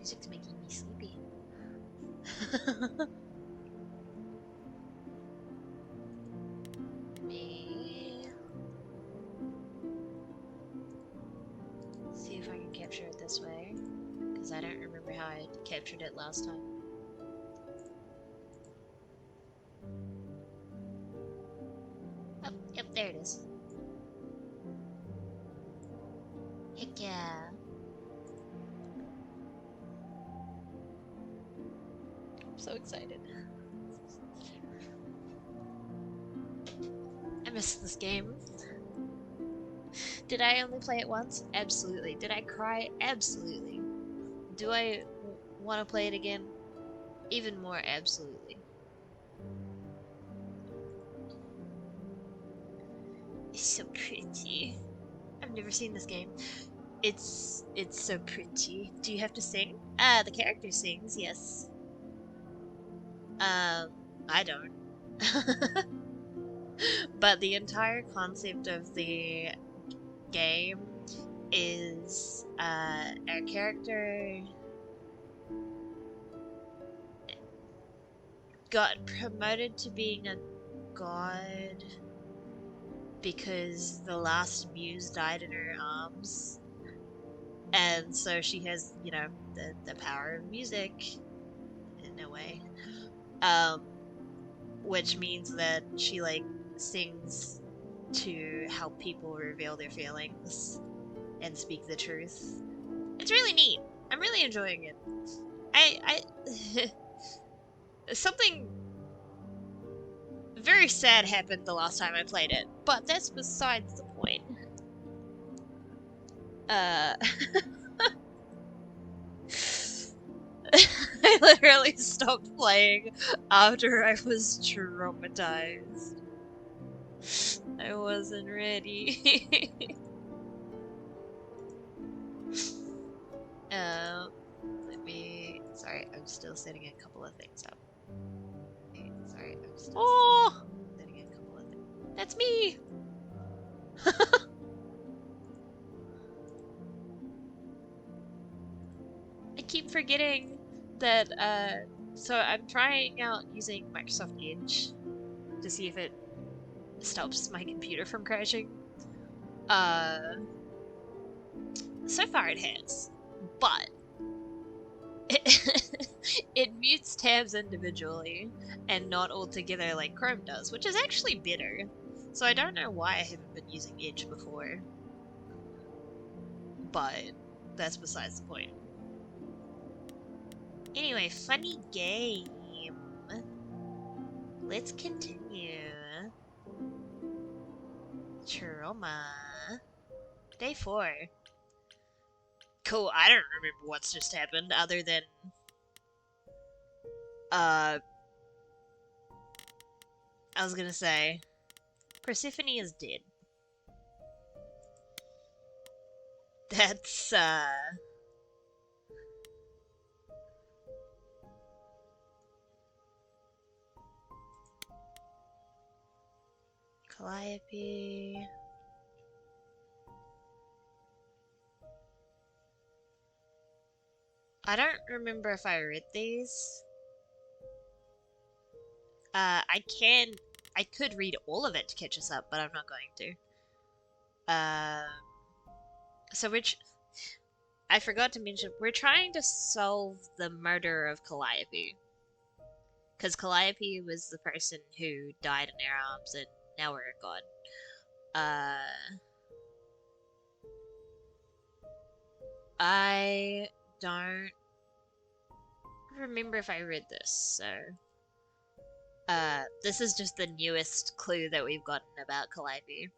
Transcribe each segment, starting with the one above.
Music's making me sleepy. Me. See if I can capture it this way, because I don't remember how I captured it last time. Oh, yep, there it is. Heck yeah. I'm so excited. I missed this game. Did I only play it once? Absolutely. Did I cry? Absolutely. Do I want to play it again? Even more, absolutely. It's so pretty. I've never seen this game. It's so pretty. Do you have to sing? The character sings, yes. I don't. But the entire concept of the game is our character got promoted to being a god because the last muse died in her arms. And so she has, you know, the power of music in a way. Um, which means that she like sings to help people reveal their feelings and speak the truth. It's really neat. I'm really enjoying it. I something very sad happened the last time I played it, but that's besides the point. Uh I literally stopped playing after I was traumatized. I wasn't ready. Let me. Sorry, I'm still setting a couple of things up. Sorry, I'm still setting a couple of things. That's me! I keep forgetting that, so I'm trying out using Microsoft Edge to see if it stops my computer from crashing. So far it has, but it mutes tabs individually and not all together like Chrome does, which is actually better. So I don't know why I haven't been using Edge before, but that's besides the point. Anyway, funny game. Let's continue. Trauma. Day 4. Cool, I don't remember what's just happened other than I was gonna say Persephone is dead. That's Calliope. I don't remember if I read these. I could read all of it to catch us up, but I'm not going to. So which I forgot to mention, we're trying to solve the murder of Calliope. Because Calliope was the person who died in our arms, and now we're a god. I don't remember if I read this, so this is just the newest clue that we've gotten about Calliope.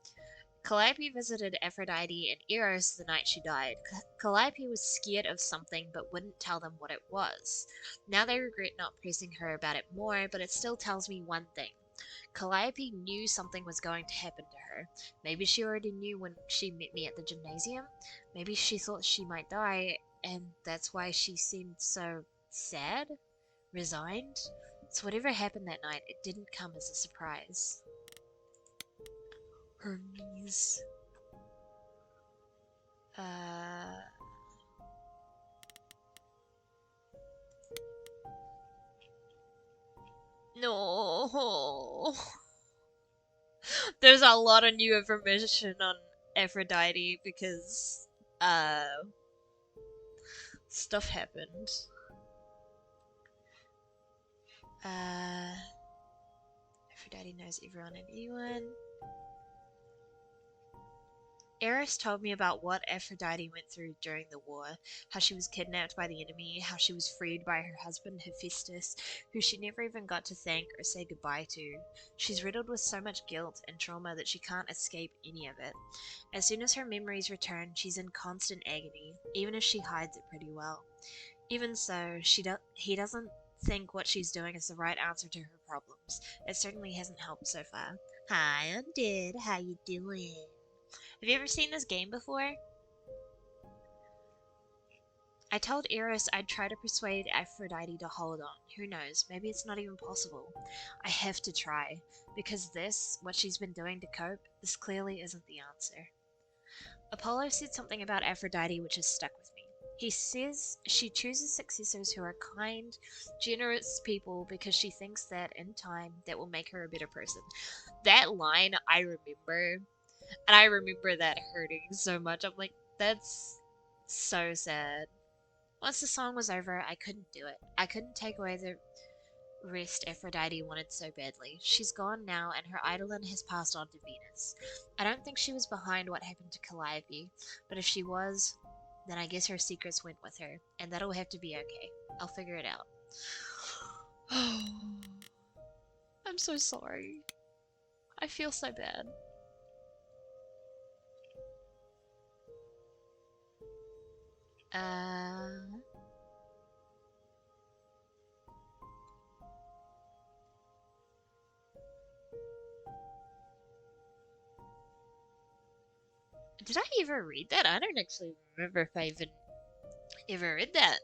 Calliope visited Aphrodite and Eros the night she died. Calliope was scared of something but wouldn't tell them what it was. Now they regret not pressing her about it more, but it still tells me one thing. Calliope knew something was going to happen to her. Maybe she already knew when she met me at the gymnasium. Maybe she thought she might die, and that's why she seemed so sad? Resigned? So whatever happened that night, it didn't come as a surprise. Hermes. No. There's a lot of new information on Aphrodite because uh stuff happened. Uh Aphrodite knows everyone and anyone. Eris told me about what Aphrodite went through during the war, how she was kidnapped by the enemy, how she was freed by her husband Hephaestus, who she never even got to thank or say goodbye to. She's riddled with so much guilt and trauma that she can't escape any of it. As soon as her memories return, she's in constant agony, even if she hides it pretty well. Even so, he doesn't think what she's doing is the right answer to her problems. It certainly hasn't helped so far. Hi, Undead. How you doing? Have you ever seen this game before? I told Eros I'd try to persuade Aphrodite to hold on. Who knows, maybe it's not even possible. I have to try, because this, what she's been doing to cope, this clearly isn't the answer. Apollo said something about Aphrodite which has stuck with me. He says she chooses successors who are kind, generous people because she thinks that in time that will make her a better person. That line I remember. And I remember that hurting so much. I'm like, that's so sad. Once the song was over, I couldn't do it. I couldn't take away the rest Aphrodite wanted so badly. She's gone now, and her eidolon has passed on to Venus. I don't think she was behind what happened to Calliope, but if she was, then I guess her secrets went with her, and that'll have to be okay. I'll figure it out. I'm so sorry. I feel so bad. Did I ever read that? I don't actually remember if I even ever read that.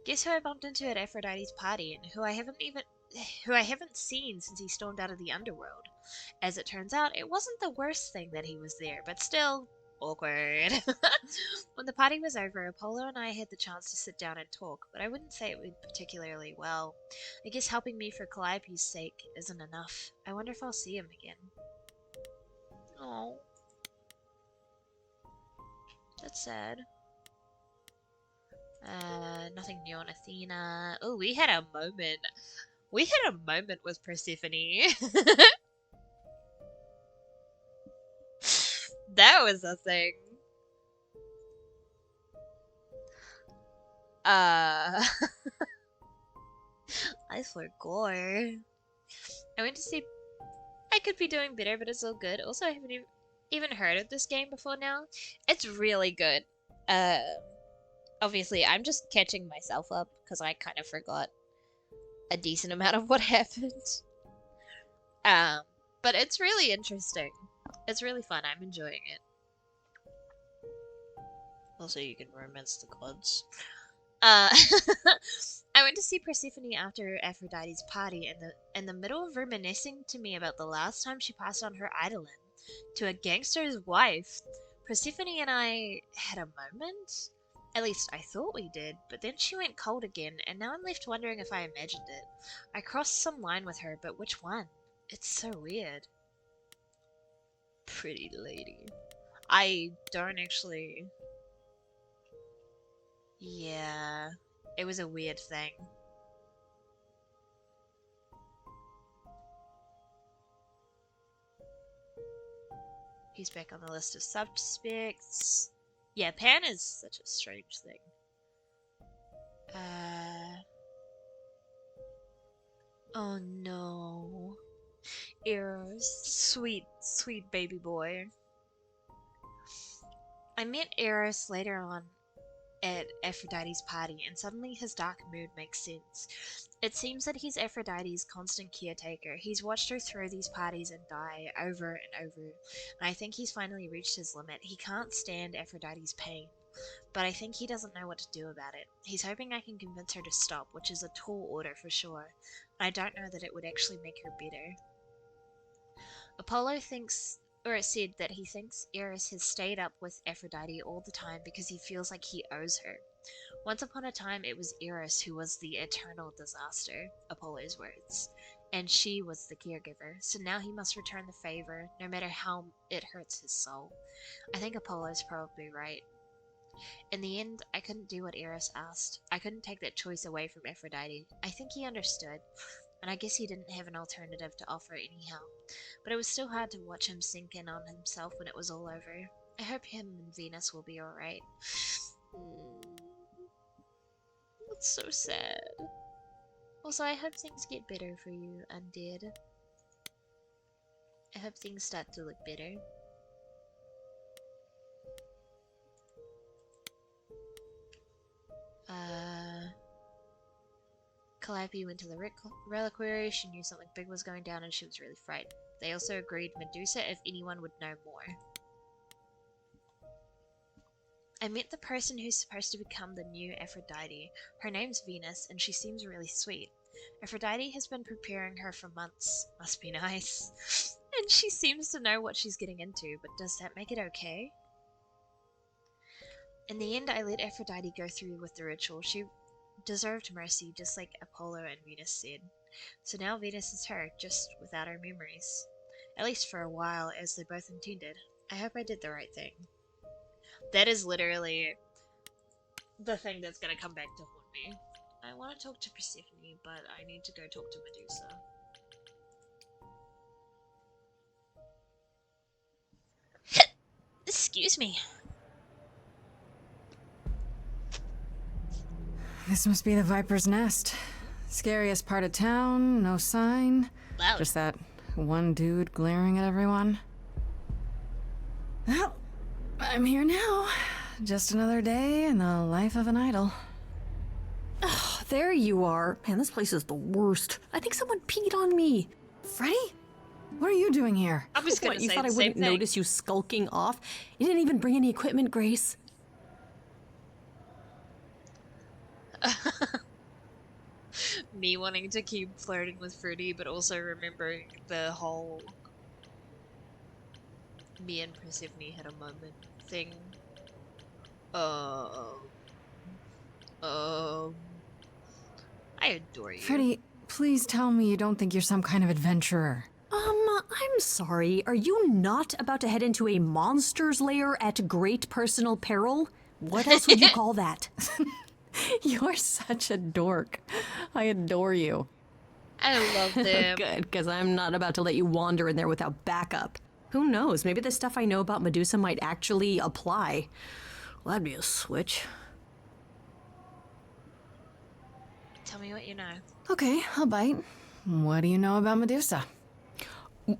Guess who I bumped into at Aphrodite's party and who I haven't seen since he stormed out of the underworld. As it turns out, it wasn't the worst thing that he was there, but still awkward. When the party was over, Apollo and I had the chance to sit down and talk, but I wouldn't say it went particularly well. I guess helping me for Calliope's sake isn't enough. I wonder if I'll see him again. Oh. That's sad. Nothing new on Athena. Oh, we had a moment. We had a moment with Persephone. That was a thing. I forgot. I went to see. I could be doing better, but it's all good. Also, I haven't even heard of this game before now. It's really good. Obviously, I'm just catching myself up because I kind of forgot a decent amount of what happened. But it's really interesting. It's really fun. I'm enjoying it. Also, you can romance the gods. I went to see Persephone after Aphrodite's party, and in the middle of reminiscing to me about the last time she passed on her eidolon to a gangster's wife, Persephone and I had a moment. At least I thought we did, but then she went cold again, and now I'm left wondering if I imagined it. I crossed some line with her, but which one? It's so weird. Pretty lady. I don't actually... Yeah, it was a weird thing. He's back on the list of suspects. Yeah, Pan is such a strange thing. Oh no. Eros, sweet, sweet baby boy. I met Eros later on at Aphrodite's party, and suddenly his dark mood makes sense. It seems that he's Aphrodite's constant caretaker. He's watched her throw these parties and die over and over, and I think he's finally reached his limit. He can't stand Aphrodite's pain, but I think he doesn't know what to do about it. He's hoping I can convince her to stop, which is a tall order for sure. I don't know that it would actually make her better. Apollo thinks Or it said that he thinks Eris has stayed up with Aphrodite all the time because he feels like he owes her. Once upon a time, it was Eris who was the eternal disaster, Apollo's words, and she was the caregiver, so now he must return the favor, no matter how it hurts his soul. I think Apollo's probably right. In the end, I couldn't do what Eris asked. I couldn't take that choice away from Aphrodite. I think he understood, and I guess he didn't have an alternative to offer anyhow. But it was still hard to watch him sink in on himself when it was all over. I hope him and Venus will be alright. It's so sad. Also, I hope things get better for you, Undead. I hope things start to look better. Calliope went to the reliquary. She knew something big was going down and she was really frightened. They also agreed Medusa if anyone would know more. I met the person who's supposed to become the new Aphrodite. Her name's Venus, and she seems really sweet. Aphrodite has been preparing her for months. Must be nice. And she seems to know what she's getting into, but does that make it okay? In the end, I let Aphrodite go through with the ritual. She deserved mercy, just like Apollo and Venus said. So now Venus is her, just without her memories. At least for a while, as they both intended. I hope I did the right thing. That is literally the thing that's gonna come back to haunt me. I want to talk to Persephone, but I need to go talk to Medusa. Excuse me. This must be the Viper's Nest. Scariest part of town, no sign. Loud. Just that one dude glaring at everyone. Well, I'm here now. Just another day in the life of an idol. Oh, there you are. Man, this place is the worst. I think someone peed on me. Freddy? What are you doing here? I was gonna What, say you thought the I same wouldn't thing. notice you skulking off? You didn't even bring any equipment, Grace. Me wanting to keep flirting with Fruity, but also remembering the whole me and Persephone had a moment thing. I adore you. Freddy, please tell me you don't think you're some kind of adventurer. I'm sorry. Are you not about to head into a monster's lair at great personal peril? What else would you call that? You're such a dork. I adore you. I love them. Good, because I'm not about to let you wander in there without backup. Who knows? Maybe the stuff I know about Medusa might actually apply. Well, that'd be a switch. Tell me what you know. Okay, I'll bite. What do you know about Medusa?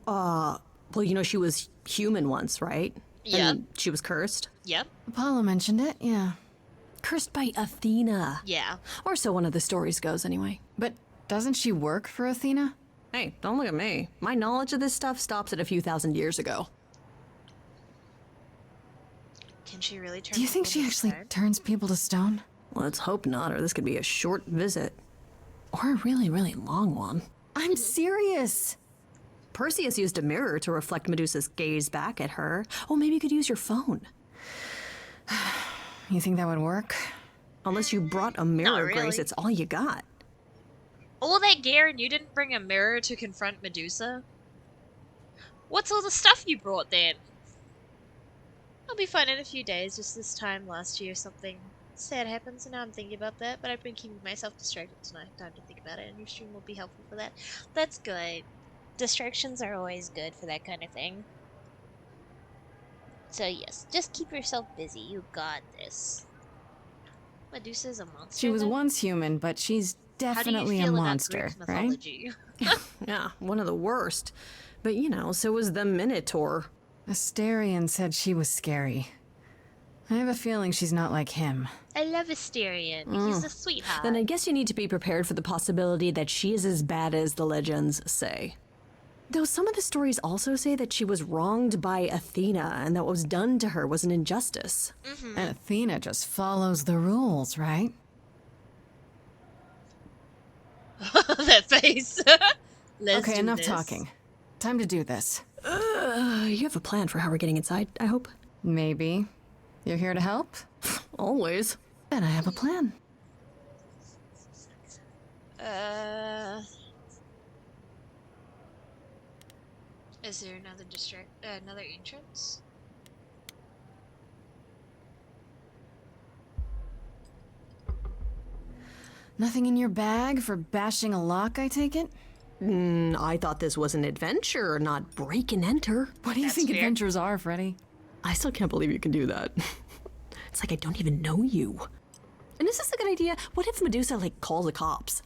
Well, you know she was human once, right? Yeah. And she was cursed. Yep. Apollo mentioned it, yeah. Cursed by Athena. Yeah. Or so one of the stories goes, anyway. But doesn't she work for Athena? Hey, don't look at me. My knowledge of this stuff stops at a few thousand years ago. Can she really turn Do you think people she to actually stone? turns people to stone? Let's hope not, or this could be a short visit. Or a really, really long one. I'm serious. Perseus used a mirror to reflect Medusa's gaze back at her. Oh, maybe you could use your phone. You think that would work? Unless you brought a mirror, really. Grace, it's all you got. All that gear and you didn't bring a mirror to confront Medusa? What's all the stuff you brought then? I'll be fine in a few days. Just this time last year something sad happened, so now I'm thinking about that, but I've been keeping myself distracted tonight. Time to think about it, and your stream will be helpful for that. That's good. Distractions are always good for that kind of thing. So yes, just keep yourself busy. You got this. Medusa's a monster. She was then? once human, but she's How do you definitely a feel about monster, Greek right? mythology? Yeah, one of the worst. But you know, so was the Minotaur. Asterion said she was scary. I have a feeling she's not like him. I love Asterion. He's a sweetheart. Then I guess you need to be prepared for the possibility that she is as bad as the legends say. Though some of the stories also say that she was wronged by Athena and that what was done to her was an injustice. And Athena just follows the rules, right? That face. Let's Okay, do enough this. talking. Time to do this. You have a plan for how we're getting inside, I hope? Maybe. You're here to help? Always. Then I have a plan. Is there another entrance? Nothing in your bag for bashing a lock, I take it? I thought this was an adventure, not break and enter. What do you think adventures are, Freddy? I still can't believe you can do that. It's like I don't even know you. And is this a good idea? What if Medusa, like, calls the cops?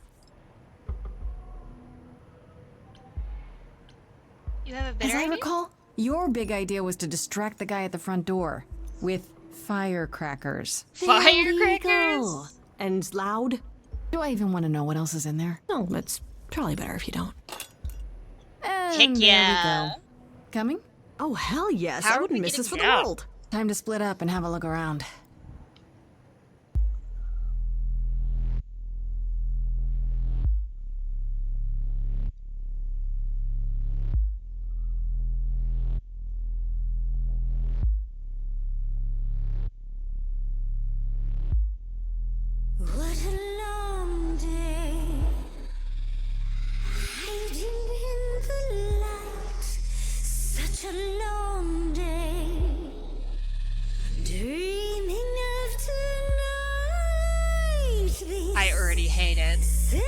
You have a better As I idea? recall, your big idea was to distract the guy at the front door with firecrackers. Firecrackers? And loud? Do I even want to know what else is in there? No, it's probably better if you don't. And Heck yeah. there we go. Coming? Oh, hell yes. How I are we wouldn't miss this for getting the out? world. Time to split up and have a look around. What a long day, hiding in the light. Such a long day, dreaming of tonight. I already hate it. Sacred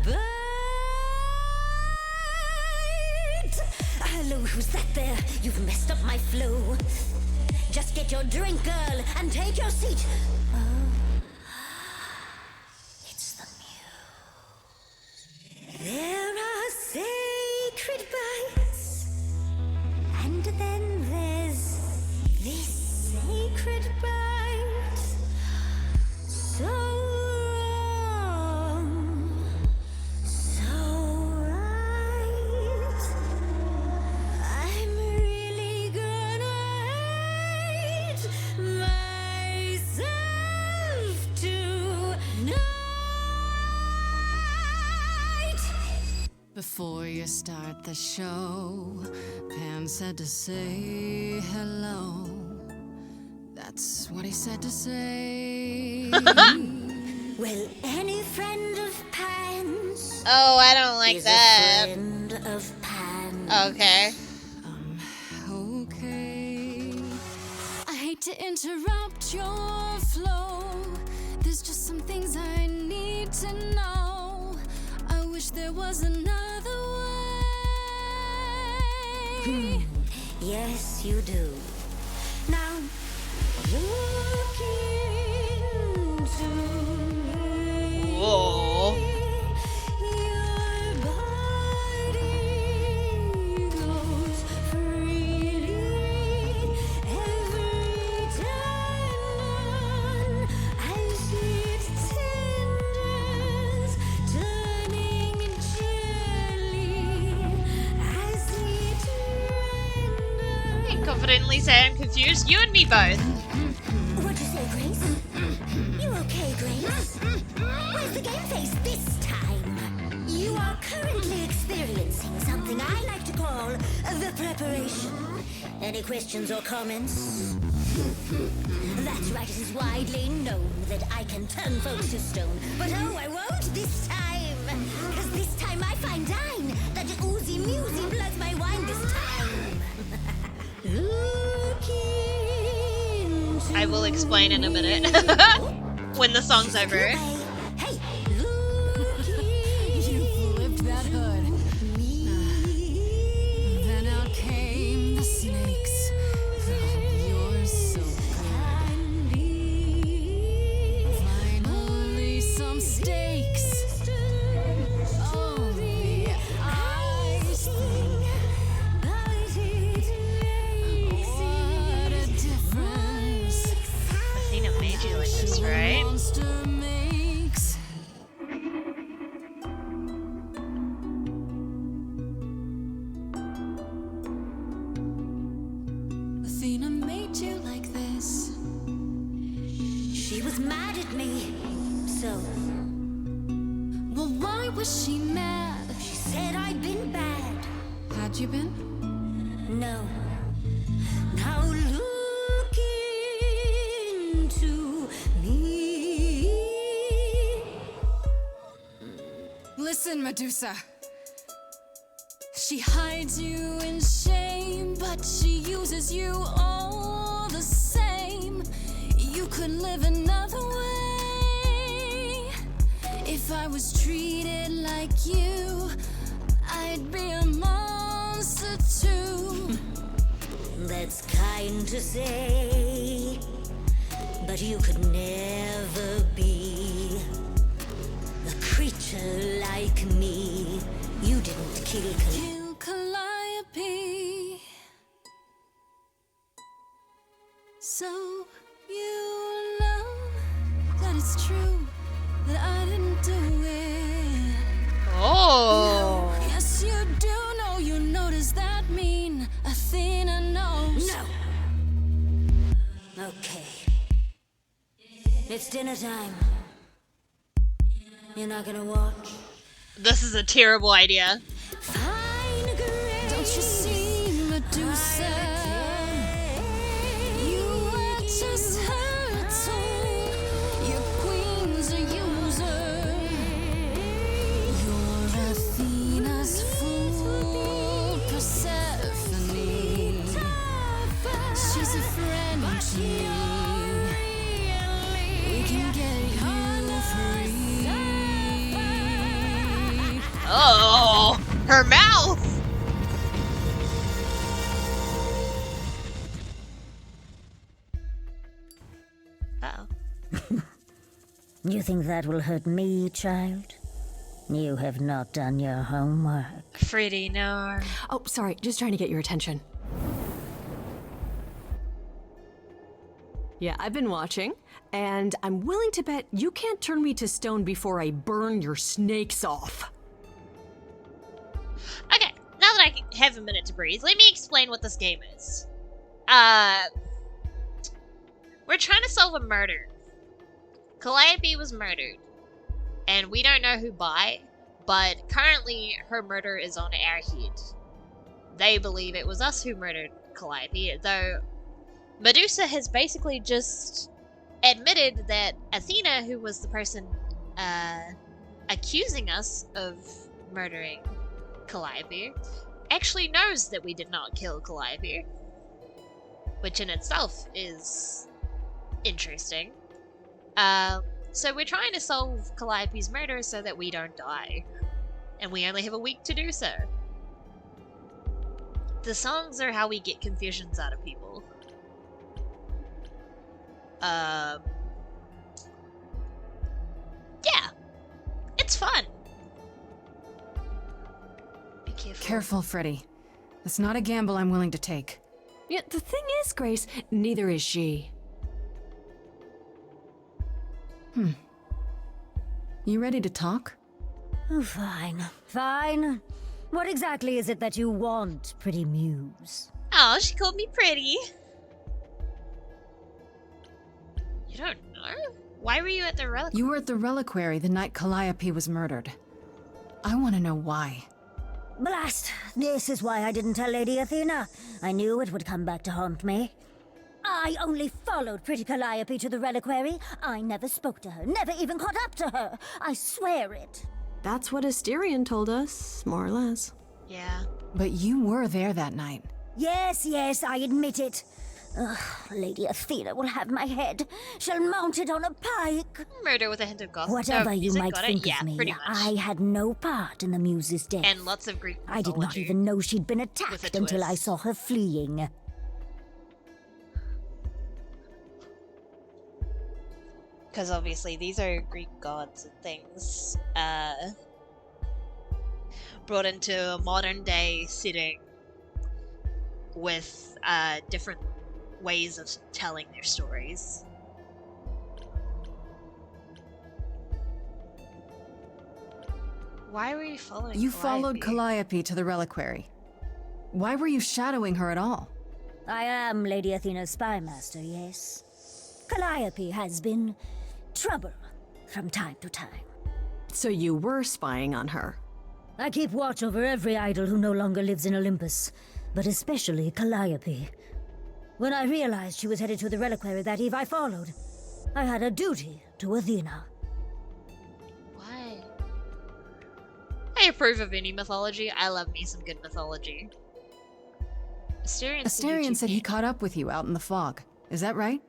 bite. Hello, who's that there? You've messed up my flow. Just get your drink, girl, and take your seat. Oh, it's the muse. There are sacred bites, and then there's this sacred bite. So wrong, so right. I'm really gonna hate myself tonight. Before you start the show, Pan said to say hello. That's what he said to say. Well, any friend of Pan's Oh, I don't like is that. a friend of Pan. Okay. Okay. I hate to interrupt your flow. There's just some things I need to know. I wish there was another way. Yes, you do. Now, look into me. Whoa. Your body goes freely every time I see it tenders turning jelly. I see it You render. confidently say I'm confused. You and me both. What'd you say, Grace? You okay, Grace? Where's the game face this time? You are currently experiencing something I like to call the preparation. Any questions or comments? That's right, it is widely known that I can turn folks to stone. But oh, I won't this time. Because this time I find dine that oozy musy bloods my wine this time. Look into I will explain in a minute. When the song's over. Hey, look You flipped that hood. Then out came the snakes. You're so good. Finally, some steaks. Oh, the ice thing. What a difference. Athena made you like this, right? Monster makes. Athena made you like this. She was mad at me. So Well, why was she mad? she said I'd been bad. Had you been? No. Now look into me. Listen, Medusa. She hides you in shame, but she uses you all the same. You could live another way. If I was treated like you, I'd be a monster too. That's kind to say, but you could never be a creature like me. You didn't kill Calliope. So you know that it's true that I didn't do it. Oh. Yes, you do know. You know, does that mean Athena knows? No. Okay. It's dinner time. You're not gonna watch? This is a terrible idea. Fine grace. Don't you see, Medusa? You are just her tool. Your queen's a user. You're Athena's fool, Persephone. She's a friend to me. We can get you free. Oh, her mouth! Uh-oh. You think that will hurt me, child? You have not done your homework. Freddy, no. Oh, sorry, just trying to get your attention. Yeah, I've been watching, and I'm willing to bet you can't turn me to stone before I burn your snakes off. Okay, now that I have a minute to breathe, let me explain what this game is. We're trying to solve a murder. Calliope was murdered, and we don't know who by, but currently her murder is on our head. They believe it was us who murdered Calliope, though Medusa has basically just admitted that Athena, who was the person accusing us of murdering Calliope, actually knows that we did not kill Calliope, which in itself is interesting. So we're trying to solve Calliope's murder so that we don't die, and we only have a week to do so. The songs are how we get confusions out of people. Yeah, it's fun. Be careful. Careful, Freddy. That's not a gamble I'm willing to take. Yeah, the thing is, Grace, neither is she. You ready to talk? Oh, fine. Fine. What exactly is it that you want, pretty muse? Oh, she called me pretty. You don't know? Why were you at the relic? You were at the reliquary the night Calliope was murdered. I want to know why. Blast! This is why I didn't tell Lady Athena. I knew it would come back to haunt me. I only followed pretty Calliope to the reliquary. I never spoke to her, never even caught up to her. I swear it. That's what Asterion told us, more or less. Yeah. But you were there that night. Yes, I admit it. Ugh, Lady Athena will have my head. She'll mount it on a pike. Murder with a hint of gossip. Whatever Oh, you is it might got think it? Yeah, of me, pretty much. I had no part in the muse's death. And lots of Greek I did not mythology. even know she'd been With a attacked until I twist. saw her fleeing. Because obviously these are Greek gods and things brought into a modern day setting with different ways of telling their stories. Why were you following You followed Calliope to the reliquary. Why were you shadowing her at all? I am Lady Athena's spy master, yes. Calliope has been trouble from time to time. So you were spying on her. I keep watch over every idol who no longer lives in Olympus, but especially Calliope. When I realized she was headed to the reliquary that eve, I followed. I had a duty to Athena. Why? I approve of any mythology. I love me some good mythology. Asterion said he caught up with you out in the fog. Is that right?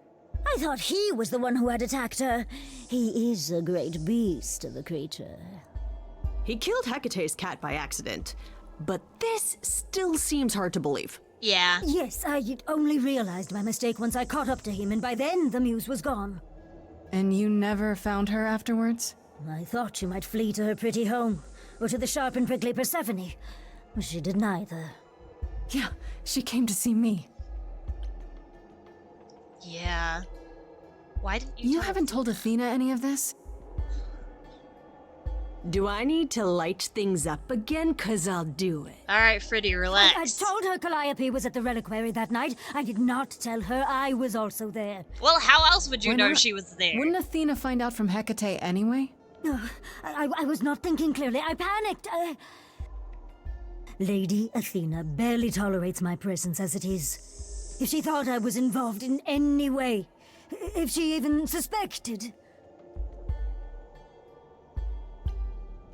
I thought he was the one who had attacked her. He is a great beast of a creature. He killed Hecate's cat by accident, but this still seems hard to believe. Yeah. Yes, I only realized my mistake once I caught up to him, and by then the muse was gone. And you never found her afterwards? I thought she might flee to her pretty home, or to the sharp and prickly Persephone. She did neither. Yeah, she came to see me. Yeah. Why didn't you You haven't told Athena any of this? Do I need to light things up again? 'Cause I'll do it. Alright, Freddy, relax. I told her Calliope was at the reliquary that night. I did not tell her I was also there. Well, how else would you Why know not? she was there? Wouldn't Athena find out from Hecate anyway? I was not thinking clearly. I panicked. Lady Athena barely tolerates my presence as it is. If she thought I was involved in any way, if she even suspected...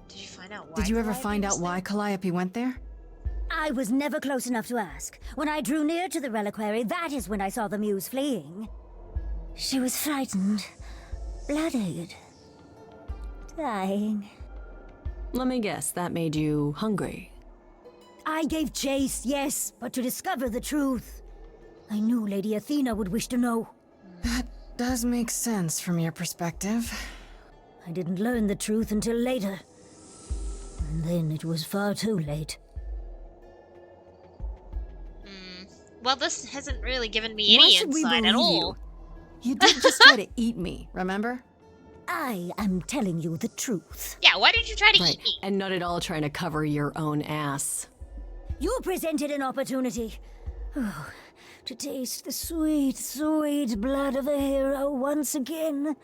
Did you find out why? Did you ever Calliope find was out why there? Calliope went there? I was never close enough to ask. When I drew near to the reliquary, that is when I saw the muse fleeing. She was frightened, blooded, dying. Let me guess, that made you hungry. I gave chase, yes, but to discover the truth. I knew Lady Athena would wish to know. That does make sense from your perspective. I didn't learn the truth until later. And then it was far too late. Well, this hasn't really given me any should we insight at believe all. You did just try to eat me, remember? I am telling you the truth. Yeah, why did you try to Right, eat me? and not at all trying to cover your own ass. You presented an opportunity. Oh, to taste the sweet, sweet blood of a hero once again.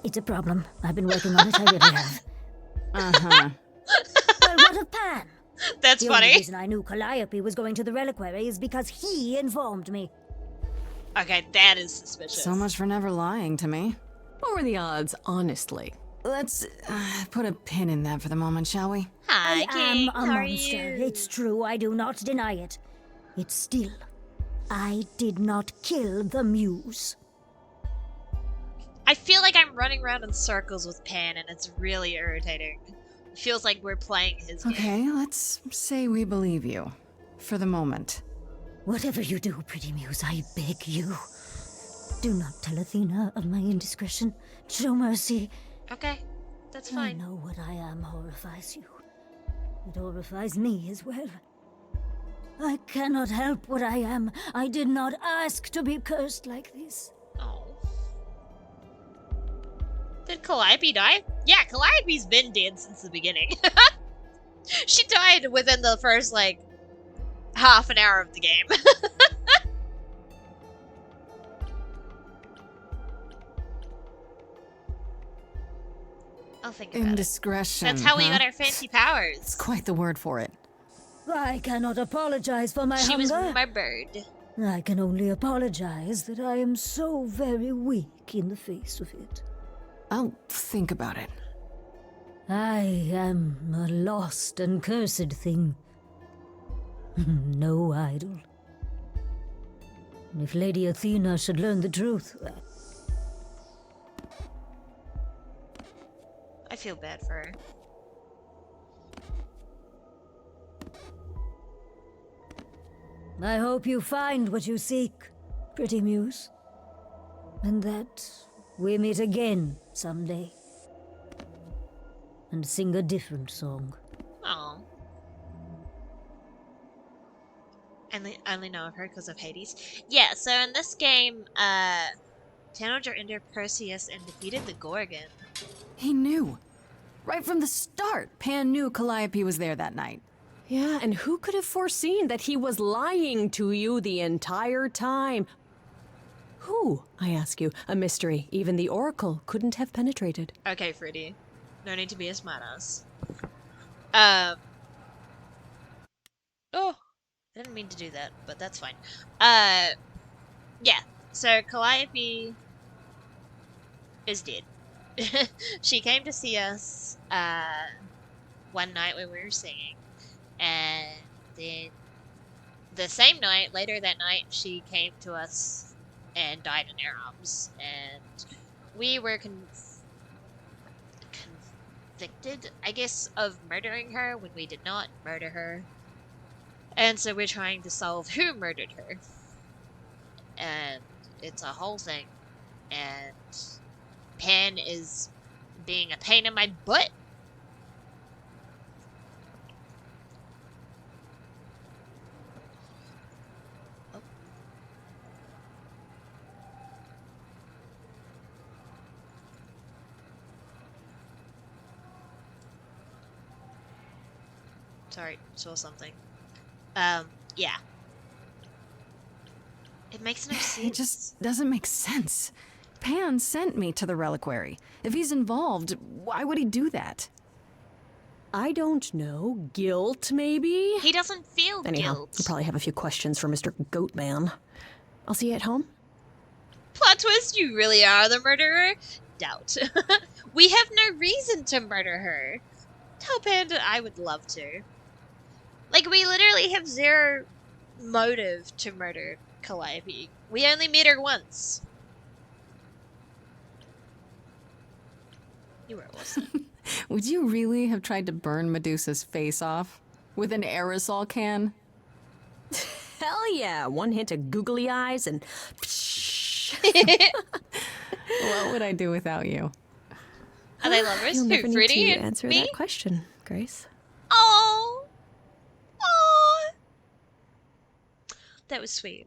It's a problem. I've been working on it, I really have. Uh-huh. Well, what of Pan? That's The only funny. reason I knew Calliope was going to the reliquary is because he informed me. Okay, that is suspicious. So much for never lying to me. What were the odds, honestly? Let's put a pin in that for the moment, shall we? Hi, I King. am a How are monster. you? It's true, I do not deny it. It's still, I did not kill the muse. I feel like I'm running around in circles with Pan, and it's really irritating. It feels like we're playing his game. Okay, let's say we believe you. For the moment. Whatever you do, pretty muse, I beg you. Do not tell Athena of my indiscretion. Show mercy. Okay, that's I fine. know what I am horrifies you. It horrifies me as well. I cannot help what I am. I did not ask to be cursed like this. Oh. Did Calliope die? Yeah, Calliope's been dead since the beginning. She died within the first, like, half an hour of the game. I'll think about it. Indiscretion. That's how we huh? got our fancy powers. It's quite the word for it. I cannot apologize for my She was hunger. my bird. I can only apologize that I am so very weak in the face of it. I'll think about it. I am a lost and cursed thing. No idol. If Lady Athena should learn the truth, I feel bad for her. I hope you find what you seek, pretty muse. And that we meet again someday. And sing a different song. Oh. I only know of her because of Hades. Yeah, so in this game, channeled your inner Perseus and defeated the Gorgon. He knew. Right from the start, Pan knew Calliope was there that night. Yeah, and who could have foreseen that he was lying to you the entire time? Who, I ask you, a mystery even the Oracle couldn't have penetrated. Okay, Freddy. No need to be a smartass. Um. Oh, I didn't mean to do that, but that's fine. Yeah. So Calliope is dead. She came to see us one night when we were singing, and then the same night, later that night, she came to us and died in our arms, and we were convicted, I guess, of murdering her when we did not murder her. And so we're trying to solve who murdered her. And it's a whole thing. And Pan is being a pain in my butt. Oh. Sorry, saw something. Yeah. It makes no sense. It just doesn't make sense. Pan sent me to the reliquary. If he's involved, why would he do that? I don't know. Guilt, maybe? He doesn't feel Anyhow, guilt. you probably have a few questions for Mr. Goatman. I'll see you at home. Plot twist, you really are the murderer? Doubt. We have no reason to murder her. Tell Panda I would love to. Like, we literally have zero motive to murder Calliope. We only meet her once. You were awesome. Would you really have tried to burn Medusa's face off? With an aerosol can? Hell yeah! One hint of googly eyes and... What would I do without you? Are they lovers? You'll never Who, need Fruity to and answer me? that question, Grace. Oh, oh, that was sweet.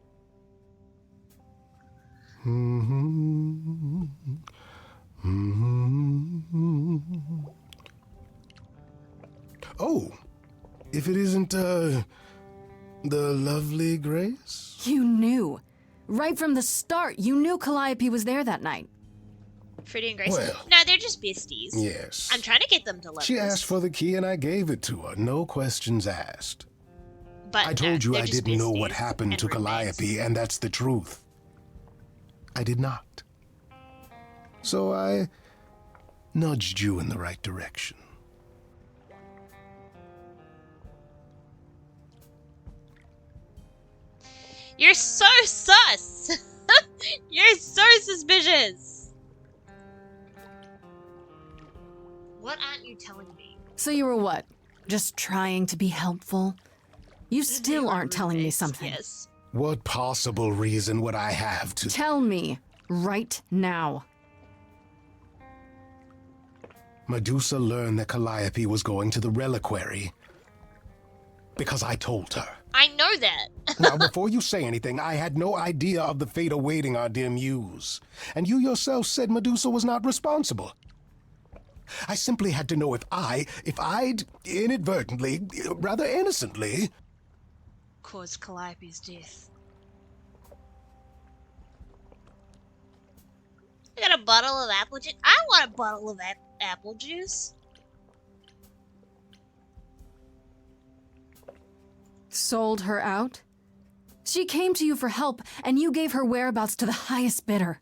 Oh, if it isn't, the lovely Grace? You knew. Right from the start, you knew Calliope was there that night. Fruity and Grace. Well. No, they're just besties. Yes. I'm trying to get them to love She us. asked for the key and I gave it to her, no questions asked. But I told you they're I just didn't know what besties happened and to roommates. Calliope, and that's the truth. I did not. So I nudged you in the right direction. You're so sus! You're so suspicious! What aren't you telling me? So you were what? Just trying to be helpful? You They still were aren't telling me roommates, something. Yes. What possible reason would I have to... Tell me, right now. Medusa learned that Calliope was going to the reliquary because I told her. I know that. Now, before you say anything, I had no idea of the fate awaiting our dear muse. And you yourself said Medusa was not responsible. I simply had to know if I'd inadvertently, rather innocently... Caused Calliope's death. I got a bottle of apple juice. I want a bottle of apple juice. Sold her out? She came to you for help, and you gave her whereabouts to the highest bidder.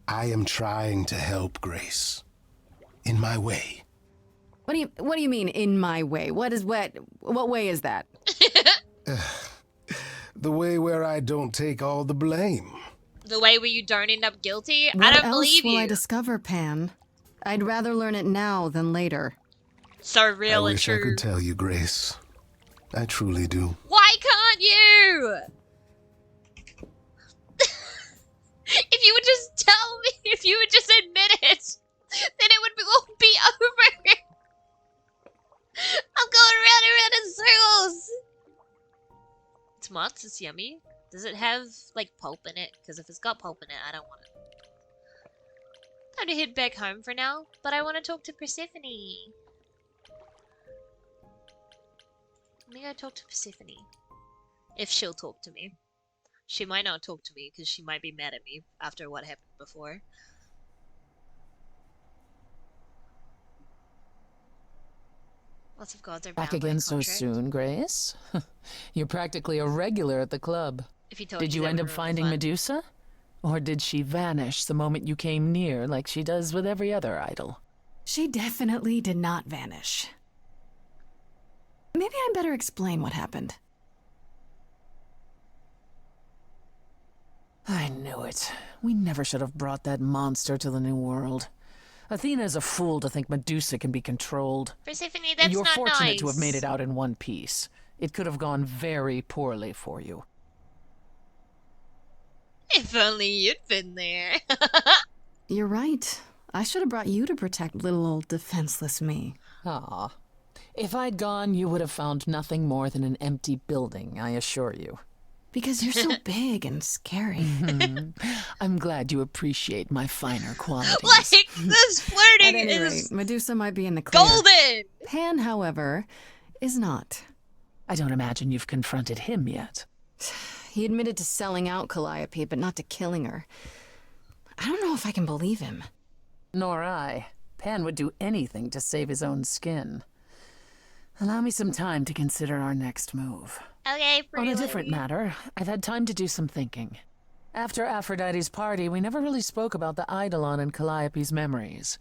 I am trying to help Grace. In my way. What do you mean, in my way? What way is that? The way where I don't take all the blame. The way where you don't end up guilty? I What don't else believe will you. I discover, Pan? I'd rather learn it now than later. So real I and wish true. I could tell you, Grace. I truly do. Why can't you? If you would just tell me, if you would just admit it, then it would all be over. I'm going round and round in circles. Tomatoes is yummy. Does it have, like, pulp in it? Because if it's got pulp in it, I don't want it. Time to head back home for now, but I want to talk to Persephone. Let me go talk to Persephone. If she'll talk to me. She might not talk to me, because she might be mad at me after what happened before. Lots of gods are Back bound by again so contract. soon, Grace? You're practically a regular at the club. If he told Did you that end would up ruin the finding fun. Medusa? Or did she vanish the moment you came near like she does with every other idol? She definitely did not vanish. Maybe I better explain what happened. I knew it. We never should have brought that monster to the New World. Athena is a fool to think Medusa can be controlled. Persephone, that's You're not fortunate nice. to have made it out in one piece. It could have gone very poorly for you. If only you'd been there. You're right. I should have brought you to protect little old defenseless me. Ah. If I'd gone, you would have found nothing more than an empty building, I assure you. Because you're so big and scary. I'm glad you appreciate my finer qualities. Like, this At flirting any is rate, Medusa might be in the clear. golden! Pan, however, is not. I don't imagine you've confronted him yet. He admitted to selling out Calliope, but not to killing her. I don't know if I can believe him. Nor I. Pan would do anything to save his own skin. Allow me some time to consider our next move. Okay, On pretty a different lady. matter, I've had time to do some thinking. After Aphrodite's party, we never really spoke about the Eidolon and Calliope's memories.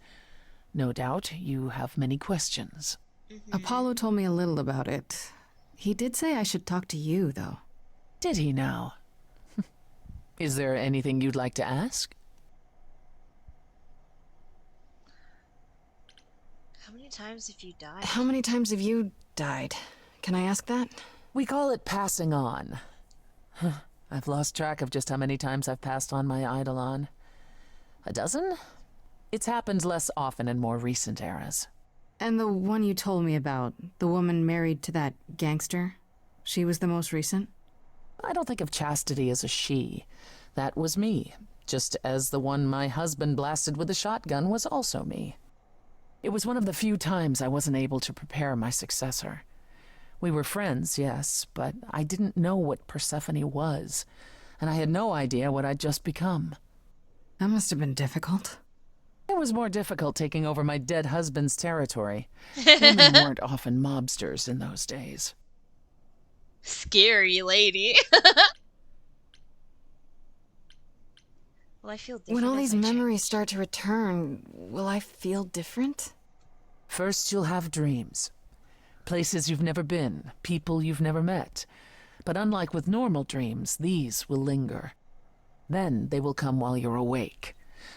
No doubt you have many questions. Apollo told me a little about it. He did say I should talk to you, though. Did he now? Is there anything you'd like to ask? How many times have you died? How many times have you died? Can I ask that? We call it passing on. I've lost track of just how many times I've passed on my Eidolon. A dozen? It's happened less often in more recent eras. And the one you told me about, the woman married to that gangster, she was the most recent? I don't think of Chastity as a she. That was me, just as the one my husband blasted with a shotgun was also me. It was one of the few times I wasn't able to prepare my successor. We were friends, yes, but I didn't know what Persephone was, and I had no idea what I'd just become. That must have been difficult. It was more difficult taking over my dead husband's territory. Women weren't often mobsters in those days. Scary lady. Well, I feel different When all as these I change. memories start to return, will I feel different? First, you'll have dreams. Places you've never been, people you've never met. But unlike with normal dreams, these will linger. Then they will come while you're awake.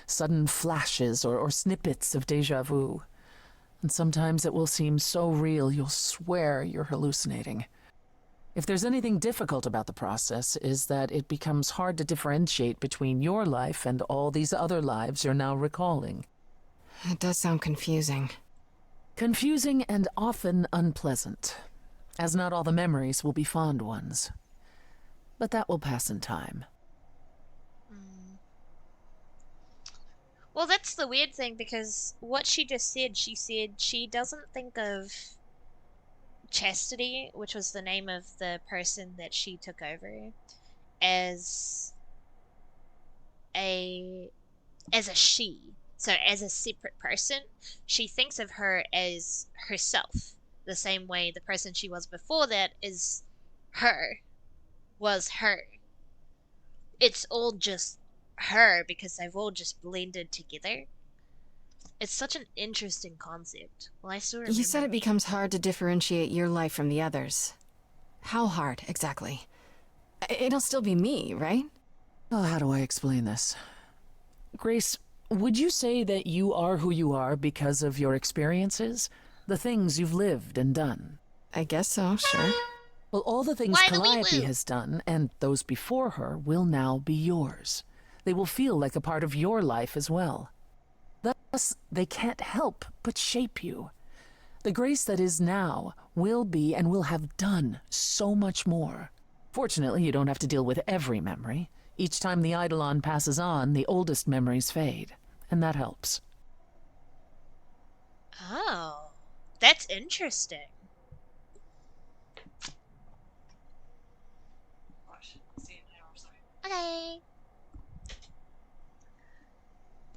Sudden flashes or snippets of déjà vu. And sometimes it will seem so real you'll swear you're hallucinating. If there's anything difficult about the process, is that it becomes hard to differentiate between your life and all these other lives you're now recalling. It does sound confusing. Confusing and often unpleasant, as not all the memories will be fond ones. But that will pass in time. Well, that's the weird thing, because what she just said, she said she doesn't think of Chastity, which was the name of the person that she took over, as a she. So as a separate person, she thinks of her as herself, the same way the person she was before that is her, was her. It's all just her because they've all just blended together. It's such an interesting concept. Well, I still remember. You said it becomes hard to differentiate your life from the others. How hard, exactly? It'll still be me, right? Oh, how do I explain this? Grace, would you say that you are who you are because of your experiences? The things you've lived and done? I guess so, sure. Well, all the things Why do we Calliope woo? has done, and those before her, will now be yours. They will feel like a part of your life as well. Thus, they can't help but shape you. The Grace that is now will be and will have done so much more. Fortunately, you don't have to deal with every memory. Each time the Eidolon passes on, the oldest memories fade, and that helps. Oh, that's interesting. Okay.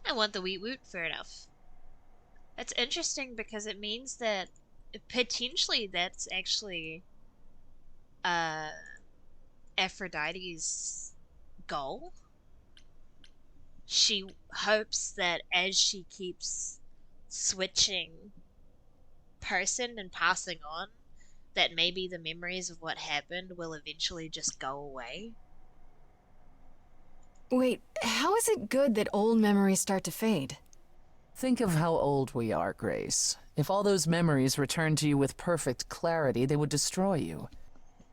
I want the wheat woot, fair enough. That's interesting because it means that potentially that's actually uh Aphrodite's goal. She hopes that as she keeps switching person and passing on, that maybe the memories of what happened will eventually just go away. Wait, how is it good that old memories start to fade? Think of how old we are, Grace. If all those memories returned to you with perfect clarity, they would destroy you.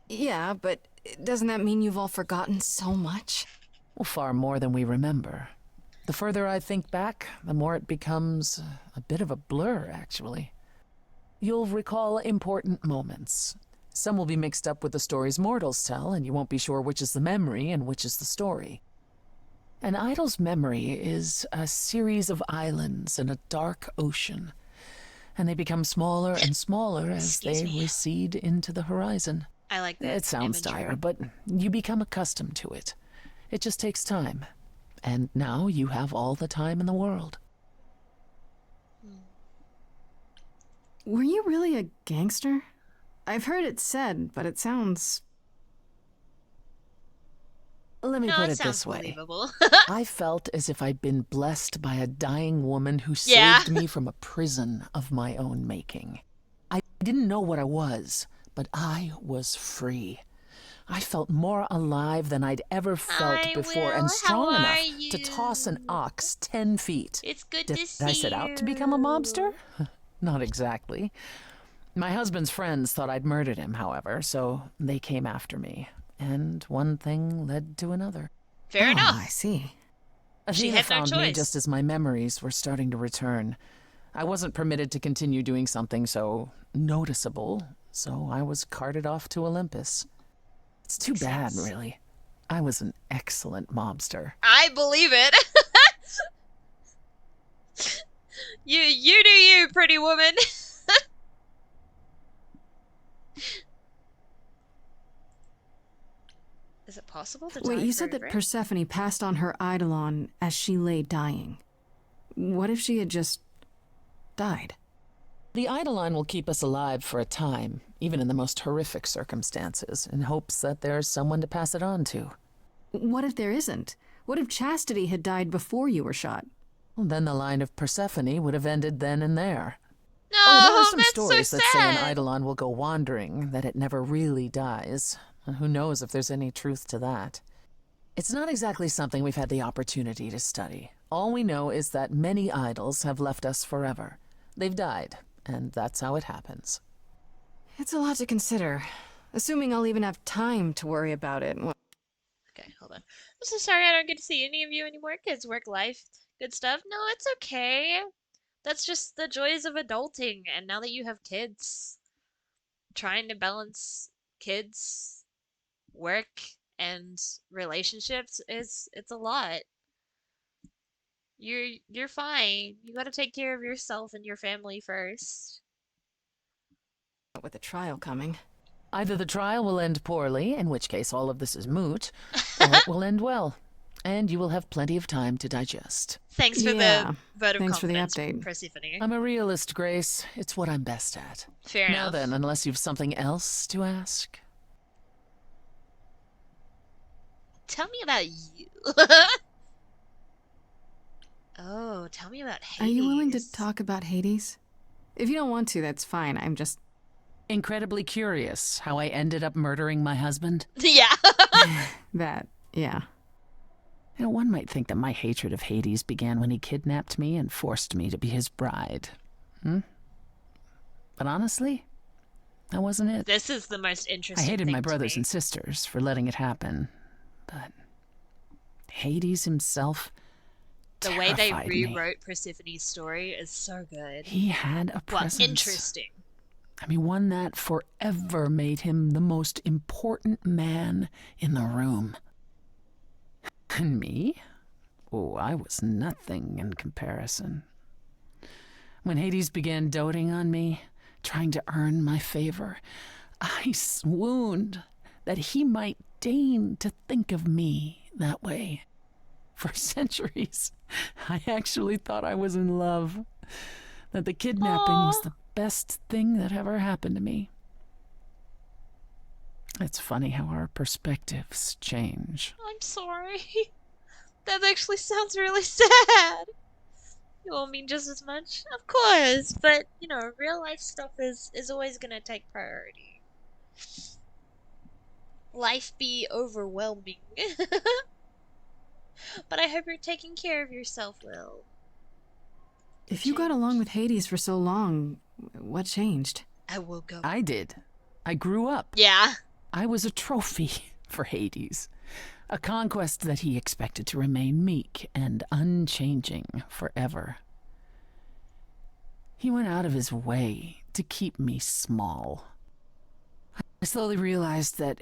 Yeah, but doesn't that mean you've all forgotten so much? Well, far more than we remember. The further I think back, the more it becomes a bit of a blur, actually. You'll recall important moments. Some will be mixed up with the stories mortals tell, and you won't be sure which is the memory and which is the story. An idol's memory is a series of islands in a dark ocean, and they become smaller and smaller as they recede into the horizon. I like that. It sounds imagery. dire, but you become accustomed to it. It just takes time. And now you have all the time in the world. Were you really a gangster? I've heard it said, but it sounds... Let me No, put it it sounds this way. believable. I felt as if I'd been blessed by a dying woman who Yeah. saved me from a prison of my own making. I didn't know what I was, but I was free. I felt more alive than I'd ever felt Hi, before, Will. and strong How enough are to toss an you? ox 10 feet. It's good Did to see I set out to become a mobster? Not exactly. My husband's friends thought I'd murdered him, however, so they came after me. And one thing led to another. Fair enough. I see. She Athena had no found me choice. just as my memories were starting to return. I wasn't permitted to continue doing something so noticeable, so I was carted off to Olympus. It's too bad, really. I was an excellent mobster. I believe it. You do you, pretty woman. Is it possible to Wait, die you said that forever? Persephone passed on her eidolon as she lay dying. What if she had just died? The Eidolon will keep us alive for a time, even in the most horrific circumstances, in hopes that there's someone to pass it on to. What if there isn't? What if Chastity had died before you were shot? Well, then the line of Persephone would have ended then and there. No, There are some that's stories so that say an sad. Eidolon will go wandering, that it never really dies. And who knows if there's any truth to that. It's not exactly something we've had the opportunity to study. All we know is that many idols have left us forever. They've died, and that's how it happens. It's a lot to consider. Assuming I'll even have time to worry about it. Well, Okay, hold on. I'm so sorry I don't get to see any of you anymore. Kids, work, life, good stuff. No, it's okay. That's just the joys of adulting. And now that you have kids, trying to balance kids, work, and relationships it's a lot. You're fine. You gotta take care of yourself and your family first. with the trial coming. Either the trial will end poorly, in which case all of this is moot, or it will end well, and you will have plenty of time to digest. Thanks for Yeah, the vote of thanks for the confidence, update. Persephone. I'm a realist, Grace. It's what I'm best at. Fair Now enough. then, unless you've something else to ask. Tell me about you. Oh, tell me about Hades. Are you willing to talk about Hades? If you don't want to, that's fine. I'm just... Incredibly curious how I ended up murdering my husband. Yeah. that, yeah. You know, one might think that my hatred of Hades began when he kidnapped me and forced me to be his bride. But honestly, that wasn't it. This is the most I interesting hated thing my to brothers me. and sisters for letting it happen. But Hades himself The way they terrified me. rewrote Persephone's story is so good. He had a Well, presence. interesting. I mean, one that forever made him the most important man in the room. And me? Oh, I was nothing in comparison. When Hades began doting on me, trying to earn my favor, I swooned that he might deign to think of me that way. For centuries, I actually thought I was in love. that the kidnapping was the best thing that ever happened to me. It's funny how our perspectives change. I'm sorry. That actually sounds really sad. You won't mean just as much? Of course, but, you know, real life stuff is always gonna take priority. Life be overwhelming. But I hope you're taking care of yourself, Will. If you got along with Hades for so long, what changed? I woke up. I did. I grew up. Yeah. I was a trophy for Hades. A conquest that he expected to remain meek and unchanging forever. He went out of his way to keep me small. I slowly realized that,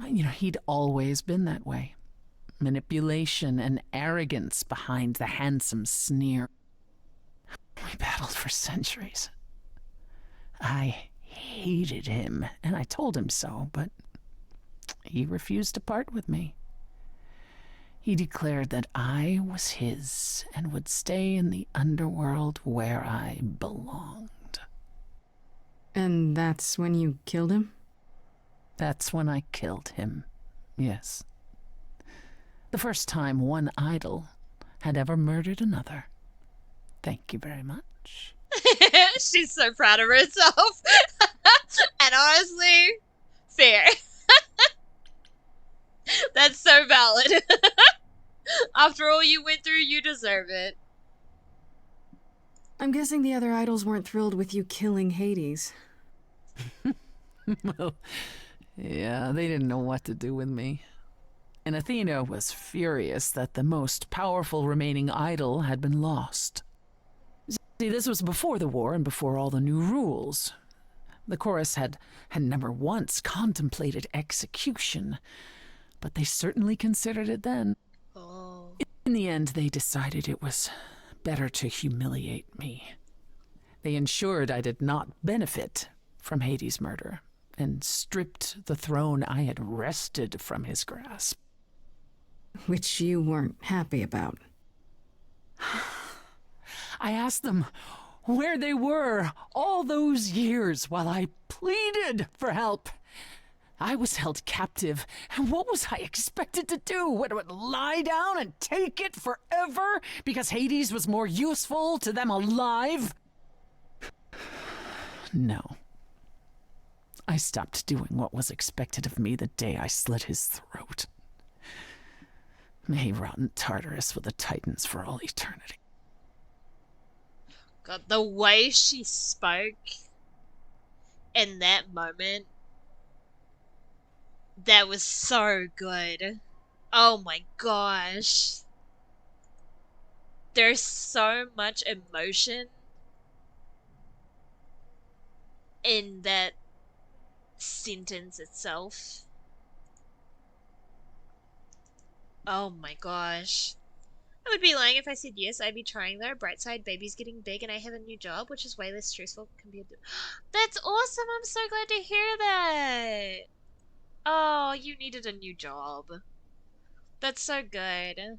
he'd always been that way. Manipulation and arrogance behind the handsome sneer. We battled for centuries. I hated him, and I told him so, but he refused to part with me. He declared that I was his and would stay in the underworld where I belonged. And that's when you killed him? That's when I killed him, yes. The first time one idol had ever murdered another. Thank you very much. She's so proud of herself. And honestly, fair. That's so valid. After all you went through, you deserve it. I'm guessing the other idols weren't thrilled with you killing Hades. Well, yeah, they didn't know what to do with me. And Athena was furious that the most powerful remaining idol had been lost. See, this was before the war and before all the new rules. The chorus had never once contemplated execution, but they certainly considered it then. Oh. In the end, they decided it was better to humiliate me. They ensured I did not benefit from Hades' murder and stripped the throne I had wrested from his grasp. Which you weren't happy about. I asked them where they were all those years while I pleaded for help. I was held captive, and what was I expected to do? Would lie down and take it forever because Hades was more useful to them alive? No. I stopped doing what was expected of me the day I slit his throat. May he rot in Tartarus with the Titans for all eternity. God, the way she spoke in that moment, that was so good. Oh my gosh. There's so much emotion in that sentence itself. Oh my gosh. I would be lying if I said yes. I'd be trying though. Bright side, baby's getting big and I have a new job, which is way less stressful compared to... That's awesome! I'm so glad to hear that! Oh, you needed a new job. That's so good.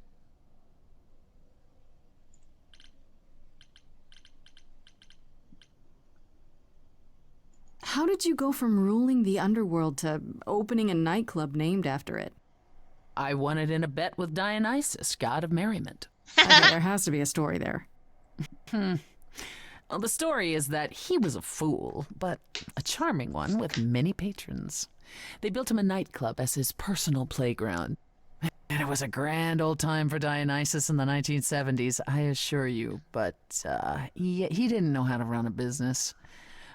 How did you go from ruling the underworld to opening a nightclub named after it? I won it in a bet with Dionysus, god of merriment. Okay, there has to be a story there. Well, the story is that he was a fool, but a charming one with many patrons. They built him a nightclub as his personal playground. And it was a grand old time for Dionysus in the 1970s, I assure you. But he didn't know how to run a business.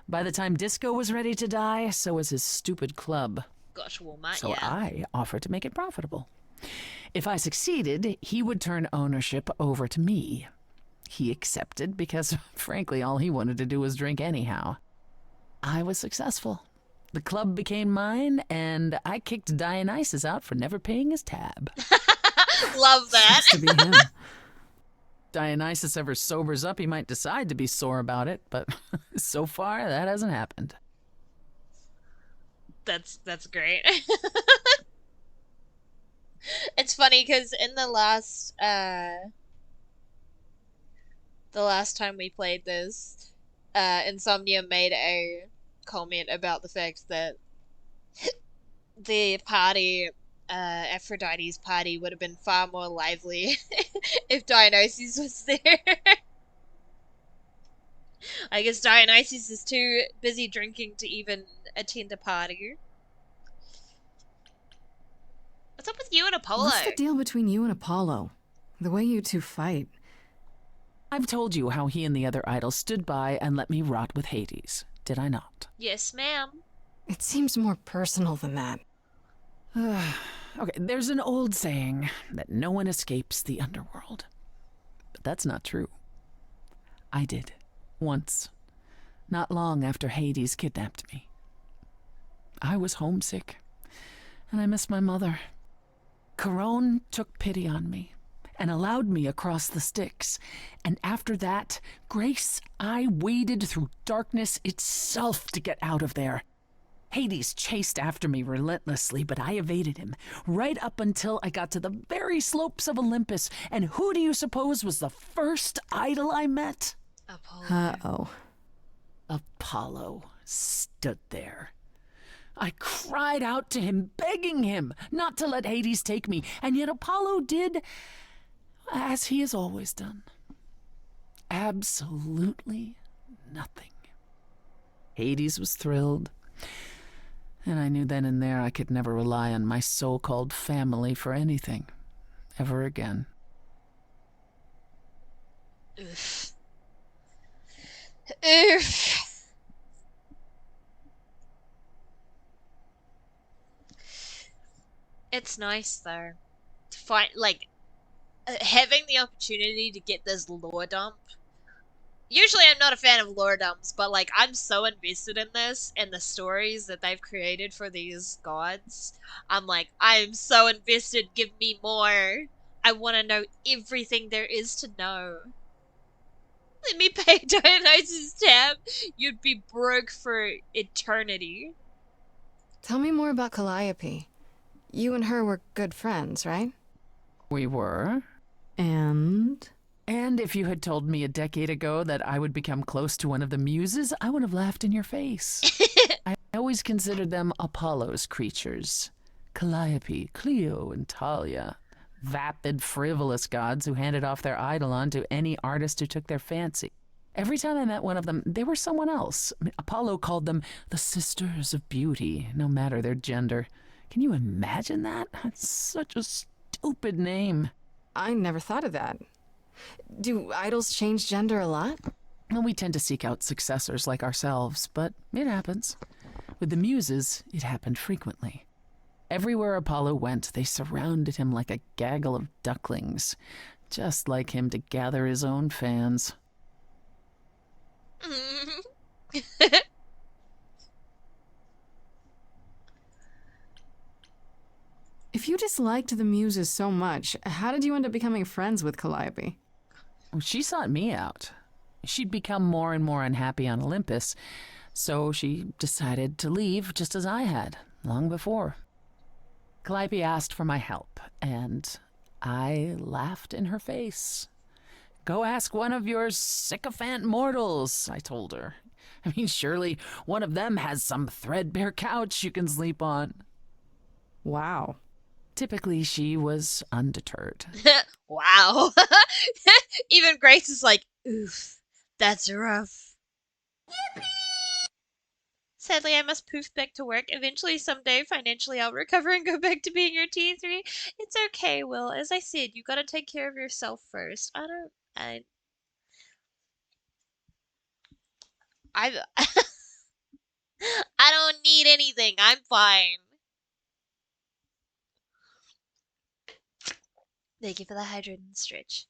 By the time disco was ready to die, so was his stupid club. Gosh, Walmart, So yeah. I offered to make it profitable. If I succeeded, he would turn ownership over to me. He accepted because, frankly, all he wanted to do was drink anyhow. I was successful. The club became mine, and I kicked Dionysus out for never paying his tab. Love that. Has to be him. Dionysus ever sobers up, he might decide to be sore about it, but so far, that hasn't happened. That's great. It's funny because in the last the last time we played this, Insomnia made a comment about the fact that the party, Aphrodite's party, would have been far more lively if Dionysus was there. I guess Dionysus is too busy drinking to even attend a party. What's up with you and Apollo? What's the deal between you and Apollo? The way you two fight. I've told you how he and the other idols stood by and let me rot with Hades, did I not? Yes, ma'am. It seems more personal than that. Okay, there's an old saying that no one escapes the underworld. But that's not true. I did. Once. Not long after Hades kidnapped me. I was homesick, and I missed my mother. Charon took pity on me and allowed me across the Styx. And after that, Grace, I waded through darkness itself to get out of there. Hades chased after me relentlessly, but I evaded him, right up until I got to the very slopes of Olympus. And who do you suppose was the first idol I met? Apollo. Uh-oh. Apollo stood there. I cried out to him, begging him not to let Hades take me, and yet Apollo did as he has always done. Absolutely nothing. Hades was thrilled, and I knew then and there I could never rely on my so-called family for anything, ever again. Oof. Oof. It's nice though to find having the opportunity to get this lore dump. Usually I'm not a fan of lore dumps, but like I'm so invested in this and the stories that they've created for these gods. I'm like, I'm so invested, give me more. I want to know everything there is to know. Let me pay Dionysus tab. You'd be broke for eternity. Tell me more about Calliope. You and her were good friends, right? We were. And if you had told me a decade ago that I would become close to one of the muses, I would have laughed in your face. I always considered them Apollo's creatures. Calliope, Clio, and Talia. Vapid, frivolous gods who handed off their eidolon to any artist who took their fancy. Every time I met one of them, they were someone else. Apollo called them the Sisters of Beauty, no matter their gender. Can you imagine that? That's such a stupid name. I never thought of that. Do idols change gender a lot? Well, we tend to seek out successors like ourselves, but it happens. With the muses, it happened frequently. Everywhere Apollo went, they surrounded him like a gaggle of ducklings, just like him to gather his own fans. If you disliked the muses so much, how did you end up becoming friends with Calliope? She sought me out. She'd become more and more unhappy on Olympus, so she decided to leave just as I had, long before. Calliope asked for my help, and I laughed in her face. Go ask one of your sycophant mortals, I told her. I mean, surely one of them has some threadbare couch you can sleep on. Wow. Typically, she was undeterred. Wow. Even Grace is like, oof, that's rough. Yippee! Sadly, I must poof back to work. Eventually, someday, financially, I'll recover and go back to being your T3. It's okay, Will. As I said, you gotta take care of yourself first. I I don't need anything. I'm fine. Thank you for the hydrating stretch.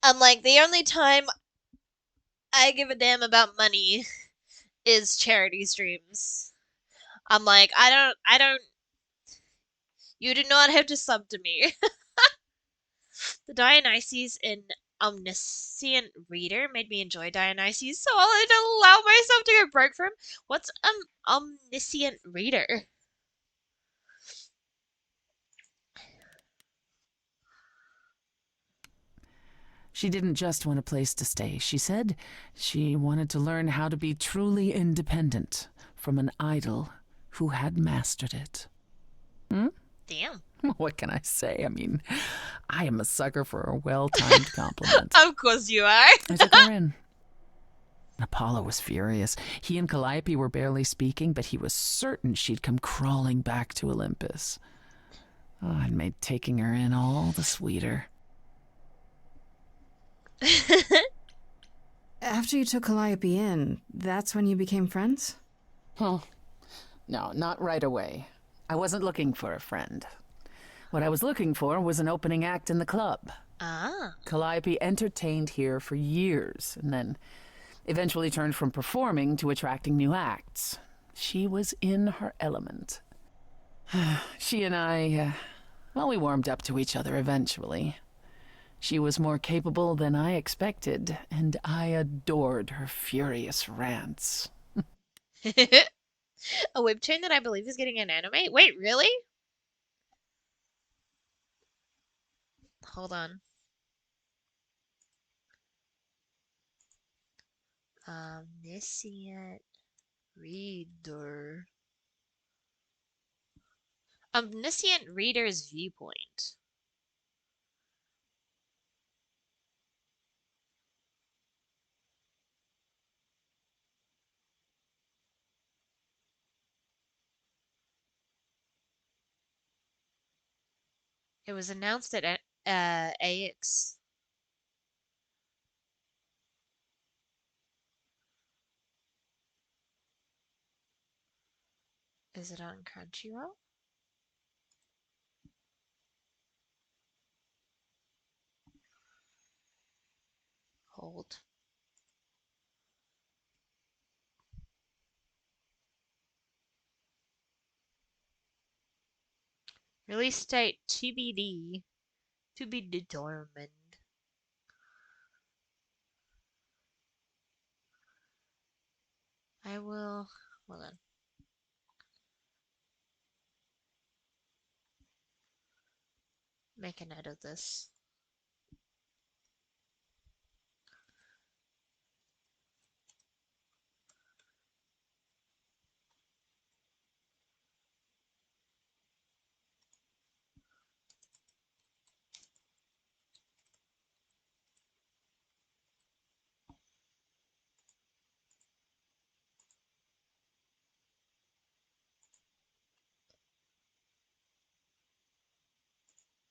I'm like, the only time I give a damn about money is charity streams. I'm like, I don't, you do not have to sub to me. The Dionysus in Omniscient Reader made me enjoy Dionysus, so I'll had to allow myself to go broke for him. What's Omniscient Reader? She didn't just want a place to stay. She said she wanted to learn how to be truly independent from an idol who had mastered it. Damn. What can I say? I mean, I am a sucker for a well-timed compliment. Of course you are. I took her in. Apollo was furious. He and Calliope were barely speaking, but he was certain she'd come crawling back to Olympus. Oh, it made taking her in all the sweeter. After you took Calliope in, that's when you became friends? Well, no, not right away. I wasn't looking for a friend. What I was looking for was an opening act in the club. Ah. Calliope entertained here for years, and then eventually turned from performing to attracting new acts. She was in her element. She and I, well, we warmed up to each other eventually. She was more capable than I expected, and I adored her furious rants. A webtoon that I believe is getting an anime? Wait, really? Hold on. Omniscient Reader. Omniscient Reader's Viewpoint. It was announced at AX. Is it on Crunchyroll? Hold. Release date TBD. To be determined. I will. Hold on. Make a note of this.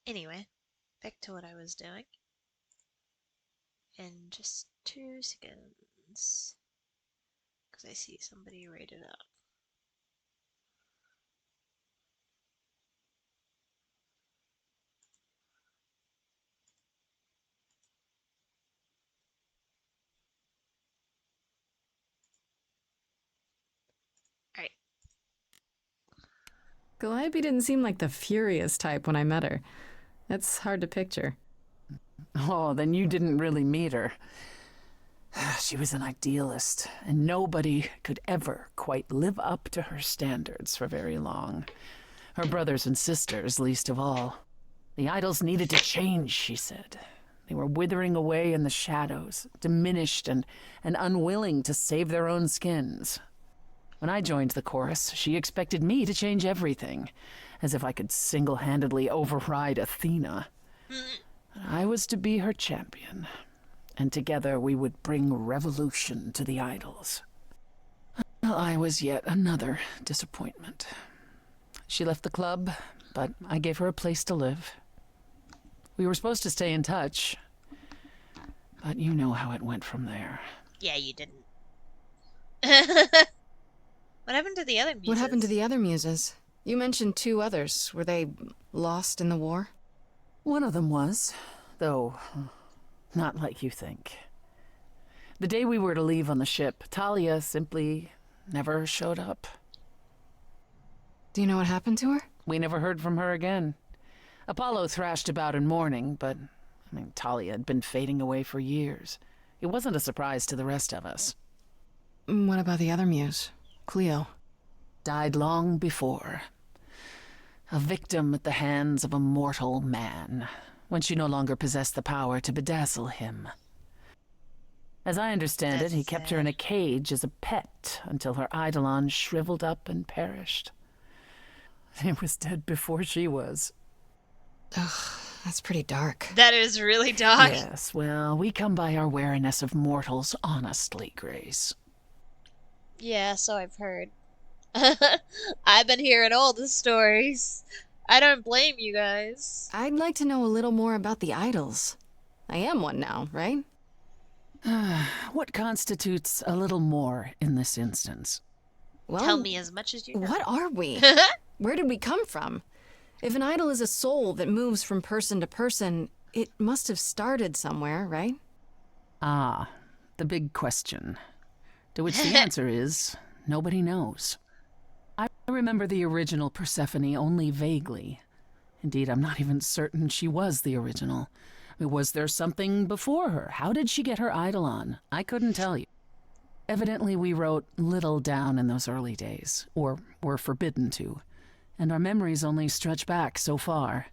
Anyway, back to what I was doing. In just 2 seconds. Because I see somebody write it out. Alright. Calliope didn't seem like the furious type when I met her. It's hard to picture. Oh, then you didn't really meet her. She was an idealist, and nobody could ever quite live up to her standards for very long. Her brothers and sisters, least of all. The idols needed to change, she said. They were withering away in the shadows, diminished and unwilling to save their own skins. When I joined the chorus, she expected me to change everything, as if I could single-handedly override Athena. I was to be her champion, and together we would bring revolution to the idols. Well, I was yet another disappointment. She left the club, but I gave her a place to live. We were supposed to stay in touch, but you know how it went from there. Yeah, you didn't. What happened to the other muses? What happened to the other muses? You mentioned 2 others. Were they lost in the war? One of them was, though not like you think. The day we were to leave on the ship, Talia simply never showed up. Do you know what happened to her? We never heard from her again. Apollo thrashed about in mourning, but, Talia had been fading away for years. It wasn't a surprise to the rest of us. What about the other muse? Cleo. Died long before. A victim at the hands of a mortal man. when she no longer possessed the power to bedazzle him. As I understand it, he kept her in a cage as a pet until her eidolon shriveled up and perished. He was dead before she was. Ugh, that's pretty dark. That is really dark. Yes, well, we come by our wariness of mortals honestly, Grace. Yeah, so I've heard. I've been hearing all the stories. I don't blame you guys. I'd like to know a little more about the idols. I am one now, right? What constitutes a little more in this instance? Well, Tell me as much as you know. what are we? Where did we come from? If an idol is a soul that moves from person to person, it must have started somewhere, right? Ah, the big question. To which the answer is, nobody knows. I remember the original Persephone only vaguely. Indeed, I'm not even certain she was the original. Was there something before her? How did she get her eidolon? I couldn't tell you. Evidently, we wrote little down in those early days, or were forbidden to, and our memories only stretch back so far.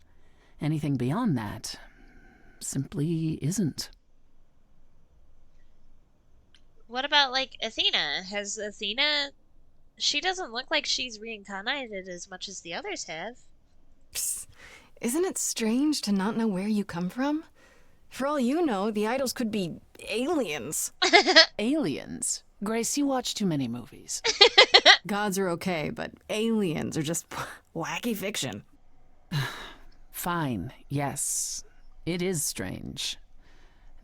Anything beyond that simply isn't. What about, like, Athena? Has Athena... She doesn't look like she's reincarnated as much as the others have. Psst. Isn't it strange to not know where you come from? For all you know, the idols could be aliens. Aliens? Grace, you watch too many movies. Gods are okay, but aliens are just wacky fiction. Fine, yes. It is strange.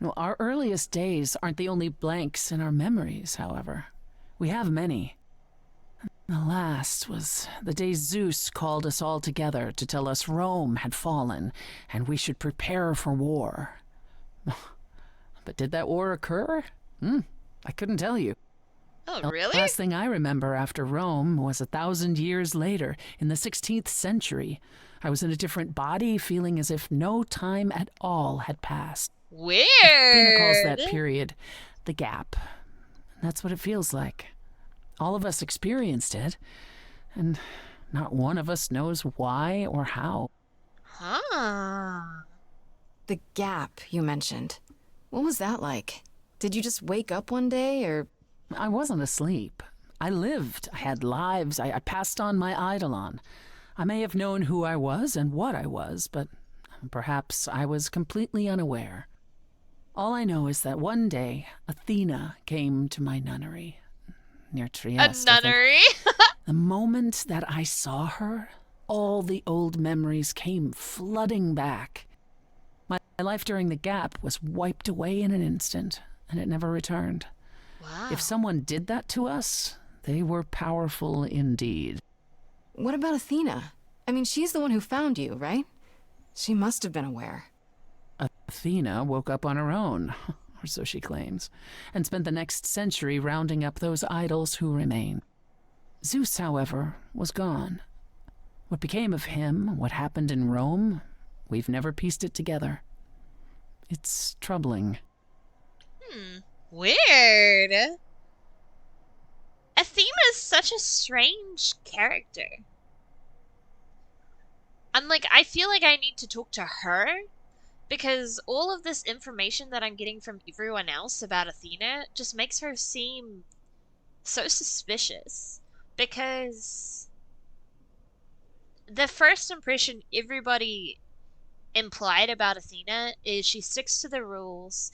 No, our earliest days aren't the only blanks in our memories, however. We have many. The last was the day Zeus called us all together to tell us Rome had fallen and we should prepare for war. But did that war occur? I couldn't tell you. Oh, really? The last thing I remember after Rome was 1,000 years later, in the 16th century. I was in a different body, feeling as if no time at all had passed. Weird. Tina calls that period the gap. That's what it feels like. All of us experienced it, and not one of us knows why or how. Huh. The gap you mentioned. What was that like? Did you just wake up one day, or... I wasn't asleep. I lived. I had lives. I passed on my eidolon. I may have known who I was and what I was, but perhaps I was completely unaware. All I know is that one day, Athena came to my nunnery. Near Trieste. A nunnery? The moment that I saw her, all the old memories came flooding back. My life during the gap was wiped away in an instant, and it never returned. Wow. If someone did that to us, they were powerful indeed. What about Athena? I mean, she's the one who found you, right? She must have been aware. Athena woke up on her own, or so she claims, and spent the next century rounding up those idols who remain. Zeus, however, was gone. What became of him, what happened in Rome, we've never pieced it together. It's troubling. Weird. Athena's such a strange character. I'm like, I feel like I need to talk to her, because all of this information that I'm getting from everyone else about Athena just makes her seem so suspicious. Because the first impression everybody implied about Athena is she sticks to the rules,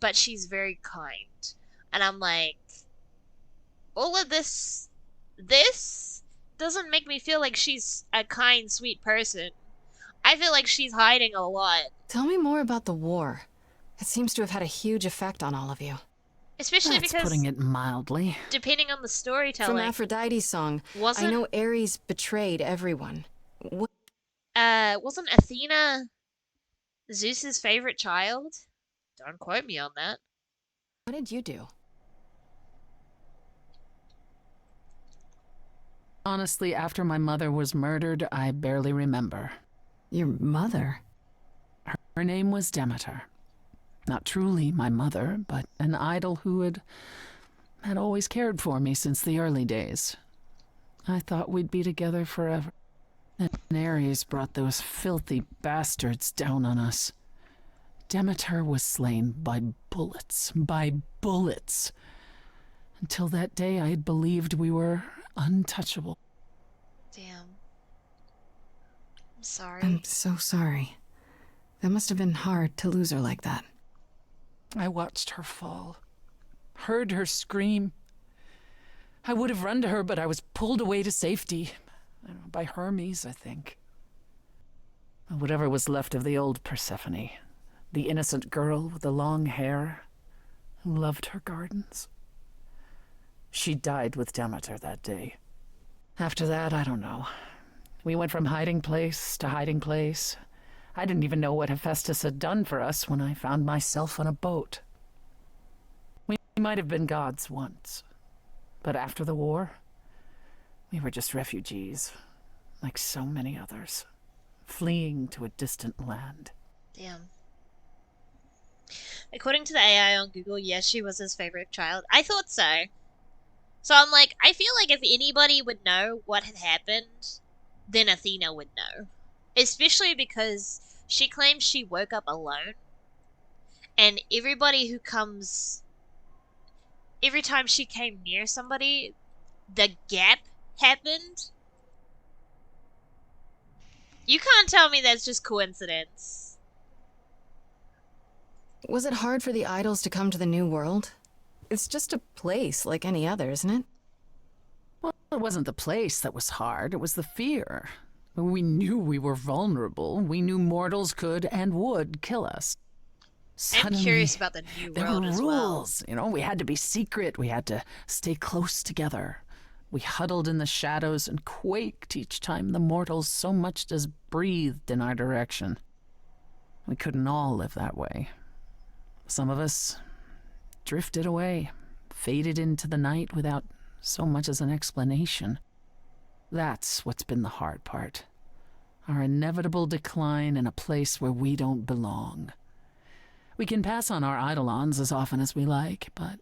but she's very kind. And I'm like, all of this doesn't make me feel like she's a kind, sweet person. I feel like she's hiding a lot. Tell me more about the war. It seems to have had a huge effect on all of you. Especially That's because, putting it mildly. depending on the storytelling, From Aphrodite's song, wasn't I know Ares betrayed everyone. What? wasn't Athena Zeus's favorite child? Don't quote me on that. What did you do? Honestly, after my mother was murdered, I barely remember. Your mother? Her name was Demeter. Not truly my mother, but an idol who had always cared for me since the early days. I thought we'd be together forever. And Ares brought those filthy bastards down on us. Demeter was slain by bullets. By bullets. Until that day, I had believed we were untouchable. Damn. I'm sorry. I'm so sorry. That must have been hard to lose her like that. I watched her fall. Heard her scream. I would have run to her, but I was pulled away to safety. By Hermes, I think. Whatever was left of the old Persephone. The innocent girl with the long hair who loved her gardens. She died with Demeter that day. After that, I don't know. We went from hiding place to hiding place. I didn't even know what Hephaestus had done for us when I found myself on a boat. We might have been gods once, but after the war, we were just refugees, like so many others, fleeing to a distant land. Damn. According to the AI on Google, yes, she was his favorite child. I thought so. So I'm like, I feel like if anybody would know what had happened, then Athena would know. Especially because she claims she woke up alone. And everybody who comes... Every time she came near somebody, the gap happened. You can't tell me that's just coincidence. Was it hard for the idols to come to the new world? It's just a place like any other, isn't it? Well, it wasn't the place that was hard, it was the fear. We knew we were vulnerable. We knew mortals could and would kill us. Suddenly, I'm curious about the new there world were as well. rules. You know, we had to be secret. We had to stay close together. We huddled in the shadows and quaked each time the mortals so much as breathed in our direction. We couldn't all live that way. Some of us drifted away, faded into the night without so much as an explanation. That's what's been the hard part. Our inevitable decline in a place where we don't belong. We can pass on our eidolons as often as we like, but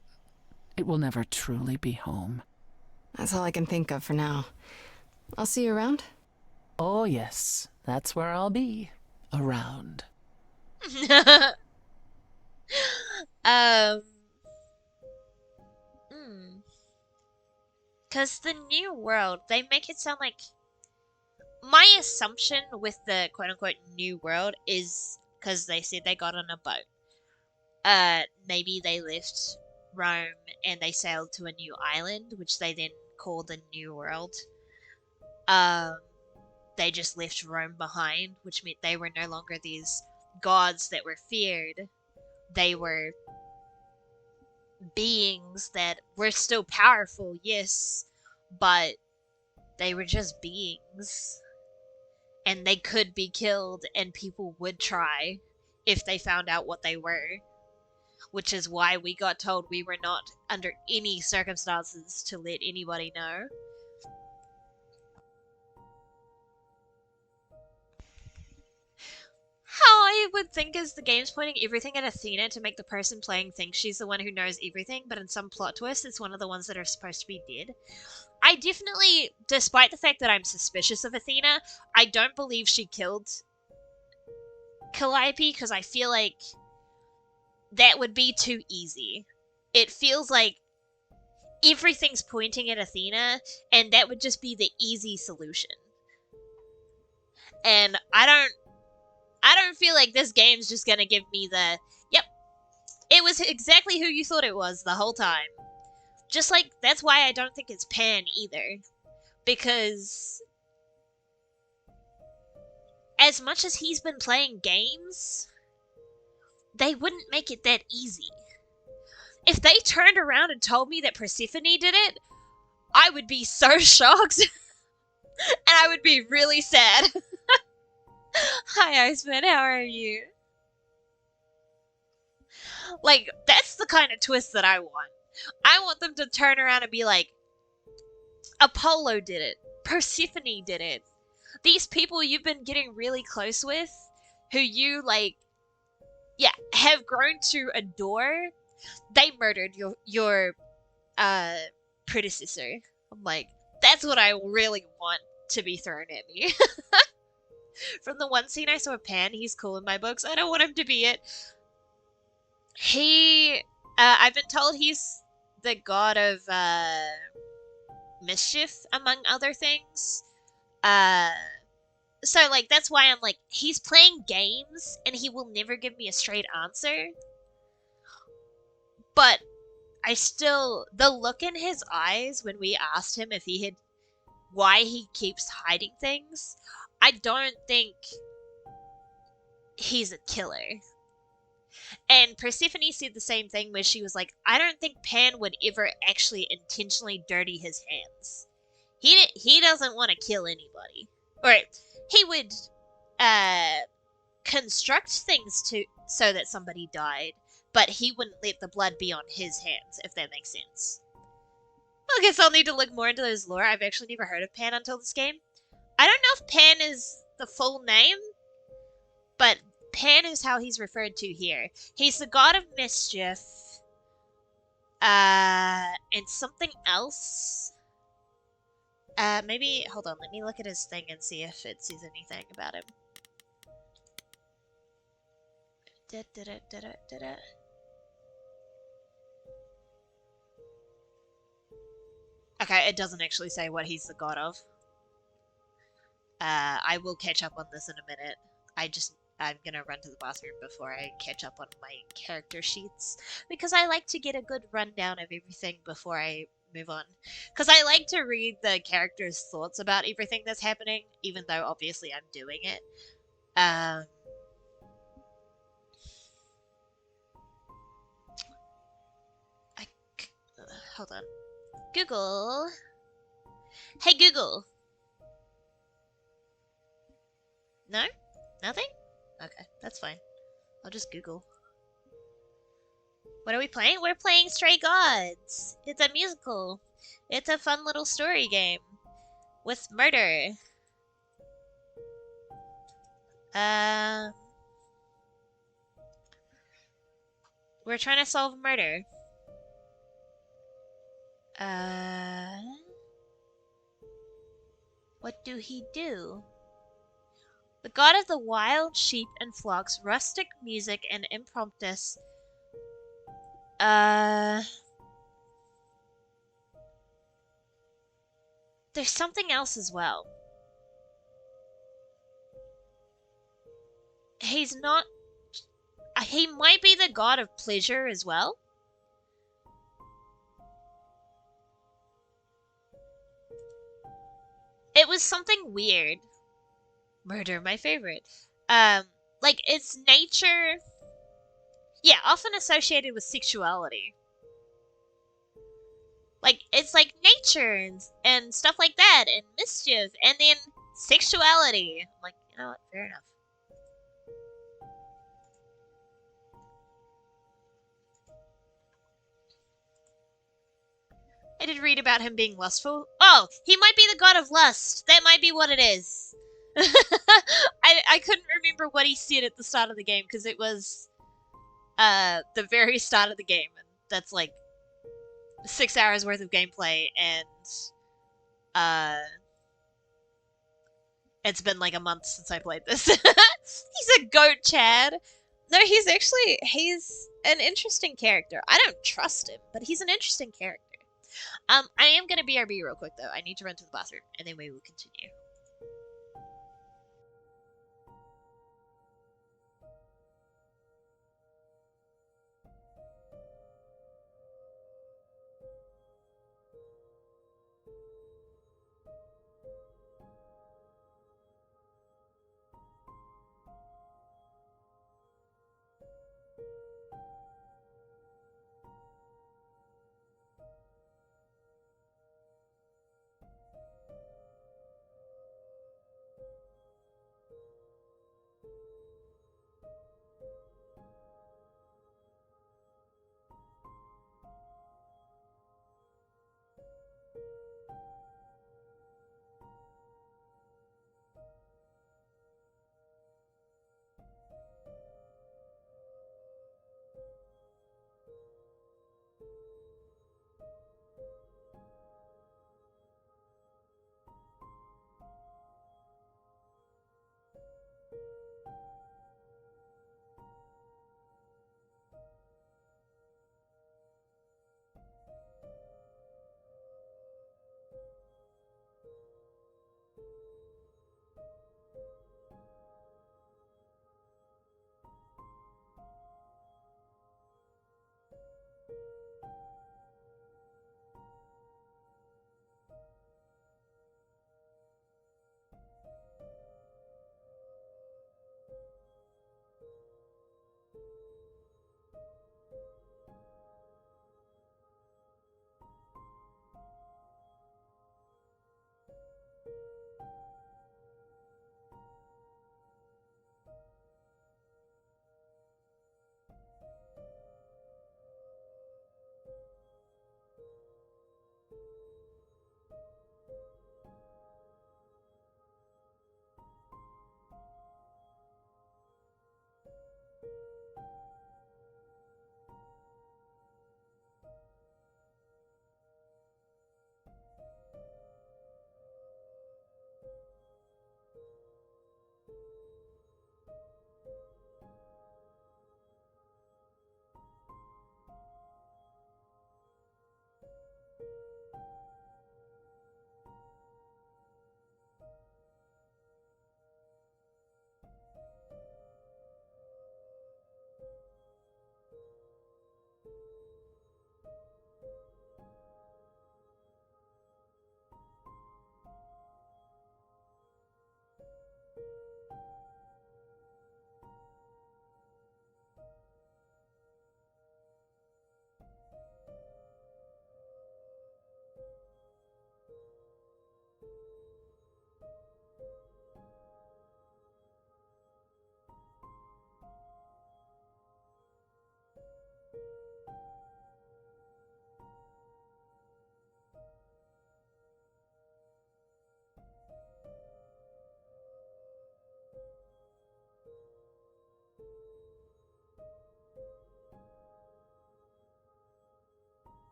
it will never truly be home. That's all I can think of for now. I'll see you around. Oh, yes. That's where I'll be. Around. um... Because the new world, they make it sound like... My assumption with the quote-unquote new world is because they said they got on a boat. Maybe they left Rome and they sailed to a new island, which they then call the New World. They just left Rome behind, which meant they were no longer these gods that were feared. They were beings that were still powerful, yes, but they were just beings. And they could be killed, and people would try if they found out what they were. Which is why we got told we were not under any circumstances to let anybody know. How I would think is the game's pointing everything at Athena to make the person playing think she's the one who knows everything, but in some plot twist, it's one of the ones that are supposed to be dead. I definitely, despite the fact that I'm suspicious of Athena, I don't believe she killed Calliope, because I feel like that would be too easy. It feels like everything's pointing at Athena, and that would just be the easy solution. And I don't feel like this game's just gonna give me the, yep, it was exactly who you thought it was the whole time. Just like, that's why I don't think it's Pan either. Because as much as he's been playing games, they wouldn't make it that easy. If they turned around and told me that Persephone did it, I would be so shocked. And I would be really sad. Hi, Iceman, how are you? Like, that's the kind of twist that I want. I want them to turn around and be like, Apollo did it. Persephone did it. These people you've been getting really close with, who you, like, yeah, have grown to adore, they murdered your predecessor. I'm like, that's what I really want. to be thrown at me. From the one scene I saw of Pan, he's cool in my books. I don't want him to be it. I've been told he's the god of mischief, among other things. So like that's why I'm like, he's playing games and he will never give me a straight answer. But the look in his eyes when we asked him if he had, why he keeps hiding things, I don't think he's a killer. And Persephone said the same thing where she was like, I don't think Pan would ever actually intentionally dirty his hands. He doesn't want to kill anybody. Or he would construct things so that somebody died, but he wouldn't let the blood be on his hands, if that makes sense. I guess I'll need to look more into those lore. I've actually never heard of Pan until this game. I don't know if Pan is the full name, but Pan is how he's referred to here. He's the god of mischief, and something else. Maybe, hold on, let me look at his thing and see if it says anything about him. Okay, it doesn't actually say what he's the god of. I will catch up on this in a minute. I'm gonna run to the bathroom before I catch up on my character sheets, because I like to get a good rundown of everything before I move on. Because I like to read the character's thoughts about everything that's happening, even though obviously I'm doing it. Hold on. Google. Hey Google. No? Nothing? Okay, that's fine. I'll just Google. What are we playing? We're playing Stray Gods. It's a musical. It's a fun little story game with murder. We're trying to solve a murder. What do he do? The god of the wild sheep and flocks, rustic music, and impromptus. There's something else as well. He's not... He might be the god of pleasure as well. It was something weird. Murder, my favorite. Like, it's nature... Yeah, often associated with sexuality. Like, it's like nature and stuff like that, and mischief, and then sexuality. I'm like, you know what, fair enough. I did read about him being lustful. Oh, he might be the god of lust. That might be what it is. I couldn't remember what he said at the start of the game, because it was the very start of the game, and that's like 6 hours worth of gameplay, and it's been like a month since I played this. He's a goat, Chad. No, he's an interesting character. I don't trust him, but he's an interesting character. I am gonna BRB real quick though. I need to run to the bathroom, and then we will continue.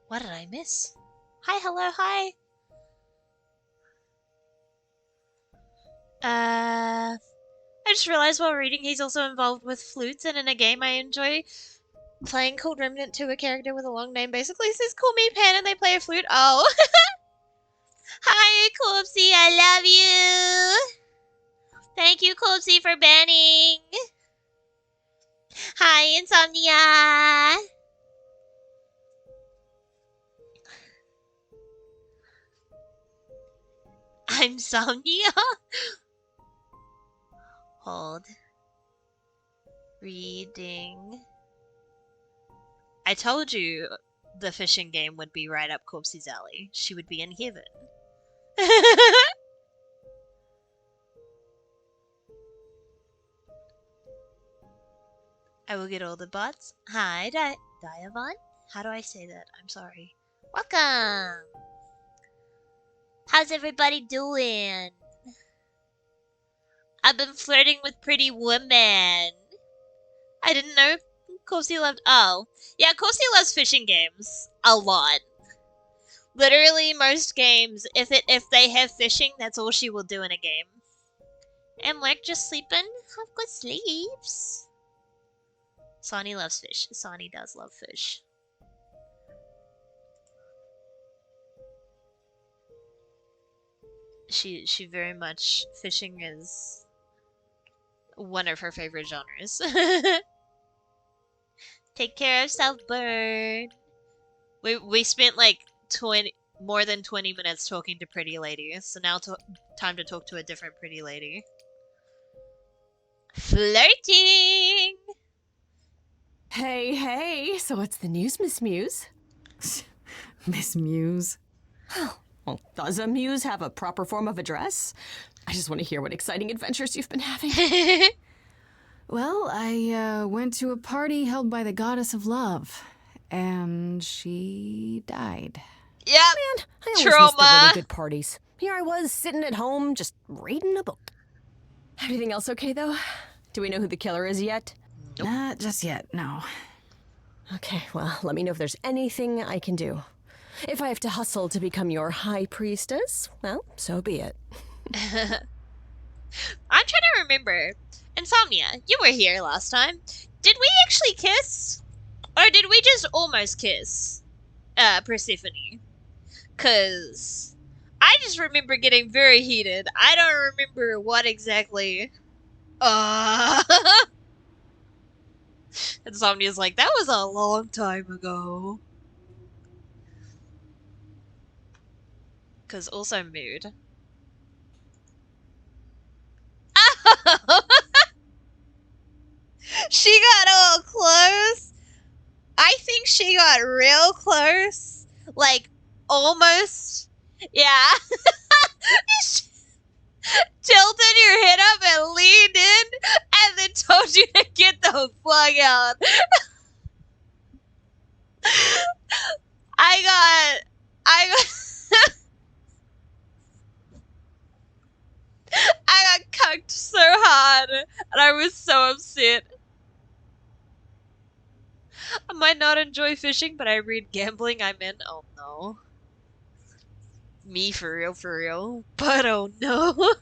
What did I miss? Hi, hello, hi. I just realized while reading he's also involved with flutes, and in a game I enjoy playing called Remnant 2, a character with a long name basically says call me Pan and they play a flute. Oh. Hi, Corpsey, I love you. Thank you, Corpsey, for banning. Hi, Insomnia. I'm Somnia. Hold. Reading. I told you the fishing game would be right up Corpsey's alley. She would be in heaven. I will get all the bots. Hi, Diavon? How do I say that? I'm sorry. Welcome! How's everybody doing? I've been flirting with pretty women. I didn't know Kosi loved. Oh. Yeah, Kosi loves fishing games. A lot. Literally, most games, if they have fishing, that's all she will do in a game. And Mark just sleeping? Have good sleeps. Sonny loves fish. Sonny does love fish. She very much, fishing is one of her favorite genres. Take care of self, bird. We spent like more than 20 minutes talking to pretty lady, so now time to talk to a different pretty lady. Flirting! Hey, so what's the news, Miss Muse? Miss Muse. Well, does a muse have a proper form of address? I just want to hear what exciting adventures you've been having. Well, I went to a party held by the goddess of love, and she died. Yep. Man, I always miss the really good parties. Here I was, sitting at home, just reading a book. Everything else okay, though? Do we know who the killer is yet? Nope. Not just yet, no. Okay, well, let me know if there's anything I can do. If I have to hustle to become your high priestess, well, so be it. I'm trying to remember. Insomnia, you were here last time. Did we actually kiss? Or did we just almost kiss? Persephone. 'Cause I just remember getting very heated. I don't remember what exactly. Insomnia's like, that was a long time ago. 'Cause also mood. She got all close. I think she got real close. Like, almost. Yeah. Tilted your head up and leaned in, and then told you to get the fuck out. I got I got cucked so hard, and I was so upset. I might not enjoy fishing, but I read gambling. I'm in. Oh no. Me for real. But oh no.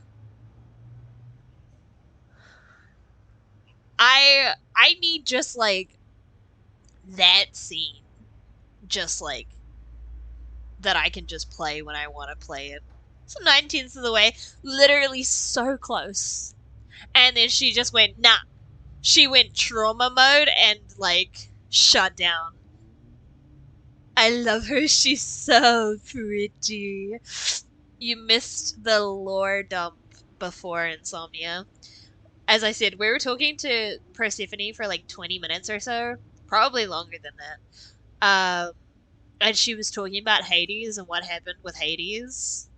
I need just like that scene. Just like that I can just play when I want to play it. So 19th of the way, literally so close. And then she just went, nah. She went trauma mode and like shut down. I love her. She's so pretty. You missed the lore dump before, Insomnia. As I said, we were talking to Persephone for like 20 minutes or so. Probably longer than that. And she was talking about Hades and what happened with Hades.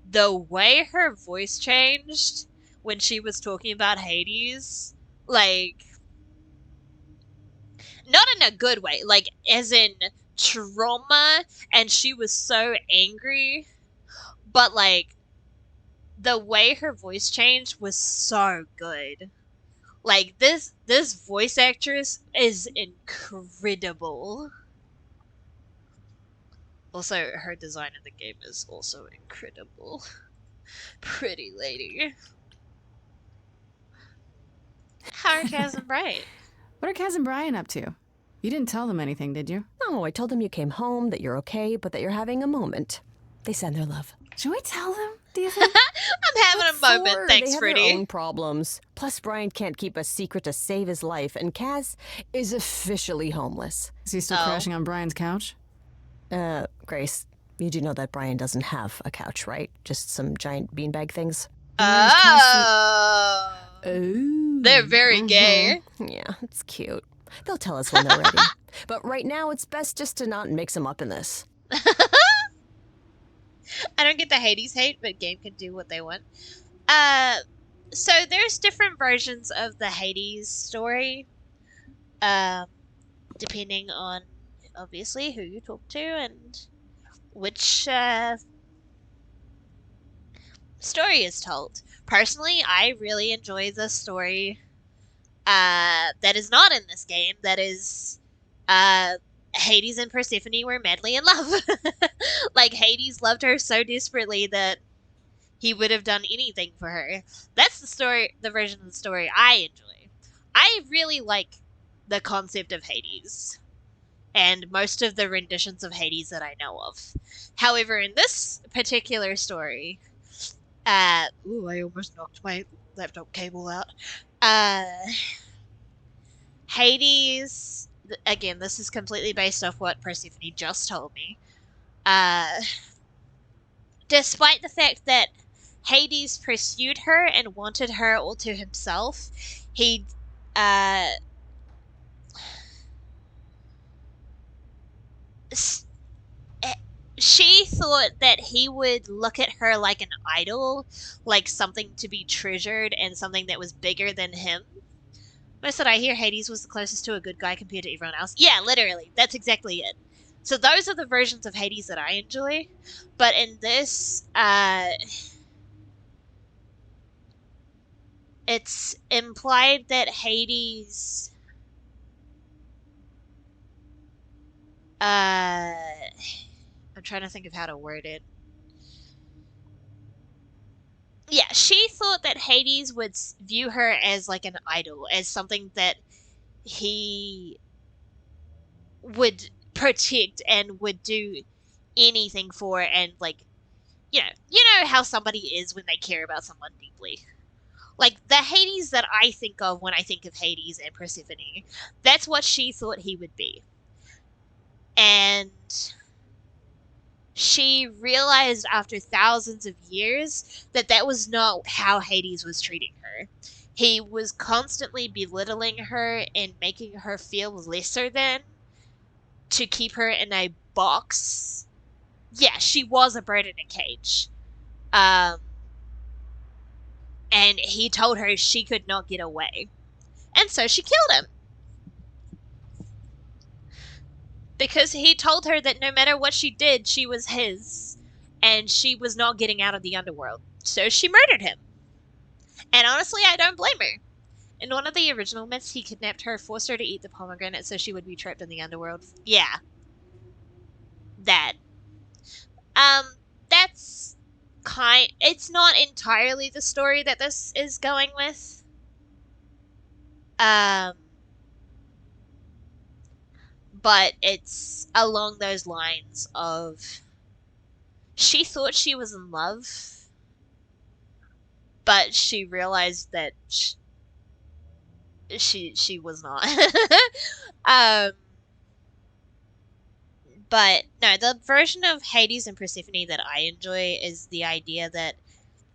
The way her voice changed when she was talking about Hades, like, not in a good way, like, as in trauma, and she was so angry, but, like, the way her voice changed was so good. Like, this voice actress is incredible. Also, her design in the game is also incredible. Pretty lady. How are Kaz and Bright? What are Kaz and Brian up to? You didn't tell them anything, did you? No, I told them you came home, that you're okay, but that you're having a moment. They send their love. Should we tell them, do you think? I'm having a moment, They thanks, have Fruity. their own problems. Plus, Brian can't keep a secret to save his life, and Kaz is officially homeless. Is he still crashing on Brian's couch? Grace, you do know that Brian doesn't have a couch, right? Just some giant beanbag things? Oh. Oh. They're very gay. Yeah, it's cute. They'll tell us when they're ready. But right now, it's best just to not mix them up in this. I don't get the Hades hate, but game can do what they want. So there's different versions of the Hades story, depending on obviously who you talk to and which story is told. Personally, I really enjoy the story that is not in this game. That is Hades and Persephone were madly in love. Like, Hades loved her so desperately that he would have done anything for her. That's the story, the version of the story I enjoy. I really like the concept of Hades and most of the renditions of Hades that I know of. However, in this particular story, ooh, I almost knocked my laptop cable out. Hades, again, this is completely based off what Persephone just told me. Despite the fact that Hades pursued her and wanted her all to himself, he, she thought that he would look at her like an idol, like something to be treasured and something that was bigger than him. Most that I hear, Hades was the closest to a good guy compared to everyone else. Yeah, literally. That's exactly it. So those are the versions of Hades that I enjoy. But in this, it's implied that Hades, I'm trying to think of how to word it. Yeah, she thought that Hades would view her as like an idol, as something that he would protect and would do anything for, and like, you know how somebody is when they care about someone deeply. Like, the Hades that I think of when I think of Hades and Persephone, that's what she thought he would be. And she realized after thousands of years that that was not how Hades was treating her. He was constantly belittling her and making her feel lesser than, to keep her in a box. Yeah, she was a bird in a cage. And he told her she could not get away. And so she killed him. Because he told her that no matter what she did, she was his. And she was not getting out of the underworld. So she murdered him. And honestly, I don't blame her. In one of the original myths, he kidnapped her, forced her to eat the pomegranate so she would be trapped in the underworld. Yeah. That. That's it's not entirely the story that this is going with. But it's along those lines of, she thought she was in love, but she realized that she was not. But no, the version of Hades and Persephone that I enjoy is the idea that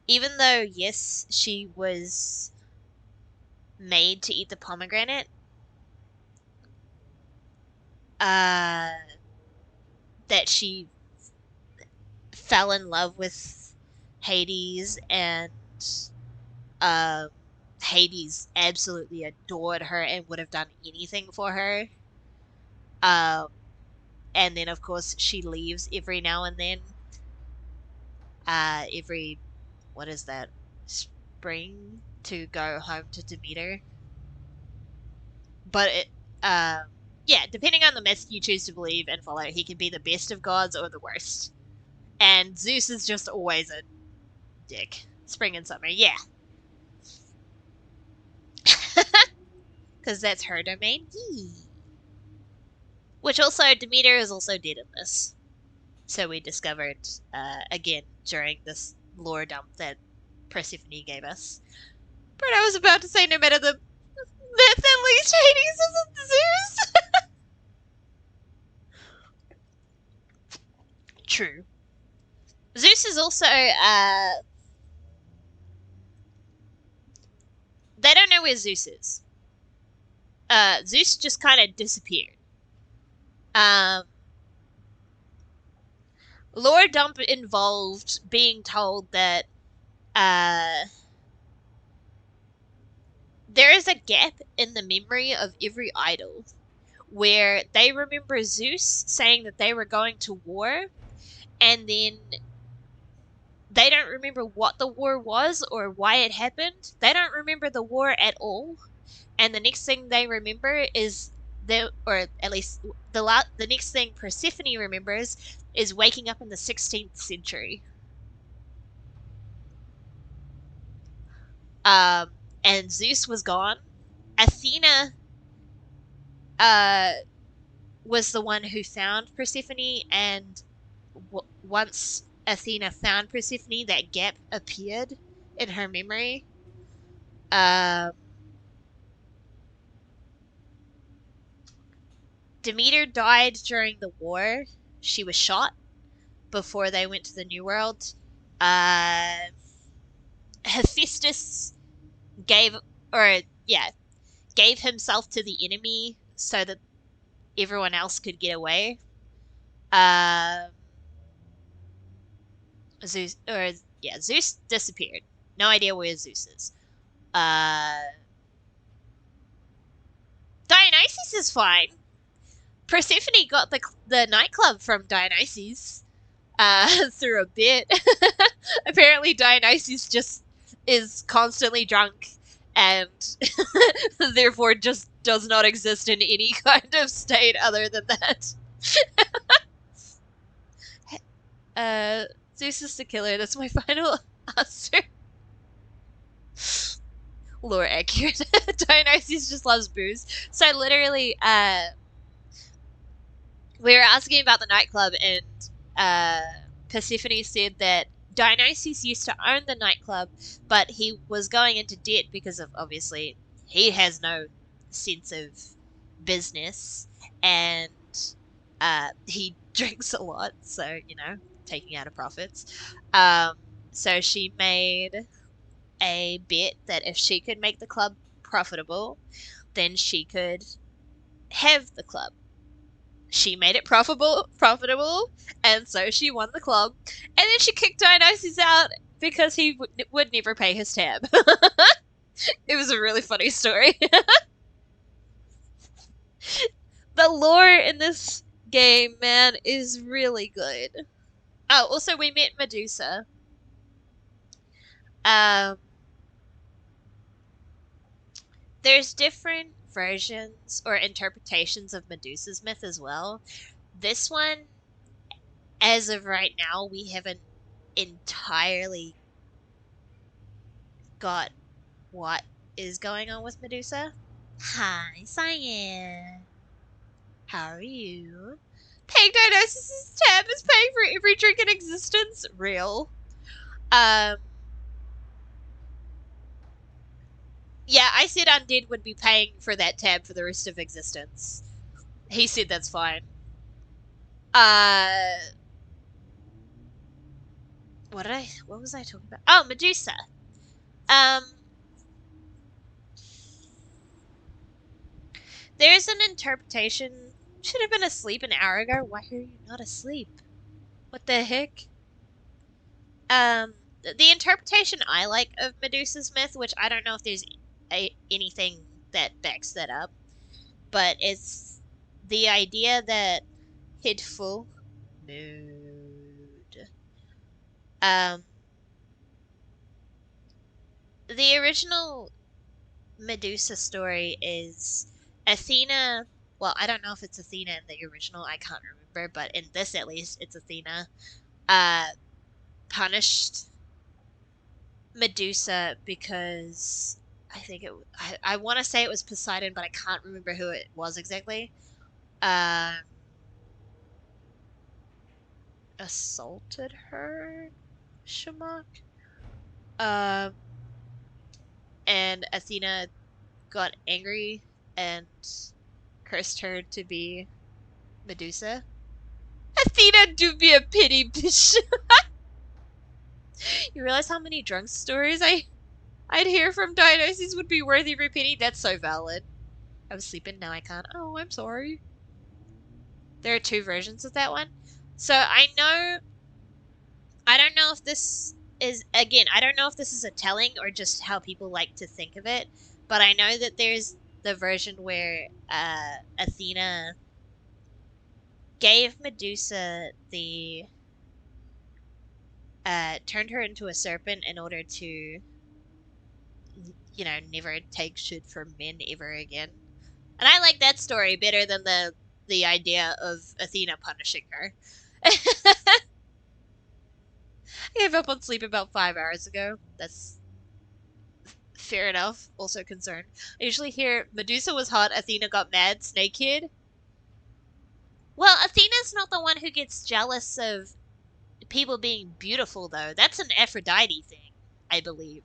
even though, yes, she was made to eat the pomegranate, that she fell in love with Hades, and Hades absolutely adored her and would have done anything for her. And then, of course, she leaves every now and then. Every, what is that, spring, to go home to Demeter. But it, yeah, yeah, depending on the myth you choose to believe and follow, he can be the best of gods or the worst. And Zeus is just always a dick. Spring and summer, yeah. Because that's her domain. Which also, Demeter is also dead in this. So we discovered, again, during this lore dump that Persephone gave us. But I was about to say, no matter the myth, at least Hades isn't Zeus. True. Zeus is also, they don't know where Zeus is. Zeus just kind of disappeared. Lore dump involved being told that there is a gap in the memory of every idol where they remember Zeus saying that they were going to war, and then they don't remember what the war was or why it happened. They don't remember the war at all, and the next thing they remember is or at least the next thing Persephone remembers is waking up in the 16th century. And Zeus was gone. Athena was the one who found Persephone, and once Athena found Persephone, that gap appeared in her memory. Demeter died during the war. She was shot before they went to the New World. Hephaestus gave, or yeah, gave himself to the enemy so that everyone else could get away. Zeus, or yeah, Zeus disappeared. No idea where Zeus is. Dionysus is fine. Persephone got the nightclub from Dionysus through a bit. Apparently, Dionysus just is constantly drunk and therefore just does not exist in any kind of state other than that. Zeus is the killer. That's my final answer. Lore accurate. Dionysus just loves booze. So literally, we were asking about the nightclub, and Persephone said that Dionysus used to own the nightclub, but he was going into debt because of, obviously, he has no sense of business, and he drinks a lot, so, taking out of profits. So she made a bet that if she could make the club profitable, then she could have the club. She made it profitable, and so she won the club. And then she kicked Dionysus out because he would never pay his tab. It was a really funny story. The lore in this game, man, is really good. Oh, also we met Medusa. There's different versions or interpretations of Medusa's myth as well. This one, as of right now, we haven't entirely got what is going on with Medusa. Hi, Cyan. How are you? Paying Dionysus' tab is paying for every drink in existence. Real. Yeah, I said Undead would be paying for that tab for the rest of existence. He said that's fine. What was I talking about? Oh, Medusa. There's an interpretation. Should have been asleep an hour ago. Why are you not asleep? What the heck? The interpretation I like of Medusa's myth, which I don't know if there's anything that backs that up, but it's the idea that Hidful mood. The original Medusa story is Athena well, I don't know if it's Athena in the original, I can't remember, but in this at least, it's Athena, punished Medusa because I want to say it was Poseidon, but I can't remember who it was exactly. Assaulted her, Shamak. And Athena got angry and cursed her to be Medusa. Athena, do me a pity, bitch. You realize how many drunk stories I'd hear from Dionysus would be worthy repeating? That's so valid. I was sleeping, now I can't. Oh, I'm sorry. There are two versions of that one. So I don't know if this is, again, I don't know if this is a telling or just how people like to think of it, but I know that there's the version where Athena gave Medusa the turned her into a serpent in order to, you know, never take shit from men ever again. And I like that story better than the idea of Athena punishing her. I gave up on sleep about 5 hours ago. That's fair enough. Also concerned. I usually hear Medusa was hot, Athena got mad, snakehead. Well, Athena's not the one who gets jealous of people being beautiful, though. That's an Aphrodite thing, I believe.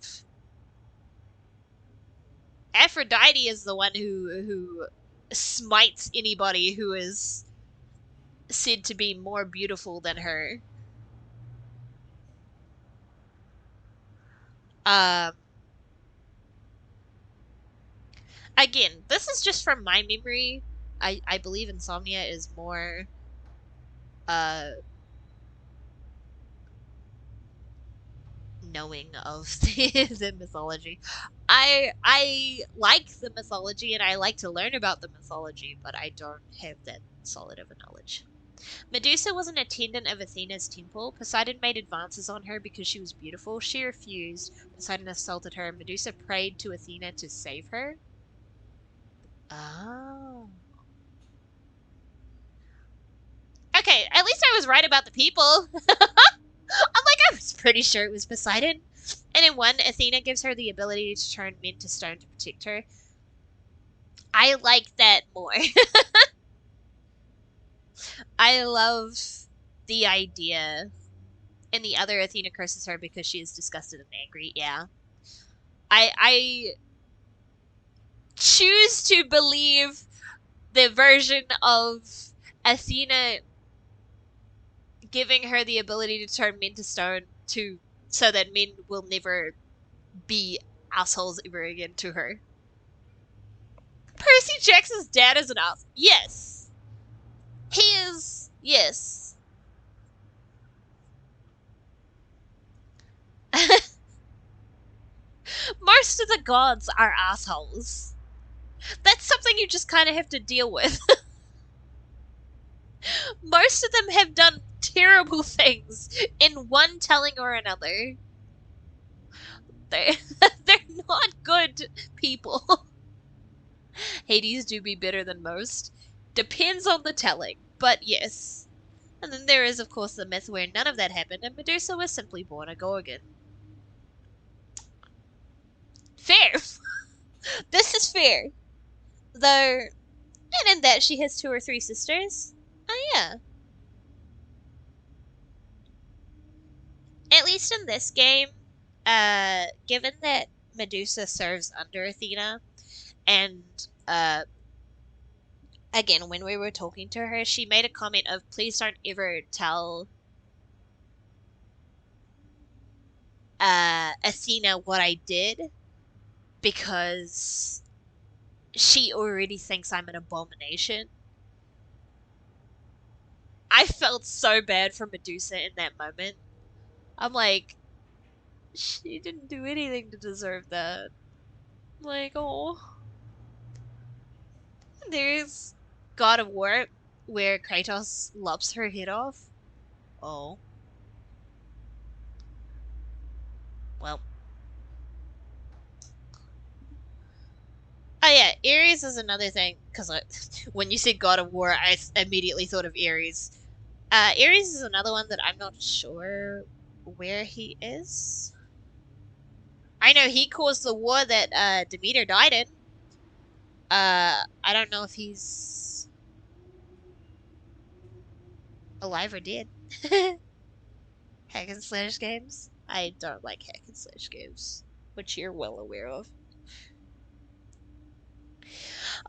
Aphrodite is the one who smites anybody who is said to be more beautiful than her. Um, Again, this is just from my memory. I believe Insomnia is more uh knowing of the mythology. I like the mythology and I like to learn about the mythology, but I don't have that solid of a knowledge. Medusa was an attendant of Athena's temple. Poseidon made advances on her because she was beautiful. She refused. Poseidon assaulted her. Medusa prayed to Athena to save her. Oh. Okay, at least I was right about the people. I was pretty sure it was Poseidon. And in one, Athena gives her the ability to turn men to stone to protect her. I like that more. I love the idea. And the other, Athena curses her because she is disgusted and angry. Yeah. I choose to believe the version of Athena giving her the ability to turn men to stone to so that men will never be assholes ever again to her. Percy Jackson's dad is an ass. Yes. He is. Yes. Most of the gods are assholes. That's something you just kind of have to deal with. Most of them have done terrible things in one telling or another. They're, they're not good people. Hades do be better than most. Depends on the telling, but yes. And then there is, of course, the myth where none of that happened and Medusa was simply born a Gorgon. Fair! This is fair. Though, and in that she has 2 or 3 sisters. Oh yeah. At least in this game, given that Medusa serves under Athena, and again, when we were talking to her, she made a comment of, please don't ever tell Athena what I did, because she already thinks I'm an abomination. I felt so bad for Medusa in that moment. I'm like, she didn't do anything to deserve that. Like, oh. There's God of War where Kratos lops her head off. Oh. Well. Oh Yeah, Ares is another thing, because when you said God of War, I immediately thought of Ares. Ares is another one that I'm not sure where he is. I know he caused the war that Demeter died in. I don't know if he's alive or dead. Hack and slash games? I don't like hack and slash games, which you're well aware of.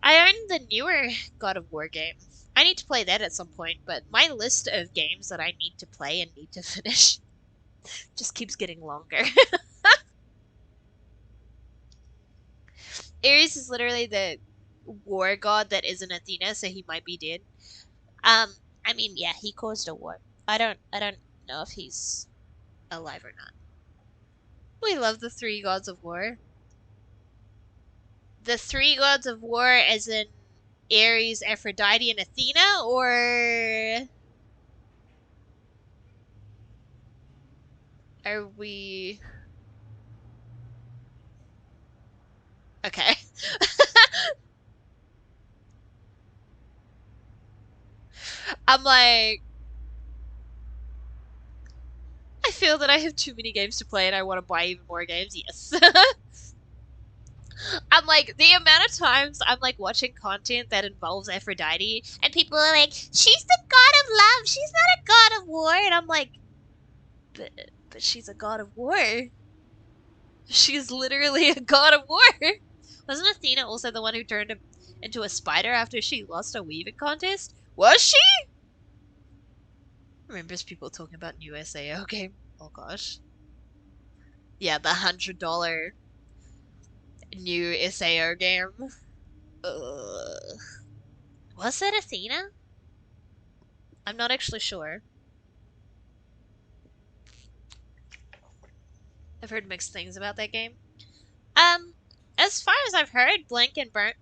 I own the newer God of War game. I need to play that at some point, but my list of games that I need to play and need to finish just keeps getting longer. Ares is literally the war god that isn't Athena, so he might be dead. Um, I mean, yeah, he caused a war. I don't know if he's alive or not. We love the three gods of war. The three gods of war, as in Ares, Aphrodite, and Athena, or are we? Okay. I'm like, I feel that I have too many games to play and I want to buy even more games. Yes. I'm like, the amount of times I'm like watching content that involves Aphrodite and people are like, she's the god of love, she's not a god of war. And I'm like, but she's a god of war. She's literally a god of war. Wasn't Athena also the one who turned into a spider after she lost a weaving contest? Was she? Remembers people talking about new SAO game. Oh gosh. Yeah, the $100 new SAO game. Was that Athena? I'm not actually sure. I've heard mixed things about that game. As far as I've heard, Blank and Pup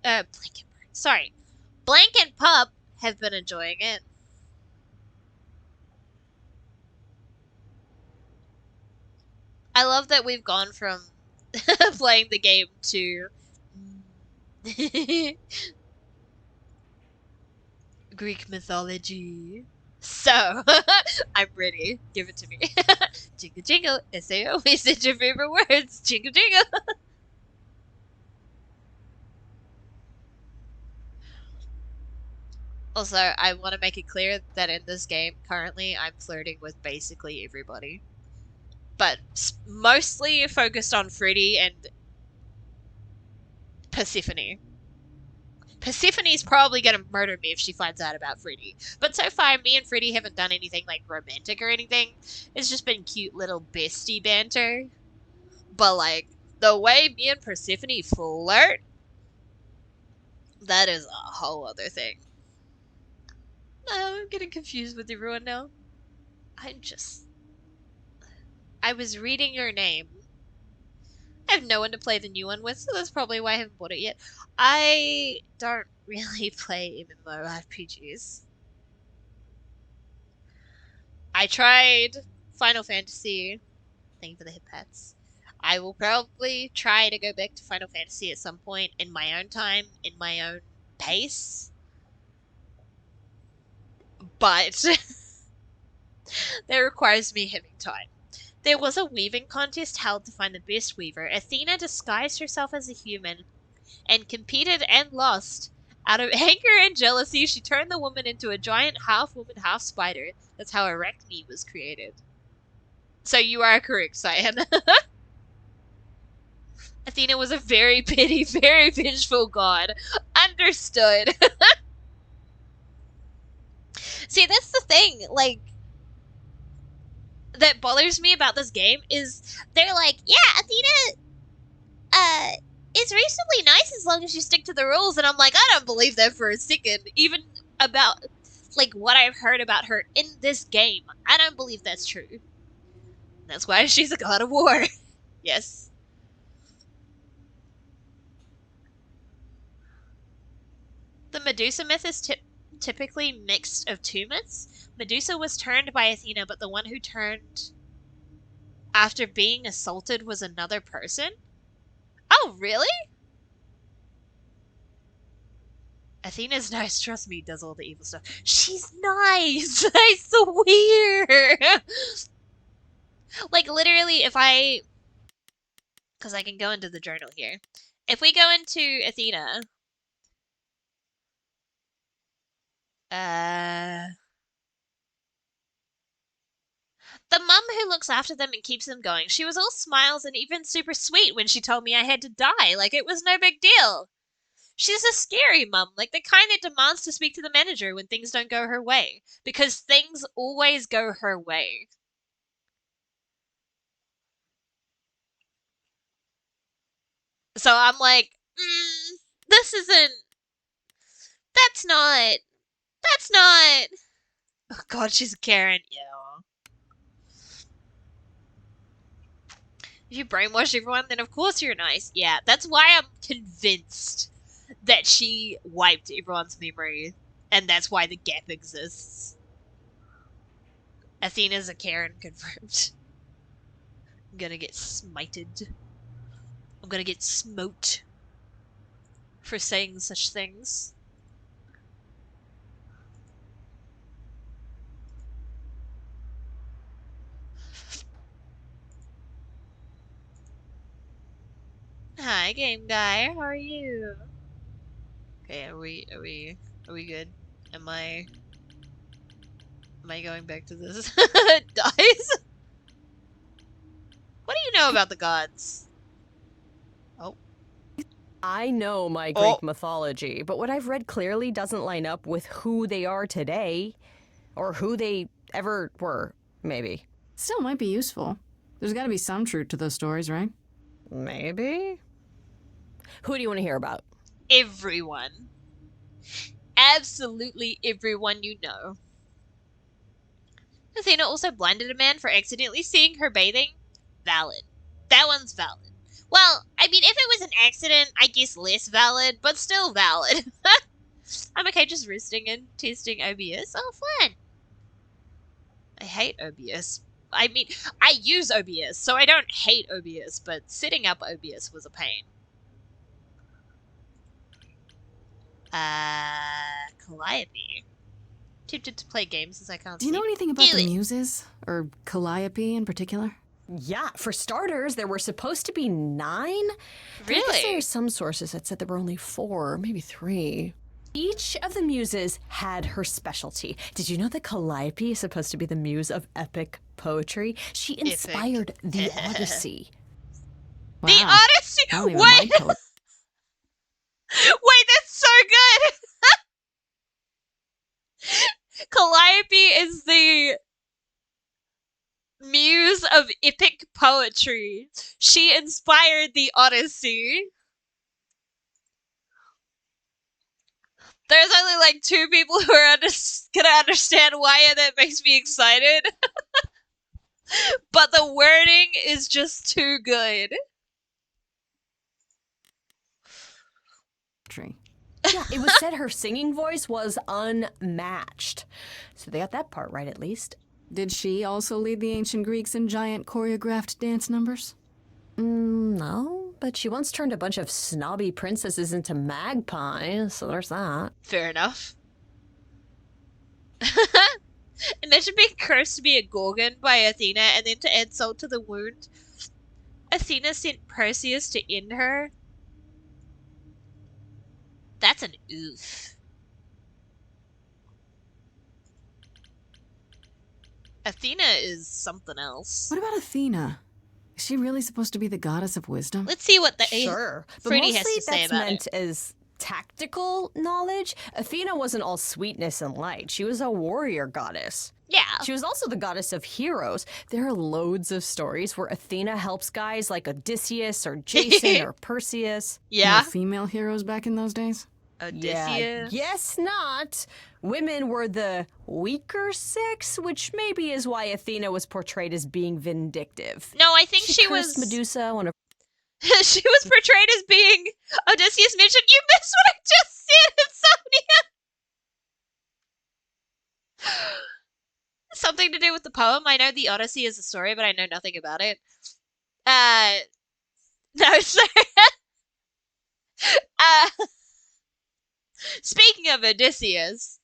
have been enjoying it. I love that we've gone from playing the game to Greek mythology. So, I'm ready. Give it to me. Jingle jingle, SAO, we said your favorite words. Jingle jingle. Also, I want to make it clear that in this game, currently, I'm flirting with basically everybody. But mostly focused on Freddy and Persephone. Persephone's probably gonna murder me if she finds out about Freddy. But so far, me and Freddy haven't done anything like romantic or anything. It's just been cute little bestie banter. But like, the way me and Persephone flirt, that is a whole other thing. I'm getting confused with everyone now. I was reading your name. I have no one to play the new one with, so that's probably why I haven't bought it yet. I don't really play MMORPGs. I tried Final Fantasy. Thank you for the hip pats. I will probably try to go back to Final Fantasy at some point in my own time, in my own pace. But that requires me having time. There was a weaving contest held to find the best weaver. Athena disguised herself as a human and competed and lost. Out of anger and jealousy, she turned the woman into a giant half-woman, half-spider. That's how Arachne was created. So you are correct, Cyan. Athena was a very petty, very vengeful god. Understood. See, that's the thing, like, that bothers me about this game is they're like, yeah, Athena, is reasonably nice as long as you stick to the rules, and I'm like, I don't believe that for a second. Even about, like, what I've heard about her in this game, I don't believe that's true. That's why she's a god of war. Yes. The Medusa myth is typically mixed of two myths. Medusa was turned by Athena, but the one who turned after being assaulted was another person? Oh, really? Athena's nice, trust me, does all the evil stuff. She's nice! I swear! Like, literally, if I... Because I can go into the journal here. If we go into Athena... The mum who looks after them and keeps them going, she was all smiles and even super sweet when she told me I had to die, like it was no big deal. She's a scary mum, like the kind that demands to speak to the manager when things don't go her way. Because things always go her way. So I'm like, this isn't... That's not... That's not... Oh god, she's a Karen. Yeah. If you brainwash everyone, then of course you're nice. Yeah, that's why I'm convinced that she wiped everyone's memory. And that's why the gap exists. Athena's a Karen, confirmed. I'm gonna get smited. I'm gonna get smote for saying such things. Hi, game guy. How are you? Okay, are we good? Am I going back to this? Dies? What do you know about the gods? Oh. I know my Greek mythology, but what I've read clearly doesn't line up with who they are today. Or who they ever were, maybe. Still might be useful. There's gotta be some truth to those stories, right? Maybe? Who do you want to hear about? Everyone. Absolutely everyone you know. Athena also blinded a man for accidentally seeing her bathing. Valid. That one's valid. Well, I mean, if it was an accident, I guess less valid, but still valid. I'm okay just resting and testing OBS. Oh, fun. I hate OBS. I mean, I use OBS, so I don't hate OBS, but setting up OBS was a pain. Calliope. Tempted to play games as I can't Do you know anything about the Muses? Or Calliope in particular? Yeah, for starters, there were supposed to be 9. Really? There are some sources that said there were only 4, maybe 3. Each of the muses had her specialty. Did you know that Calliope is supposed to be the muse of epic poetry? She inspired the Odyssey. Wow. The Odyssey? Wait! Wait, that's so good! Calliope is the muse of epic poetry. She inspired the Odyssey. There's only like 2 people who are gonna understand why, and that makes me excited. But the wording is just too good. Yeah, it was said her singing voice was unmatched. So they got that part right, at least. Did she also lead the ancient Greeks in giant choreographed dance numbers? No, but she once turned a bunch of snobby princesses into magpies, so there's that. Fair enough. Imagine being cursed to be a Gorgon by Athena, and then to add salt to the wound, Athena sent Perseus to end her. That's an oof. Athena is something else. What about Athena? Is she really supposed to be the goddess of wisdom? Let's see what the Sure, but Fruity mostly has to say that's about meant it. as tactical knowledge. Athena wasn't all sweetness and light. She was a warrior goddess. Yeah. She was also the goddess of heroes. There are loads of stories where Athena helps guys like Odysseus or Jason or Perseus. Yeah. No female heroes back in those days? Odysseus. Guess not. Women were the weaker sex, which maybe is why Athena was portrayed as being vindictive. No, I think she cursed was Medusa when she was portrayed as being Odysseus mentioned. You missed what I just said, Insomnia. Something to do with the poem. I know the Odyssey is a story, but I know nothing about it. No, sorry. Speaking of Odysseus,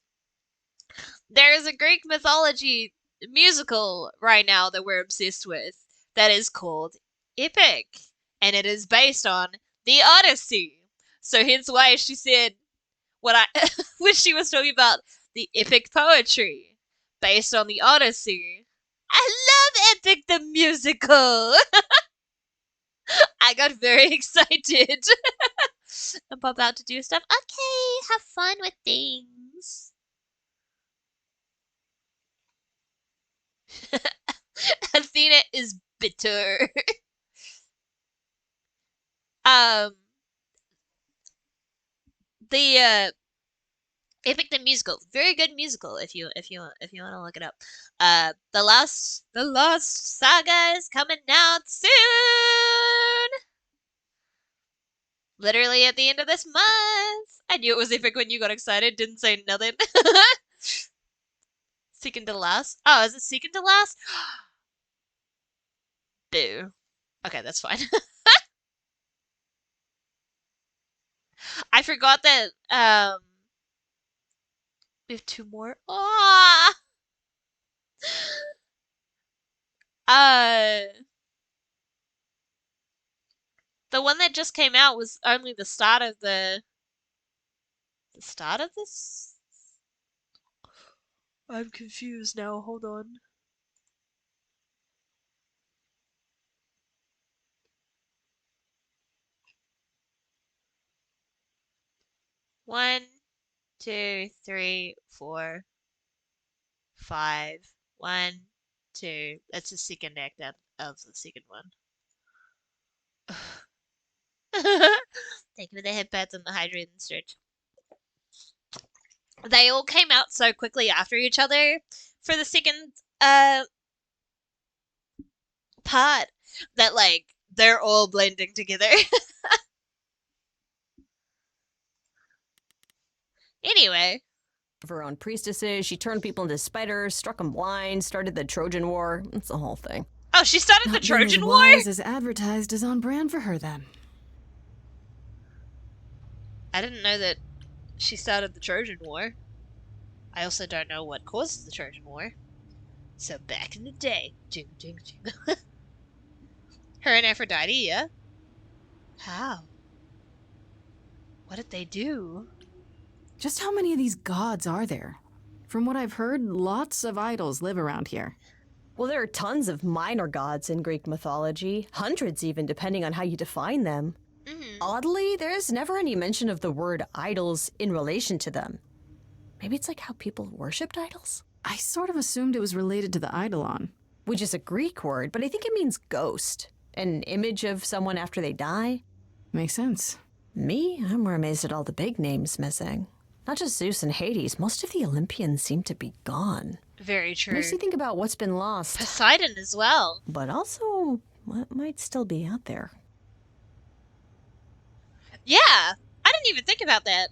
there is a Greek mythology musical right now that we're obsessed with that is called Epic, and it is based on the Odyssey. So hence why she said when when she was talking about the epic poetry based on the Odyssey. I love Epic the musical. I got very excited. I'm about to do stuff. Okay, have fun with things. Athena is bitter. um, the Epic the musical, very good musical. If you want to look it up. The last saga is coming out soon. Literally at the end of this month. I knew it was epic when you got excited. Didn't say nothing. Second to last. Oh, is it second to last? Boo. Okay, that's fine. I forgot that we have two more. Ah. Uh the one that just came out was only the start of the start of this. I'm confused now. Hold on. One, two, three, 4, 5. 1, 2. That's the second act of the second one. Thank you for the headpads and the hydrating stretch. They all came out so quickly after each other for the second part that like they're all blending together. Anyway, Of her own priestesses, she turned people into spiders, struck them blind, started the Trojan War. It's the whole thing. oh, she started the Not being Trojan as War? wise as advertised is on brand for her then. I didn't know that she started the Trojan War. I also don't know what causes the Trojan War. So back in the day, jingle jingle jingle. Her and Aphrodite, yeah? How? What did they do? Just how many of these gods are there? From what I've heard, lots of idols live around here. Well, there are tons of minor gods in Greek mythology, hundreds even, depending on how you define them. Oddly, there's never any mention of the word idols in relation to them. Maybe it's like how people worshipped idols? I sort of assumed it was related to the eidolon. Which is a Greek word, but I think it means ghost. An image of someone after they die. Makes sense. Me, I'm more amazed at all the big names missing. Not just Zeus and Hades, most of the Olympians seem to be gone. Very true. Makes you think about what's been lost, Poseidon as well. but also what might still be out there. Yeah, I didn't even think about that.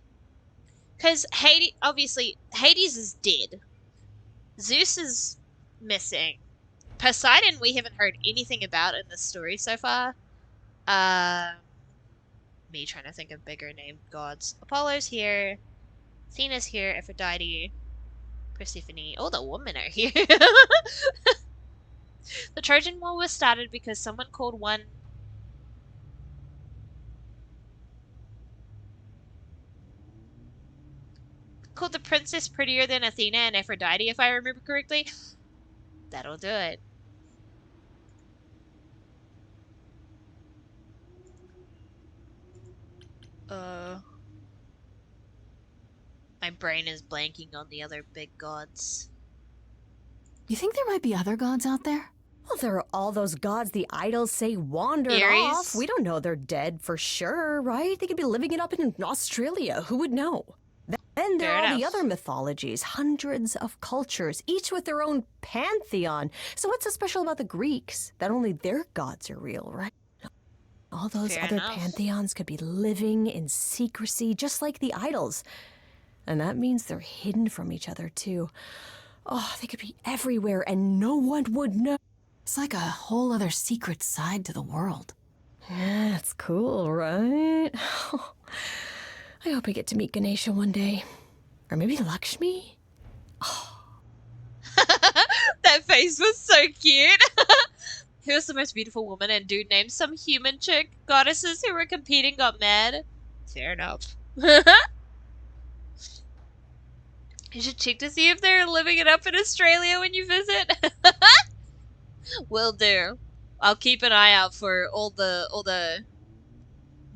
Because Hades, obviously, Hades is dead. Zeus is missing. Poseidon, we haven't heard anything about in this story so far. Me trying to think of bigger named gods. Apollo's here. Athena's here. Aphrodite. Persephone. All the women are here. The Trojan War was started because someone called the princess prettier than Athena and Aphrodite, if I remember correctly. That'll do it. My brain is blanking on the other big gods. You think there might be other gods out there? Well, there are all those gods the idols say wandered Ares? off. We don't know they're dead for sure, right? They could be living it up in Australia. Who would know? Then there Fair are all the enough. other mythologies, hundreds of cultures, each with their own pantheon. So what's so special about the Greeks? That only their gods are real, right? All those Fair other enough. pantheons could be living in secrecy, just like the idols. And that means they're hidden from each other, too. Oh, they could be everywhere and no one would know. It's like a whole other secret side to the world. Yeah, it's cool, right? I hope I get to meet Ganesha one day. Or maybe Lakshmi? That face was so cute. Who was the most beautiful woman? And dude named some human chick. Goddesses who were competing got mad. Fair enough. You should check to see if they're living it up in Australia when you visit. Will do. I'll keep an eye out for all the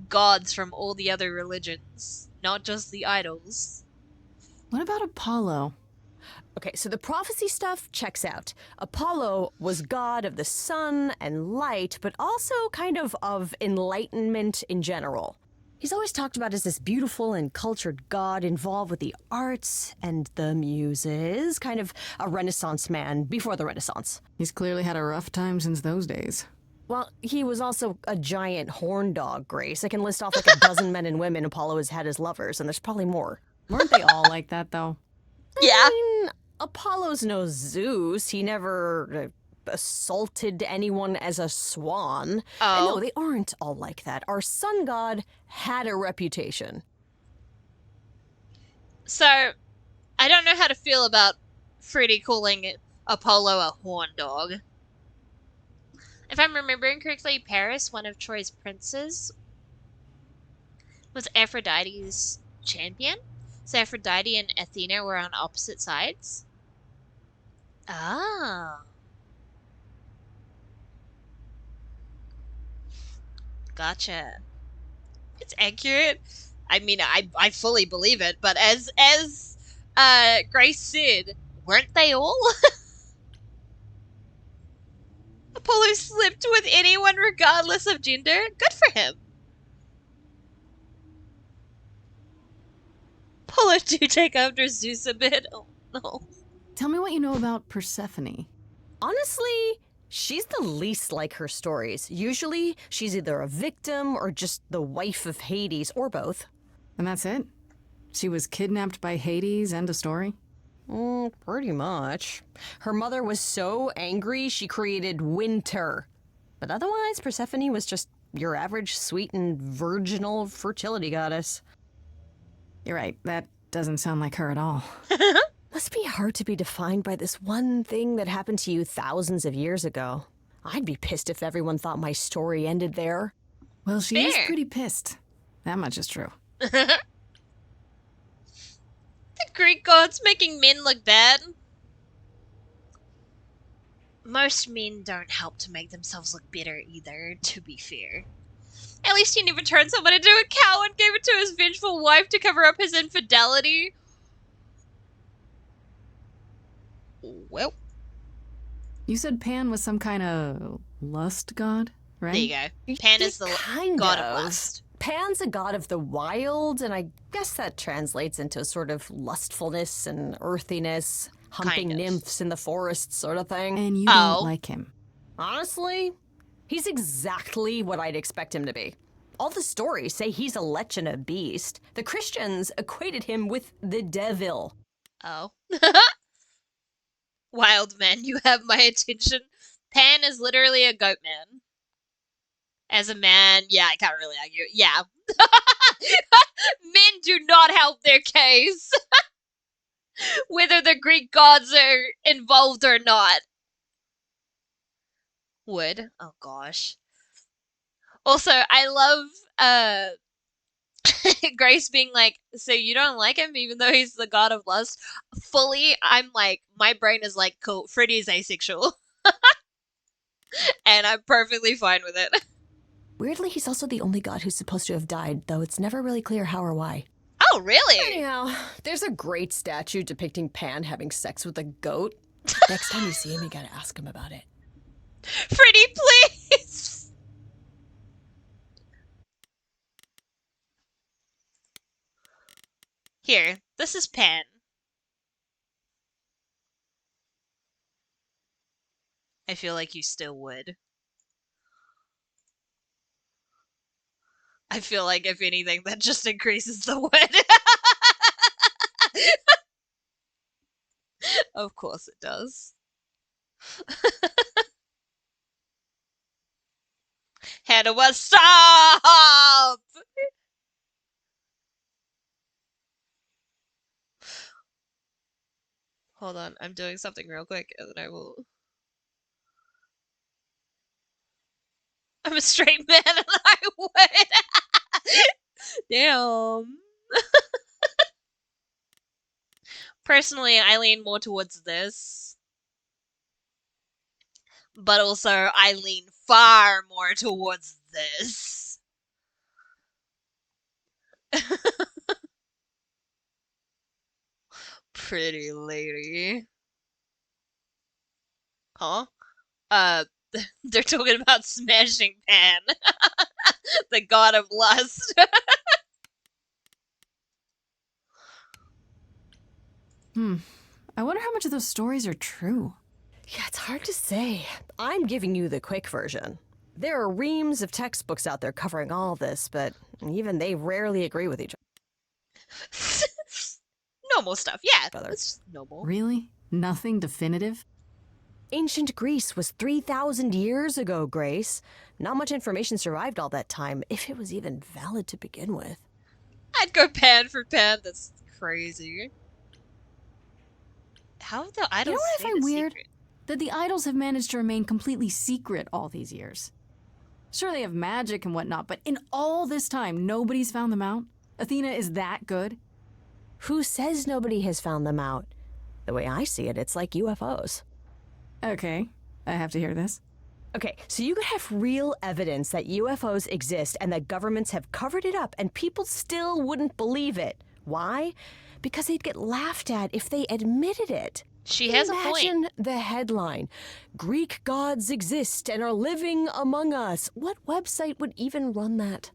gods from all the other religions, not just the idols. What about Apollo? Okay, so the prophecy stuff checks out. Apollo was god of the sun and light, but also kind of enlightenment in general. He's always talked about as this beautiful and cultured god involved with the arts and the muses, kind of a Renaissance man before the Renaissance. He's clearly had a rough time since those days. Well, he was also a giant horn dog, Grace. I can list off like a dozen men and women Apollo has had as lovers, and there's probably more. Weren't they all like that, though? Yeah. I mean, Apollo's no Zeus. He never assaulted anyone as a swan. Oh. No, they aren't all like that. Our sun god had a reputation. So, I don't know how to feel about Freddy calling Apollo a horn dog. If I'm remembering correctly, Paris, one of Troy's princes, was Aphrodite's champion. So Aphrodite and Athena were on opposite sides. Ah. Gotcha. It's accurate. I mean, I fully believe it, but as Grace said, weren't they all? Apollo slept with anyone regardless of gender. Good for him. Apollo do take after Zeus a bit. Oh no. Tell me what you know about Persephone. Honestly, she's the least like her stories. Usually, she's either a victim or just the wife of Hades, or both. And that's it? She was kidnapped by Hades, end of story? Pretty much. Her mother was so angry she created winter. But otherwise, Persephone was just your average sweet and virginal fertility goddess. You're right, that doesn't sound like her at all. Must be hard to be defined by this one thing that happened to you thousands of years ago. I'd be pissed if everyone thought my story ended there. Well, she is Fair. pretty pissed. That much is true. The Greek gods making men look bad. Most men don't help to make themselves look better either, to be fair. At least he never turned someone into a cow and gave it to his vengeful wife to cover up his infidelity. Well, You said Pan was some kind of lust god, right? there you go. Pan is the Kind god of lust. Pan's a god of the wild, and I guess that translates into a sort of lustfulness and earthiness, humping Kind of. nymphs in the forest sort of thing. And you Oh. don't like him. Honestly, he's exactly what I'd expect him to be. All the stories say he's a lech and a beast. The Christians equated him with the devil. Oh. Wild man, you have my attention. Pan is literally a goat man. As a man, yeah, I can't really argue. Yeah. Men do not help their case. Whether the Greek gods are involved or not. Would. Oh gosh. Also, I love Grace being like, so you don't like him even though he's the god of lust? Fully, I'm like, my brain is like, cool, Freddy's asexual. And I'm perfectly fine with it. Weirdly, he's also the only god who's supposed to have died, though it's never really clear how or why. Oh, really? Anyhow, there's a great statue depicting Pan having sex with a goat. Next time you see him, you gotta ask him about it. Freddy, please! Here, this is Pan. I feel like you still would. I feel like, if anything, that just increases the wood. Of course it does. How do I stop? Hold on, I'm doing something real quick, and then I will. I'm a straight man, and I would. Damn. Personally, I lean more towards this. But also, I lean far more towards this. Pretty lady. Huh? They're talking about smashing Pan. The god of lust. I wonder how much of those stories are true. Yeah, it's hard to say. I'm giving you the quick version. There are reams of textbooks out there covering all this, but even they rarely agree with each Normal stuff, yeah. other. It's just normal. Really? Nothing definitive? Ancient Greece was 3,000 years ago, Grace. Not much information survived all that time, if it was even valid to begin with. I'd go Pan for Pan. That's crazy. How have the idols You know what I stay find the weird? secret? That the idols have managed to remain completely secret all these years. Sure, they have magic and whatnot, but in all this time, nobody's found them out? Athena is that good? Who says nobody has found them out? The way I see it, it's like UFOs. Okay, I have to hear this. Okay, so you could have real evidence that UFOs exist and that governments have covered it up and people still wouldn't believe it. Why? Because they'd get laughed at if they admitted it. She has a point. Imagine the headline, Greek gods exist and are living among us. What website would even run that?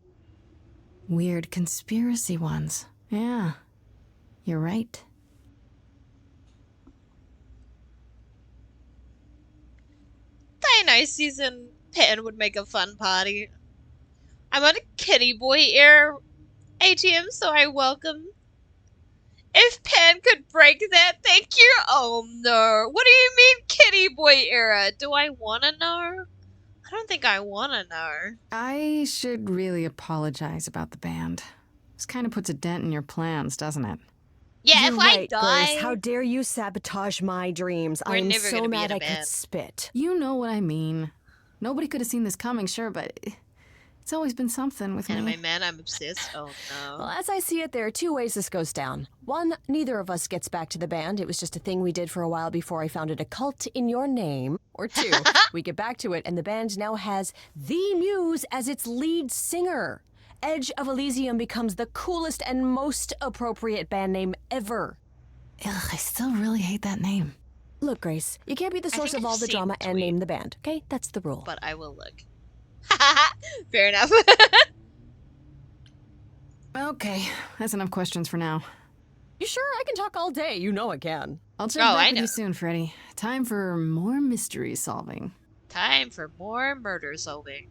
Weird conspiracy ones. Yeah, you're right. Dionysus and Pan would make a fun party. I'm on a kitty boy era ATM, so I welcome. If Pan could break that, thank you. Oh no. What do you mean kitty boy era? Do I wanna know? I don't think I wanna know. I should really apologize about the band. This kind of puts a dent in your plans, doesn't it? Yeah, You're if right, I die, Grace. How dare you sabotage my dreams? We're I'm never so gonna be mad in a I band. could spit. You know what I mean. Nobody could have seen this coming, sure, but it's always been something with me. anime man, I'm obsessed. Oh no. Well, as I see it, there are two ways this goes down. One, neither of us gets back to the band. It was just a thing we did for a while before I founded a cult in your name. Or two, we get back to it and the band now has the Muse as its lead singer. Edge of Elysium becomes the coolest and most appropriate band name ever. Ugh, I still really hate that name. Look, Grace, you can't be the source think of all I've the seen drama the and tweet. name the band, okay? That's the rule. But I will look. Fair enough. Okay, that's enough questions for now. You sure? I can talk all day. You know I can. I'll check Oh, back I with know. you soon, Freddy. Time for more mystery solving. Time for more murder solving.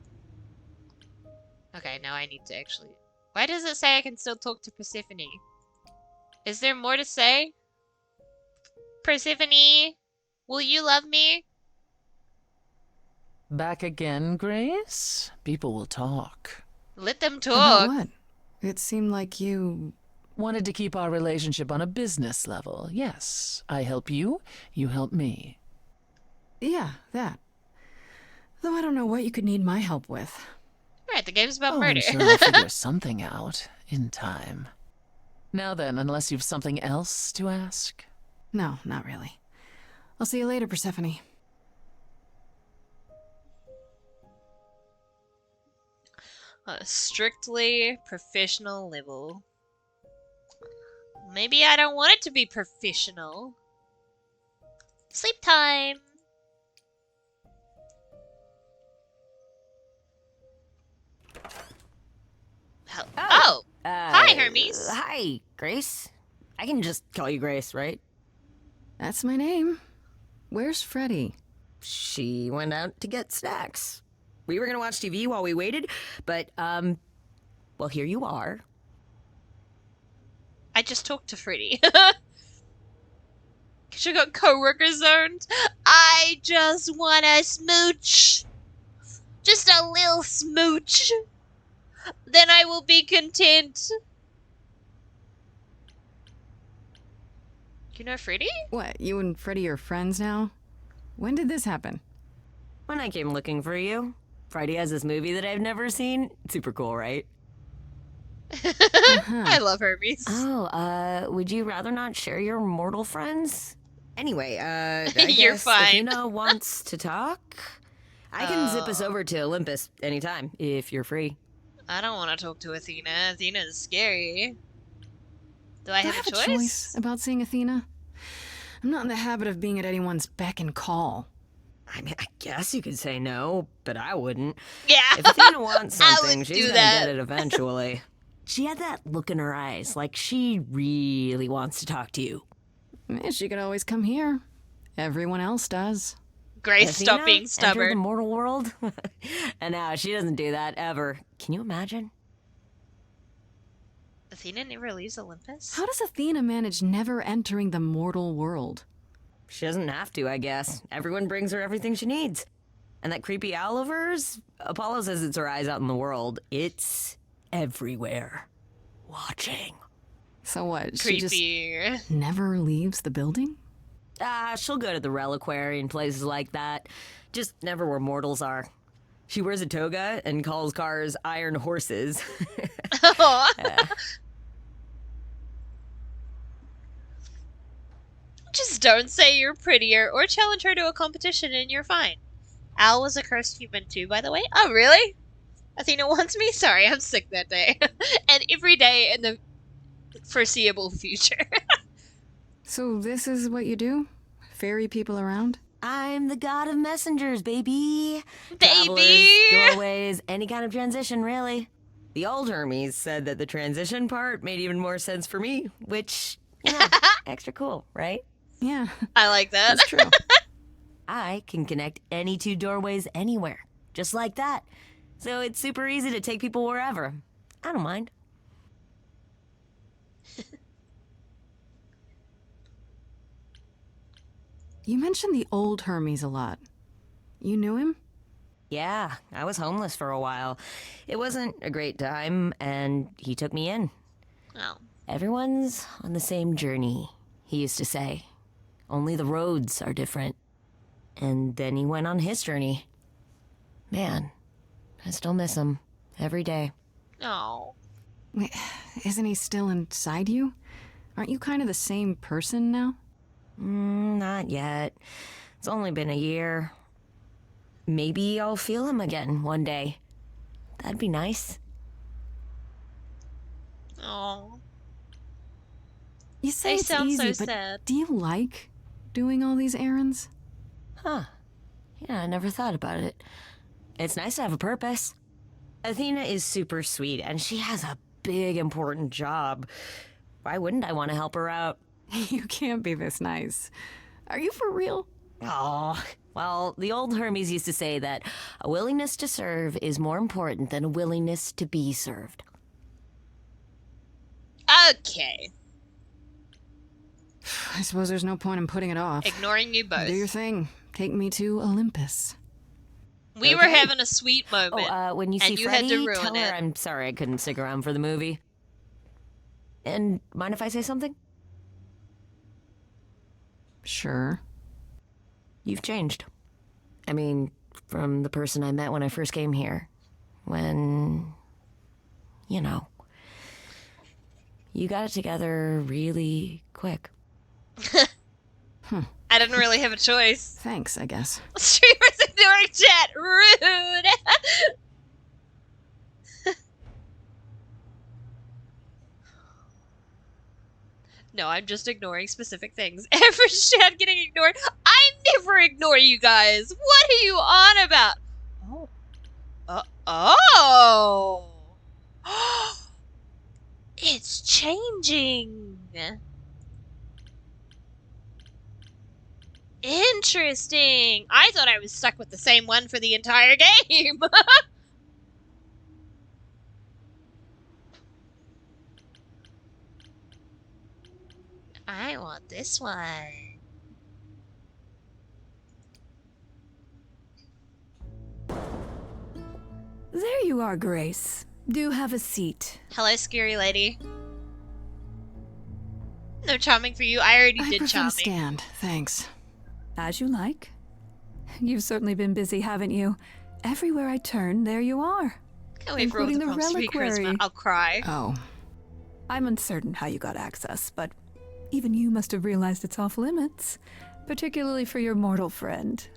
Okay, now I need to actually... Why does it say I can still talk to Persephone? Is there more to say? Persephone, will you love me? Back again, Grace? People will talk. Let them About talk. what? It seemed like you... Wanted to keep our relationship on a business level. Yes, I help you, you help me. Yeah, that. Though I don't know what you could need my help with. Right, the game's about Oh, murder. I'm sure I'll figure something out in time. Now then, unless you've something else to ask. No, not really. I'll see you later, Persephone. On a strictly professional level. Maybe I don't want it to be professional. Sleep time. Oh! Hi, Hermes. Hi, Grace. I can just call you Grace, right? That's my name. Where's Freddy? She went out to get snacks. We were gonna watch TV while we waited, but, well, here you are. I just talked to Freddy. She got coworker zoned. I just want a smooch. Just a little smooch. Then I will be content. You know Freddy? What, you and Freddy are friends now? When did this happen? When I came looking for you, Friday has this movie that I've never seen. Super cool, right? I love Hermes. Oh, would you rather not share your mortal friends? Anyway, I You're guess fine. Athena wants to talk. I can zip us over to Olympus anytime, if you're free. I don't want to talk to Athena. Athena is scary. Do I Do I have have a choice about seeing Athena? I'm not in the habit of being at anyone's beck and call. I mean, I guess you could say no, but I wouldn't. Yeah. If Athena wants I something, would she's do gonna that. get it eventually. She had that look in her eyes, like she really wants to talk to you. She could always come here. Everyone else does. Grace, Athena stop being entered the stubborn. mortal world? And now she doesn't do that ever. Can you imagine? Athena never leaves Olympus? How does Athena manage never entering the mortal world? She doesn't have to, I guess. Everyone brings her everything she needs. And that creepy owl of hers? Apollo says it's her eyes out in the world. It's everywhere. Watching. So what, she Creepy. just never leaves the building? She'll go to the reliquary and places like that. Just never where mortals are. She wears a toga and calls cars iron horses. Just don't say you're prettier or challenge her to a competition and you're fine. Al was a cursed human too, by the way. Oh, really? Athena wants me? Sorry, I'm sick that day. And every day in the foreseeable future. So this is what you do? Ferry people around? I'm the god of messengers, baby. Baby! Travelers, doorways, any kind of transition, really. The old Hermes said that the transition part made even more sense for me, which, you know, extra cool, right? Yeah, I like that. that's true. I can connect any two doorways anywhere, just like that. So it's super easy to take people wherever. I don't mind. You mentioned the old Hermes a lot. You knew him? Yeah, I was homeless for a while. It wasn't a great time, and he took me in. Oh. Everyone's on the same journey, he used to say. Only the roads are different. And then he went on his journey. Man, I still miss him every day. Oh. Wait, isn't he still inside you? Aren't you kind of the same person now? Not yet. It's only been a year. Maybe I'll feel him again one day. That'd be nice. Oh. You say They it's sound easy, so but sad. do you like doing all these errands? Huh. Yeah, I never thought about it. It's nice to have a purpose. Athena is super sweet, and she has a big, important job. Why wouldn't I want to help her out? You can't be this nice. Are you for real? Oh, well, the old Hermes used to say that a willingness to serve is more important than a willingness to be served. Okay. I suppose there's no point in putting it off. Ignoring you both. Do your thing. Take me to Olympus. We were having a sweet moment. When you see and you had Freddie, to ruin tell her it. I'm sorry I couldn't stick around for the movie. And mind if I say something? Sure. You've changed. I mean, from the person I met when I first came here. When, you know, you got it together really quick. I didn't really have a choice. Thanks, I guess. Streamers ignoring chat. Rude. No, I'm just ignoring specific things. Every chat getting ignored. I never ignore you guys. What are you on about? Oh. It's changing. Interesting. I thought I was stuck with the same one for the entire game. I want this one. There you are, Grace. Do have a seat. Hello, scary lady. No charming for you. I already I did prefer charming. to stand, thanks. As you like. You've certainly been busy, haven't you? Everywhere I turn, there you are. Can't wait for all the including the prompts to be charisma. reliquary. I'll cry. Oh, I'm uncertain how you got access, but even you must have realized it's off limits, particularly for your mortal friend.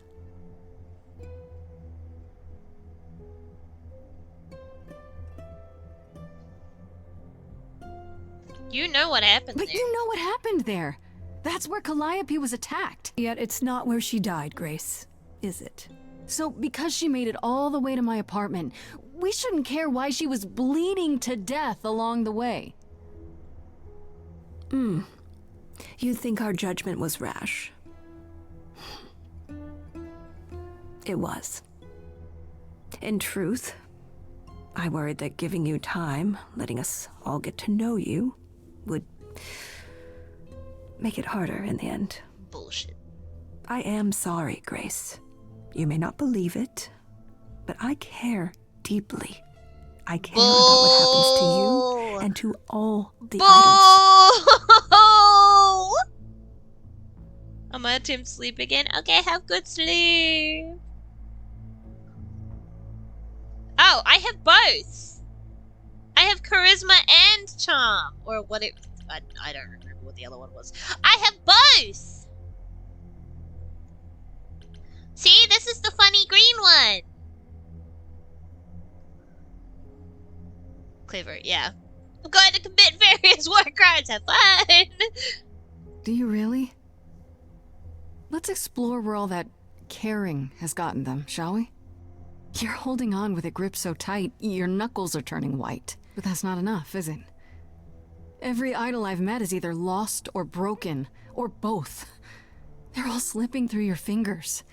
You know what happened but there. you know what happened there. That's where Calliope was attacked. Yet it's not where she died, Grace, is it? So because she made it all the way to my apartment, we shouldn't care why she was bleeding to death along the way. You think our judgment was rash? It was. In truth, I worried that giving you time, letting us all get to know you, would make it harder in the end. Bullshit. I am sorry, Grace. You may not believe it, but I care deeply. I care about what happens to you and to all the idols. Bull! I'm gonna attempt sleep again. Okay, have good sleep. Oh, I have both. I have charisma and charm, or what it. I don't remember what the other one was. I have both. See, this is the funny green one. Clever, yeah. I'm going to commit various war crimes. Have fun. Do you really? Let's explore where all that caring has gotten them, shall we? You're holding on with a grip so tight, your knuckles are turning white. But that's not enough, is it? Every idol I've met is either lost or broken, or both. They're all slipping through your fingers.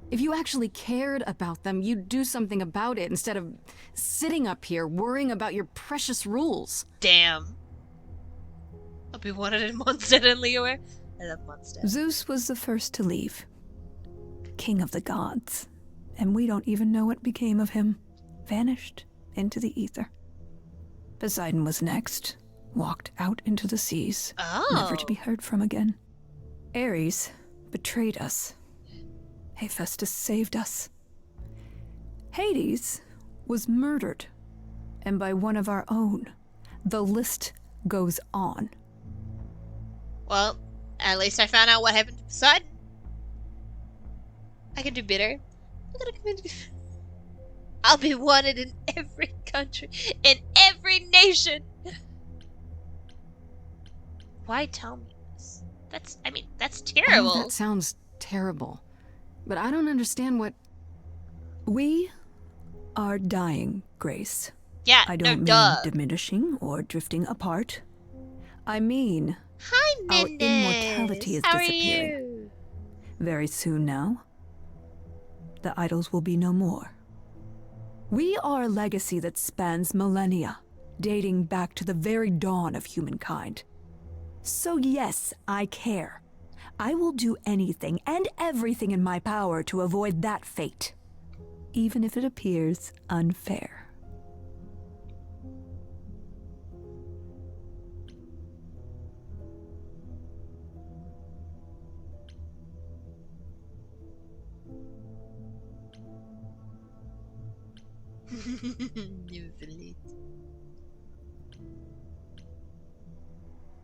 If you actually cared about them, you'd do something about it instead of sitting up here worrying about your precious rules. Damn. I'll be wanted in Mondstadt and Liyue. I love Mondstadt. Zeus was the first to leave. King of the gods. And we don't even know what became of him. Vanished into the ether. Poseidon was next. Walked out into the seas. Oh. Never to be heard from again. Ares betrayed us. Hephaestus saved us. Hades was murdered. And by one of our own. The list goes on. Well, at least I found out what happened to Poseidon. I can do better. I'm gonna commit. I'll be wanted in every country, in every nation. Why tell me this? That's I know terrible. that sounds terrible. But I don't understand what... We are dying, Grace. Yeah, I no, don't mean duh. diminishing or drifting apart. I mean, Hi, our Minus. immortality is How disappearing. Are you? Very soon now, the idols will be no more. We are a legacy that spans millennia, dating back to the very dawn of humankind. So yes, I care. I will do anything and everything in my power to avoid that fate, even if it appears unfair.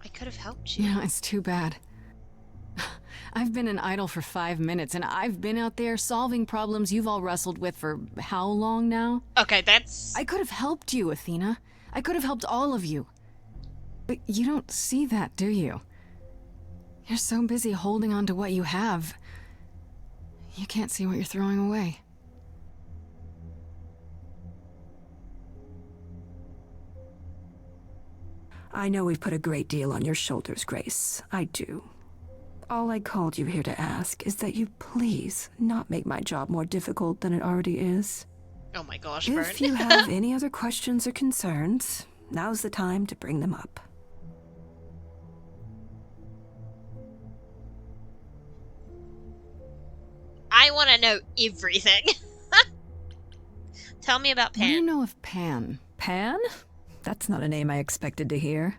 I could have helped you. You know, it's too bad. I've been an idol for 5 minutes, and I've been out there solving problems you've all wrestled with for how long now? Okay, that's... I could have helped you, Athena. I could have helped all of you. But you don't see that, do you? You're so busy holding on to what you have. You can't see what you're throwing away. I know we've put a great deal on your shoulders, Grace. I do. All I called you here to ask is that you please not make my job more difficult than it already is. Oh my gosh, Vern. If you have any other questions or concerns, now's the time to bring them up. I want to know everything. Tell me about What do you Pan. know of Pan? Pan? That's not a name I expected to hear.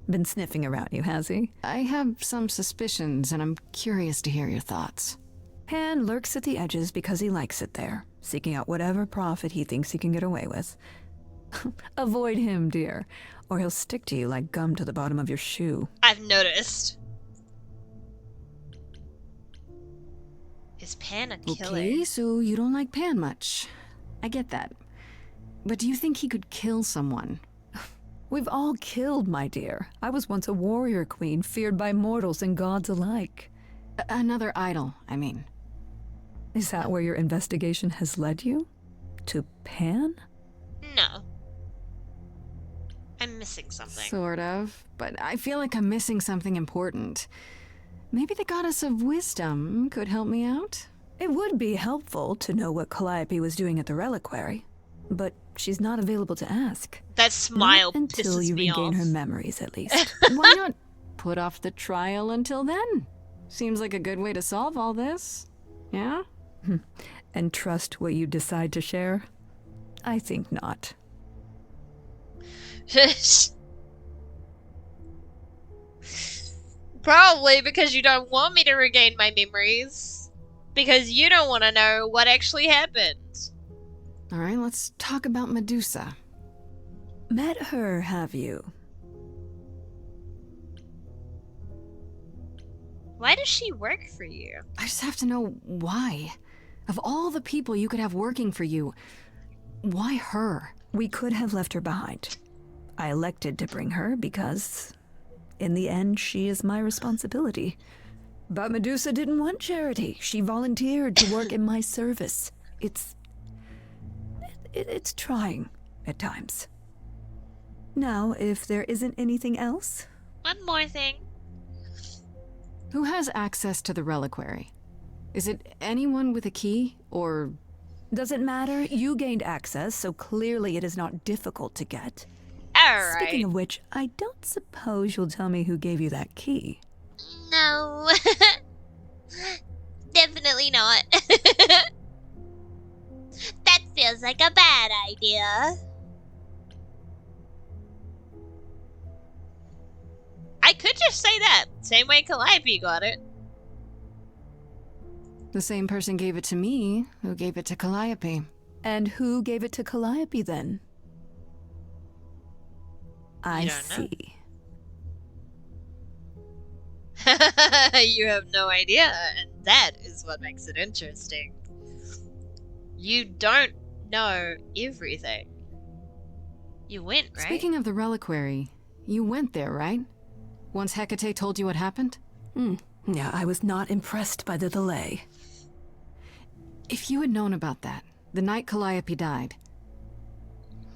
been sniffing around you, has he? I have some suspicions, and I'm curious to hear your thoughts. Pan lurks at the edges because he likes it there, seeking out whatever profit he thinks he can get away with. Avoid him, dear, or he'll stick to you like gum to the bottom of your shoe. I've noticed. Is Pan a killer? Okay, so you don't like Pan much. I get that. But do you think he could kill someone? We've all killed, my dear. I was once a warrior queen, feared by mortals and gods alike. Another idol, I mean. Is that where your investigation has led you? To Pan? No. I'm missing something. Sort of, but I feel like I'm missing something important. Maybe the goddess of wisdom could help me out? It would be helpful to know what Calliope was doing at the reliquary, but she's not available to ask. That smile Not until pisses you me regain off. her memories, at least. Why not put off the trial until then? Seems like a good way to solve all this. Yeah? And trust what you decide to share? I think not. Probably because you don't want me to regain my memories. Because you don't want to know what actually happened. Alright, let's talk about Medusa. Met her, have you? Why does she work for you? I just have to know why. Of all the people you could have working for you, why her? We could have left her behind. I elected to bring her because, in the end, she is my responsibility. But Medusa didn't want charity. She volunteered to work in my service. It's trying at times. Now, if there isn't anything else... One more thing. Who has access to the reliquary? Is it anyone with a key, or... Doesn't matter. You gained access, so clearly it is not difficult to get. Alright. Speaking of which, I don't suppose you'll tell me who gave you that key. No. Definitely not. That feels like a bad idea. I could just say that. Same way Calliope got it. The same person gave it to me, who gave it to Calliope. And who gave it to Calliope then? I don't know. see. You have no idea, and that is what makes it interesting. You don't know everything. You went, right? Speaking of the reliquary, you went there, right? Once Hecate told you what happened? Yeah, I was not impressed by the delay. If you had known about that, the night Calliope died,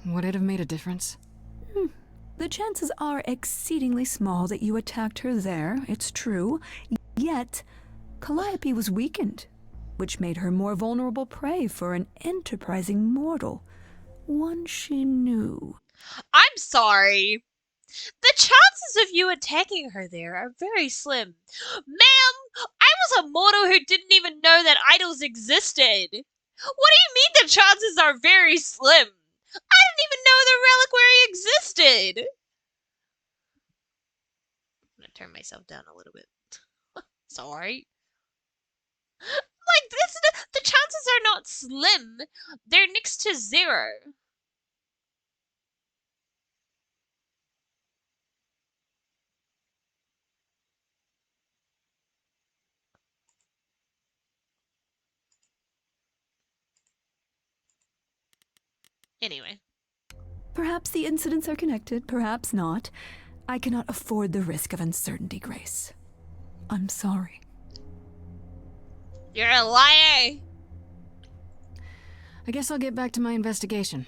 would it have made a difference? The chances are exceedingly small that you attacked her there, it's true. Yet, Calliope was weakened, which made her more vulnerable prey for an enterprising mortal. One she knew. I'm sorry. The chances of you attacking her there are very slim. Ma'am, I was a mortal who didn't even know that idols existed. What do you mean the chances are very slim? I didn't even know the reliquary existed. I'm gonna turn myself down a little bit. Sorry. Like, the chances are not slim. They're next to zero. Anyway. Perhaps the incidents are connected, perhaps not. I cannot afford the risk of uncertainty, Grace. I'm sorry. You're a liar! I guess I'll get back to my investigation.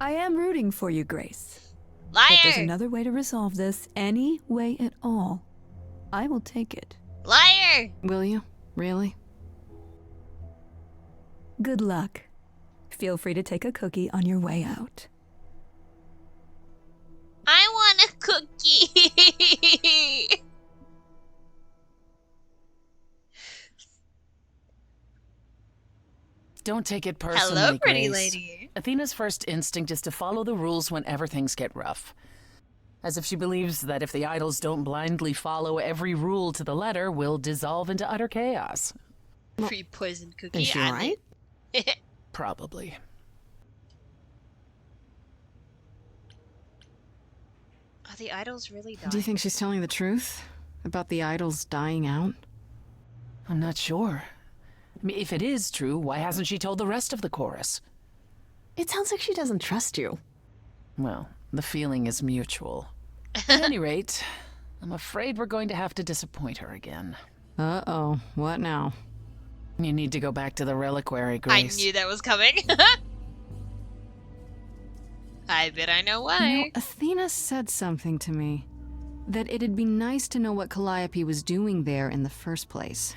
I am rooting for you, Grace. Liar! If there's another way to resolve this, any way at all, I will take it. Liar! Will you? Really? Good luck. Feel free to take a cookie on your way out. I want a cookie! Don't take it personally, Hello, pretty Grace. lady. Athena's first instinct is to follow the rules whenever things get rough. As if she believes that if the idols don't blindly follow every rule to the letter, we'll dissolve into utter chaos. Free poisoned cookie. Is she right? Probably. Are the idols really dying? Do you think she's telling the truth about the idols dying out? I'm not sure. I mean, if it is true, why hasn't she told the rest of the chorus? It sounds like she doesn't trust you. Well, the feeling is mutual. At any rate, I'm afraid we're going to have to disappoint her again. Uh-oh. What now? You need to go back to the reliquary, I Grace. knew that was coming. I bet I know why. You know, Athena said something to me. That it'd be nice to know what Calliope was doing there in the first place.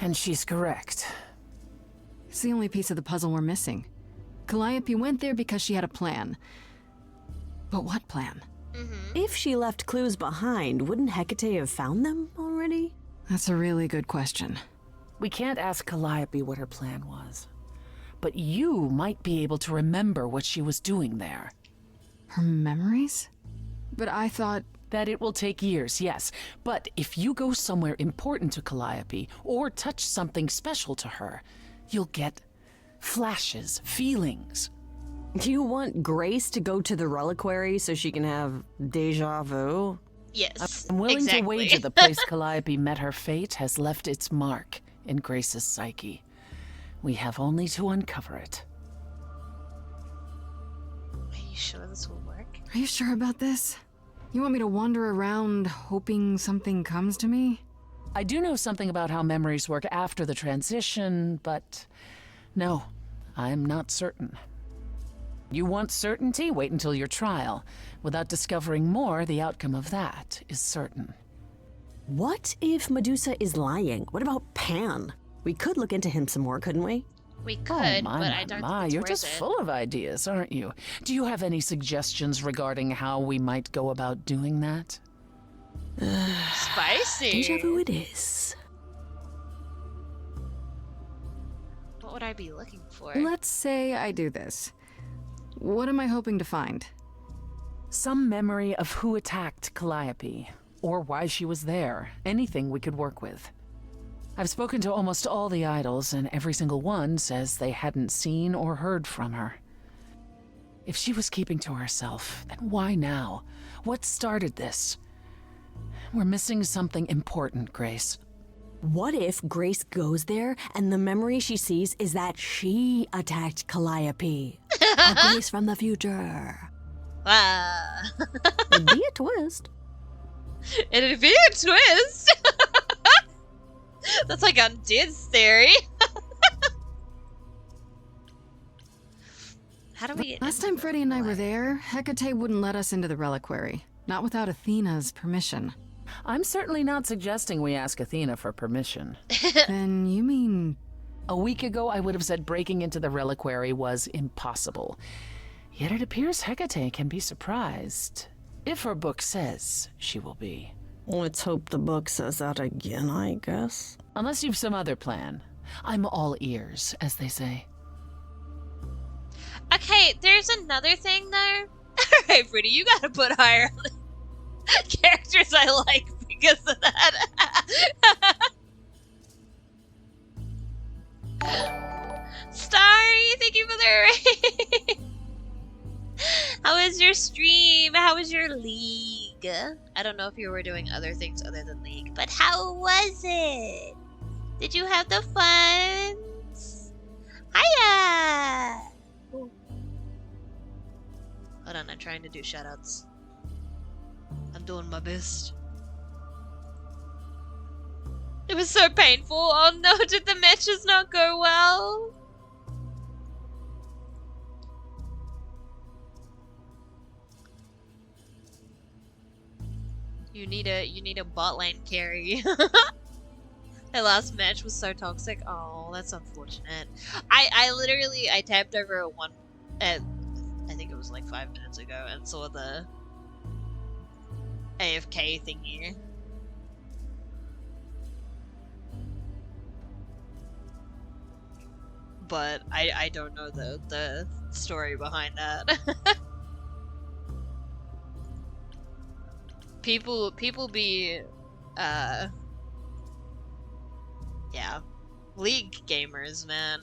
And she's correct. It's the only piece of the puzzle we're missing. Calliope went there because she had a plan. But what plan? If she left clues behind, wouldn't Hecate have found them already? That's a really good question. We can't ask Calliope what her plan was. But you might be able to remember what she was doing there. Her memories? But I thought... That it will take years, yes. But if you go somewhere important to Calliope, or touch something special to her, you'll get flashes, feelings. Do you want Grace to go to the reliquary so she can have deja vu? Yes, I'm willing exactly. to wager the place Calliope met her fate has left its mark in Grace's psyche. We have only to uncover it. Are you sure this will work? Are you sure about this? You want me to wander around hoping something comes to me? I do know something about how memories work after the transition, but no, I'm not certain. You want certainty? Wait until your trial. Without discovering more, the outcome of that is certain. What if Medusa is lying? What about Pan? We could look into him some more, couldn't we? We could, Oh, but I don't think it's you're worth just it. full of ideas, aren't you? Do you have any suggestions regarding how we might go about doing that? Spicy. Deja vu it is. What would I be looking for? Let's say I do this. What am I hoping to find? Some memory of who attacked Calliope, or why she was there. Anything we could work with. I've spoken to almost all the idols, and every single one says they hadn't seen or heard from her. If she was keeping to herself, then why now? What started this? We're missing something important, Grace. What if Grace goes there and the memory she sees is that she attacked Calliope? A Grace from the future. Ah. It'd be a twist. It'd be a twist. That's like Undead's theory. How do we... Last time Freddy and I were there, Hecate wouldn't let us into the reliquary. Not without Athena's permission. I'm certainly not suggesting we ask Athena for permission. Then you mean... A week ago, I would have said breaking into the reliquary was impossible. Yet it appears Hecate can be surprised. If her book says she will be. Let's hope the book says that again, I guess. Unless you've some other plan. I'm all ears, as they say. Okay, there's another thing though. Alright, Brittany, you gotta put higher on the characters I like because of that. Starry, thank you for the raid. How was your stream? How was your league? I don't know if you were doing other things other than league, but how was it? Did you have the funs? Hiya! Hold on, I'm trying to do shoutouts. I'm doing my best. It was so painful. Oh no, did the matches not go well? You need a bot lane carry. That last match was so toxic. Oh, that's unfortunate. I literally tapped over at one at I think it was like 5 minutes ago and saw the AFK thingy. But I don't know the story behind that. People be, uh, yeah, League gamers, man.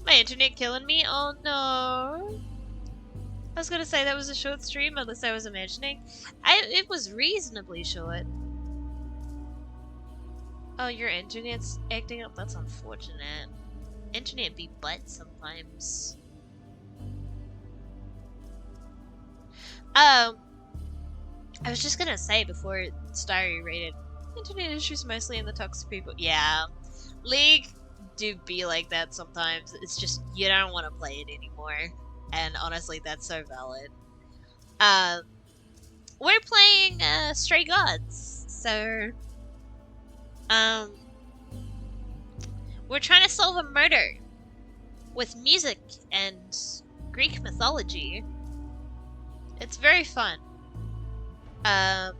My internet killing me? Oh no. I was gonna say that was a short stream, unless I was imagining. It was reasonably short. Oh, your internet's acting up? That's unfortunate. Internet be butt sometimes. I was just gonna say before Starry rated, internet issues mostly in the toxic people. Yeah, League do be like that sometimes. It's just you don't want to play it anymore, and honestly, that's so valid. We're playing Stray Gods, so we're trying to solve a murder with music and Greek mythology. It's very fun. But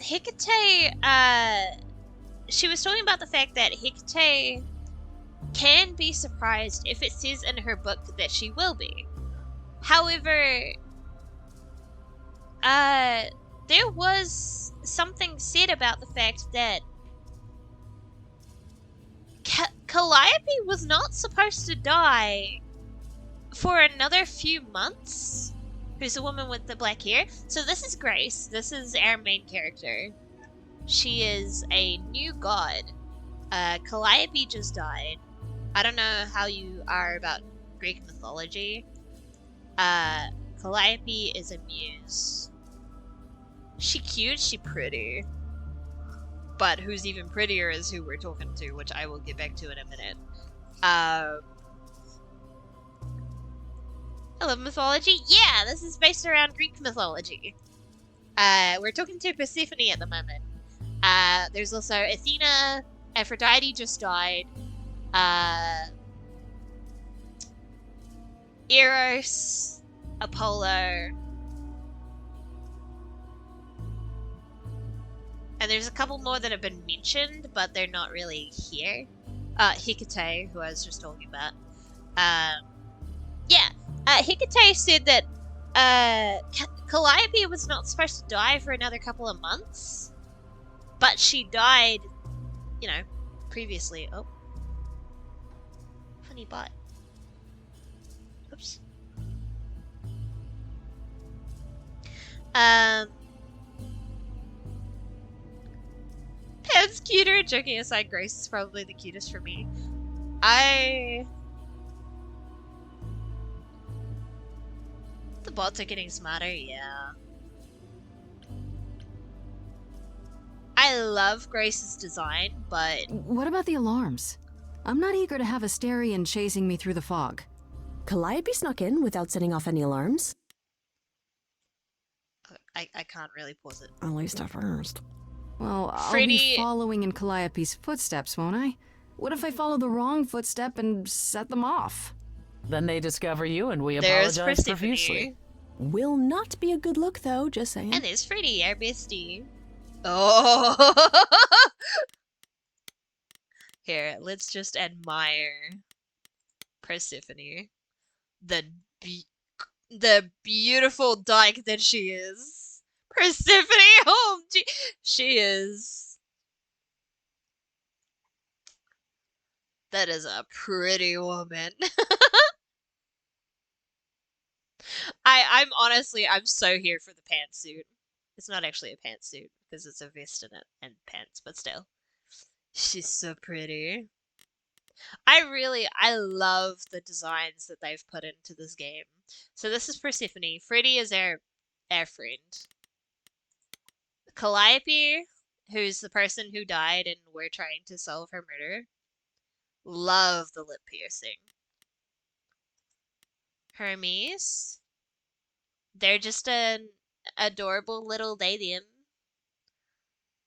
Hecate, she was talking about the fact that Hecate can be surprised if it says in her book that she will be. However, there was something said about the fact that Calliope was not supposed to die for another few months. Who's the woman with the black hair? So this is Grace. This is our main character. She is a new god. Calliope just died. I don't know how you are about Greek mythology. Calliope is a muse. She cute, she pretty. But who's even prettier is who we're talking to, which I will get back to in a minute. I love mythology. Yeah, this is based around Greek mythology. We're talking to Persephone at the moment. There's also Athena. Aphrodite just died. Eros. Apollo. And there's a couple more that have been mentioned, but they're not really here. Hecate, who I was just talking about. Yeah. Hecate said that Calliope was not supposed to die for another couple of months, but she died, you know, previously. Oh. Funny butt. Oops. Pam's cuter. Joking aside, Grace is probably the cutest for me. The bots are getting smarter, yeah. I love Grace's design, but... What about the alarms? I'm not eager to have Asterion chasing me through the fog. Calliope snuck in without setting off any alarms. I can't really pause it. At least at first. Well, I'll Freddy... be following in Calliope's footsteps, won't I? What if I follow the wrong footstep and set them off? Then they discover you and we There's apologize Persephone. profusely. Will not be a good look, though, just saying. And there's Freddy, our bestie. Oh! Here, let's just admire Persephone. The beautiful dyke that she is. Persephone! Oh, she is. That is a pretty woman. I'm honestly, I'm so here for the pantsuit. It's not actually a pantsuit because it's a vest in it and pants, but still. She's so pretty. I love the designs that they've put into this game. So this is Persephone. Freddy is our friend. Calliope, who's the person who died and we're trying to solve her murder. Love the lip piercing. Hermes. They're just an adorable little daydream.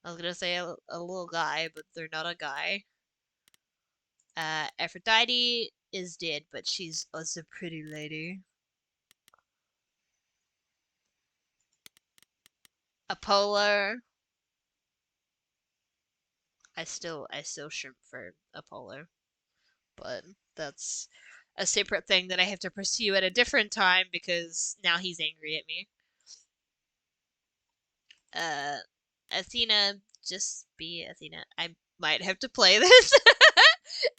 I was gonna say a little guy, but they're not a guy. Aphrodite is dead, but she's also a pretty lady. Apollo. I still shrimp for Apollo, but that's a separate thing that I have to pursue at a different time because now he's angry at me. Athena, just be Athena. I might have to play this.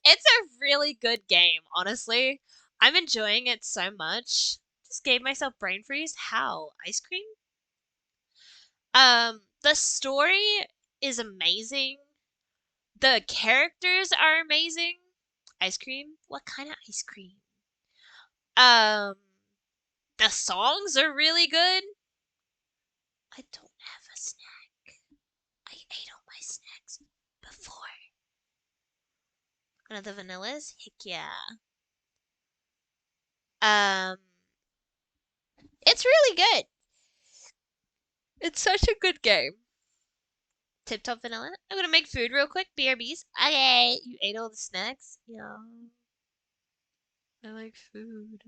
It's a really good game, honestly. I'm enjoying it so much. Just gave myself brain freeze. How? Ice cream? The story is amazing. The characters are amazing. Ice cream? What kind of ice cream? Um, the songs are really good. I don't have a snack. I ate all my snacks before. One of the vanillas? Heck yeah. Um, it's really good. It's such a good game. Tip Top Vanilla. I'm gonna make food real quick. BRBs. Okay. You ate all the snacks? Yeah. I like food.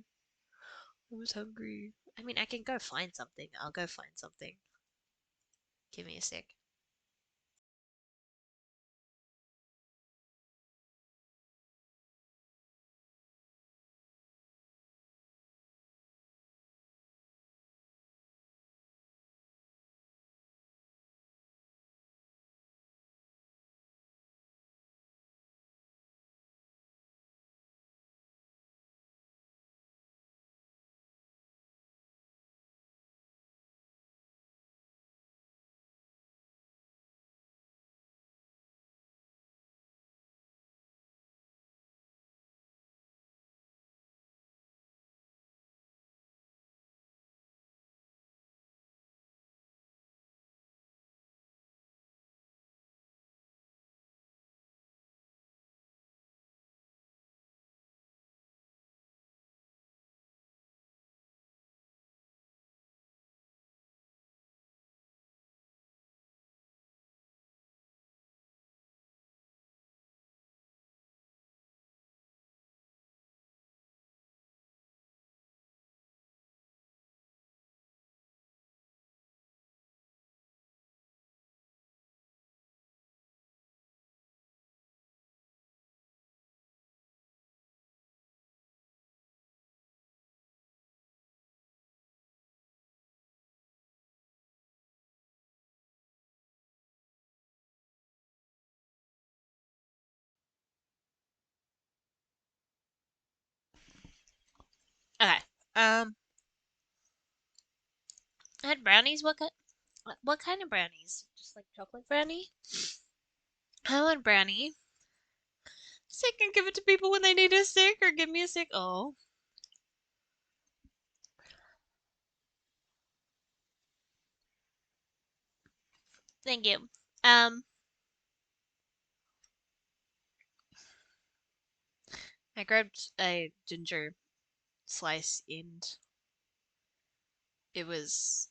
I was hungry. I mean, I can go find something. I'll go find something. Give me a sec. Okay. I had brownies. What kind of brownies? Just like chocolate brownie? I want brownie. So I can give it to people when they need a stick or give me a stick. Oh. Thank you. I grabbed a ginger slice and it was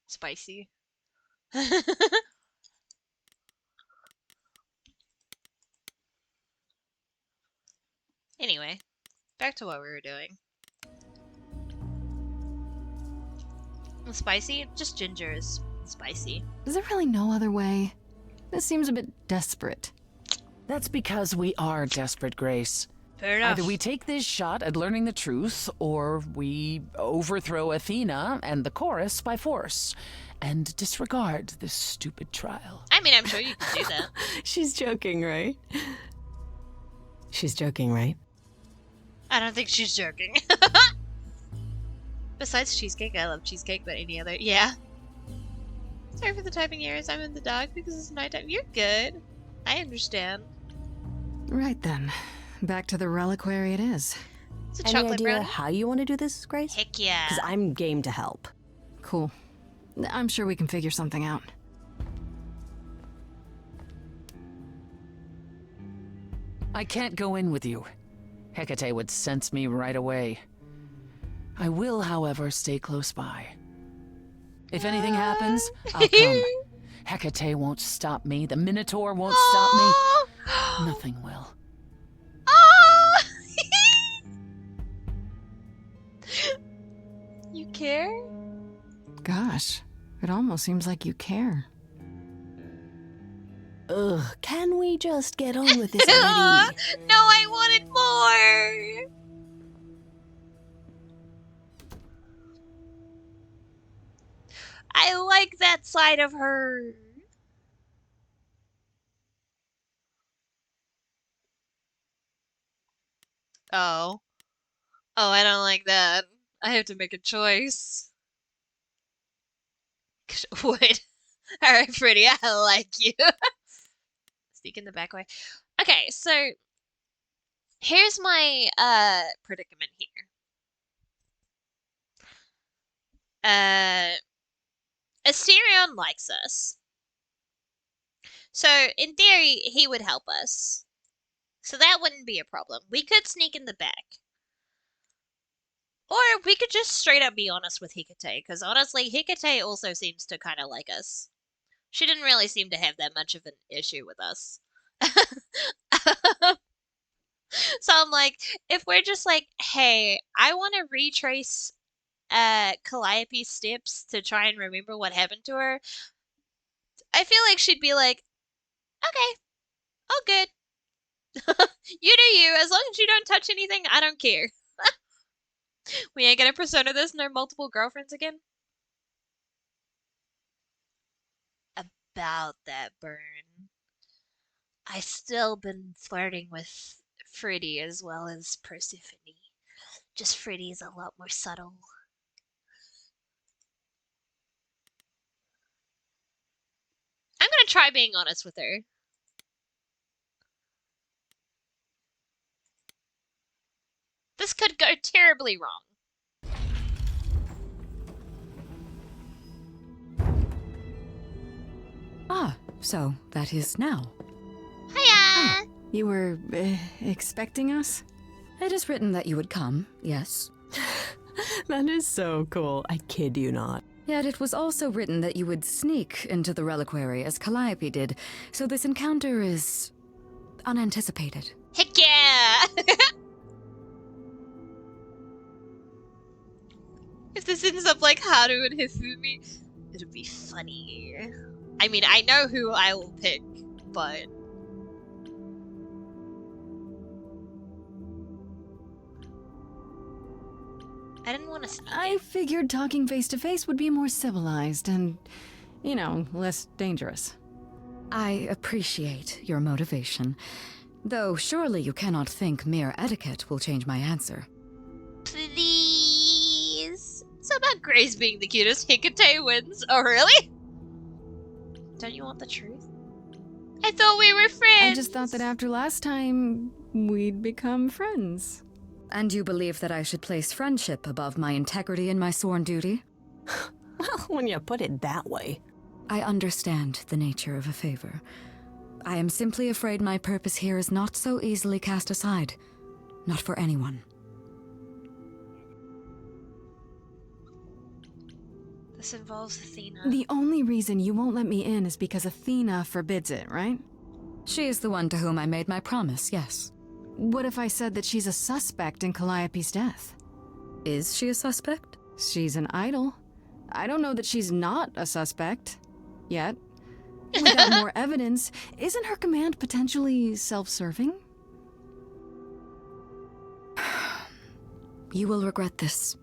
spicy. Anyway, back to what we were doing. Spicy? Just ginger is spicy. Is there really no other way? This seems a bit desperate. That's because we are desperate, Grace. Fair enough. Either we take this shot at learning the truth, or we overthrow Athena and the chorus by force, and disregard this stupid trial. I mean, I'm sure you can do that. She's joking, right? She's joking, right? I don't think she's joking. Besides cheesecake, I love cheesecake, but any other, yeah. Sorry for the typing errors. I'm in the dark because it's nighttime. You're good. I understand. Right then. Back to the reliquary it is. It's a Any chocolate idea brownie. how you want to do this, Grace? Heck yeah. Because I'm game to help. Cool. I'm sure we can figure something out. I can't go in with you. Hecate would sense me right away. I will, however, stay close by. If anything happens, I'll come. Hecate won't stop me. The Minotaur won't stop me. Nothing will. You care? Gosh, it almost seems like you care. Ugh, can we just get on with this already? No, I wanted more. I like that side of her. Oh. Oh, I don't like that. I have to make a choice. Would. Alright, pretty, I like you. Sneak in the back way. Okay, so here's my predicament here. Asterion likes us. So in theory, he would help us. So that wouldn't be a problem. We could sneak in the back. Or we could just straight up be honest with Hecate, because honestly, Hecate also seems to kind of like us. She didn't really seem to have that much of an issue with us. So I'm like, if we're just like, hey, I want to retrace Calliope's steps to try and remember what happened to her, I feel like she'd be like, okay, all good. You do you. As long as you don't touch anything, I don't care. We ain't gonna persona this and their multiple girlfriends again. About that burn. I still been flirting with Freddy as well as Persephone. Just Freddy is a lot more subtle. I'm gonna try being honest with her. This could go terribly wrong. Ah, so that is now. Hiya! You were expecting us? It is written that you would come, yes. That is so cool. I kid you not. Yet it was also written that you would sneak into the reliquary as Calliope did, so this encounter is unanticipated. Heck yeah! If this ends up like Haru and Hifumi, it'll be funny. I mean, I know who I will pick, but... I didn't want to sneak I in. figured talking face to face would be more civilized and, you know, less dangerous. I appreciate your motivation, though surely you cannot think mere etiquette will change my answer. Please. It's about Grace being the cutest. Hecate wins. Oh, really? Don't you want the truth? I thought we were friends. I just thought that after last time, we'd become friends. And you believe that I should place friendship above my integrity and my sworn duty? Well, when you put it that way. I understand the nature of a favor. I am simply afraid my purpose here is not so easily cast aside. Not for anyone. This involves Athena. The only reason you won't let me in is because Athena forbids it, right? She is the one to whom I made my promise, yes. What if I said that she's a suspect in Calliope's death? Is she a suspect? She's an idol. I don't know that she's not a suspect. Yet. Without more evidence, isn't her command potentially self-serving? You will regret this.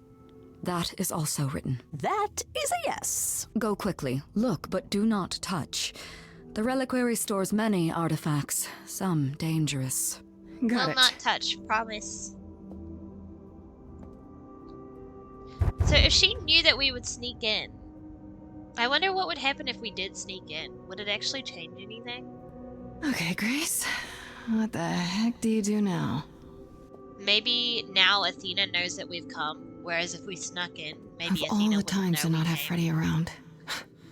That is also written. That is a yes. Go quickly. Look, but do not touch. The reliquary stores many artifacts, some dangerous. Got Will it. not touch, promise. So if she knew that we would sneak in, I wonder what would happen if we did sneak in. Would it actually change anything? Okay, Grace. What the heck do you do now? Maybe now Athena knows that we've come, whereas if we snuck in, maybe Of Athena all the wouldn't times to know not we have came. Freddy around.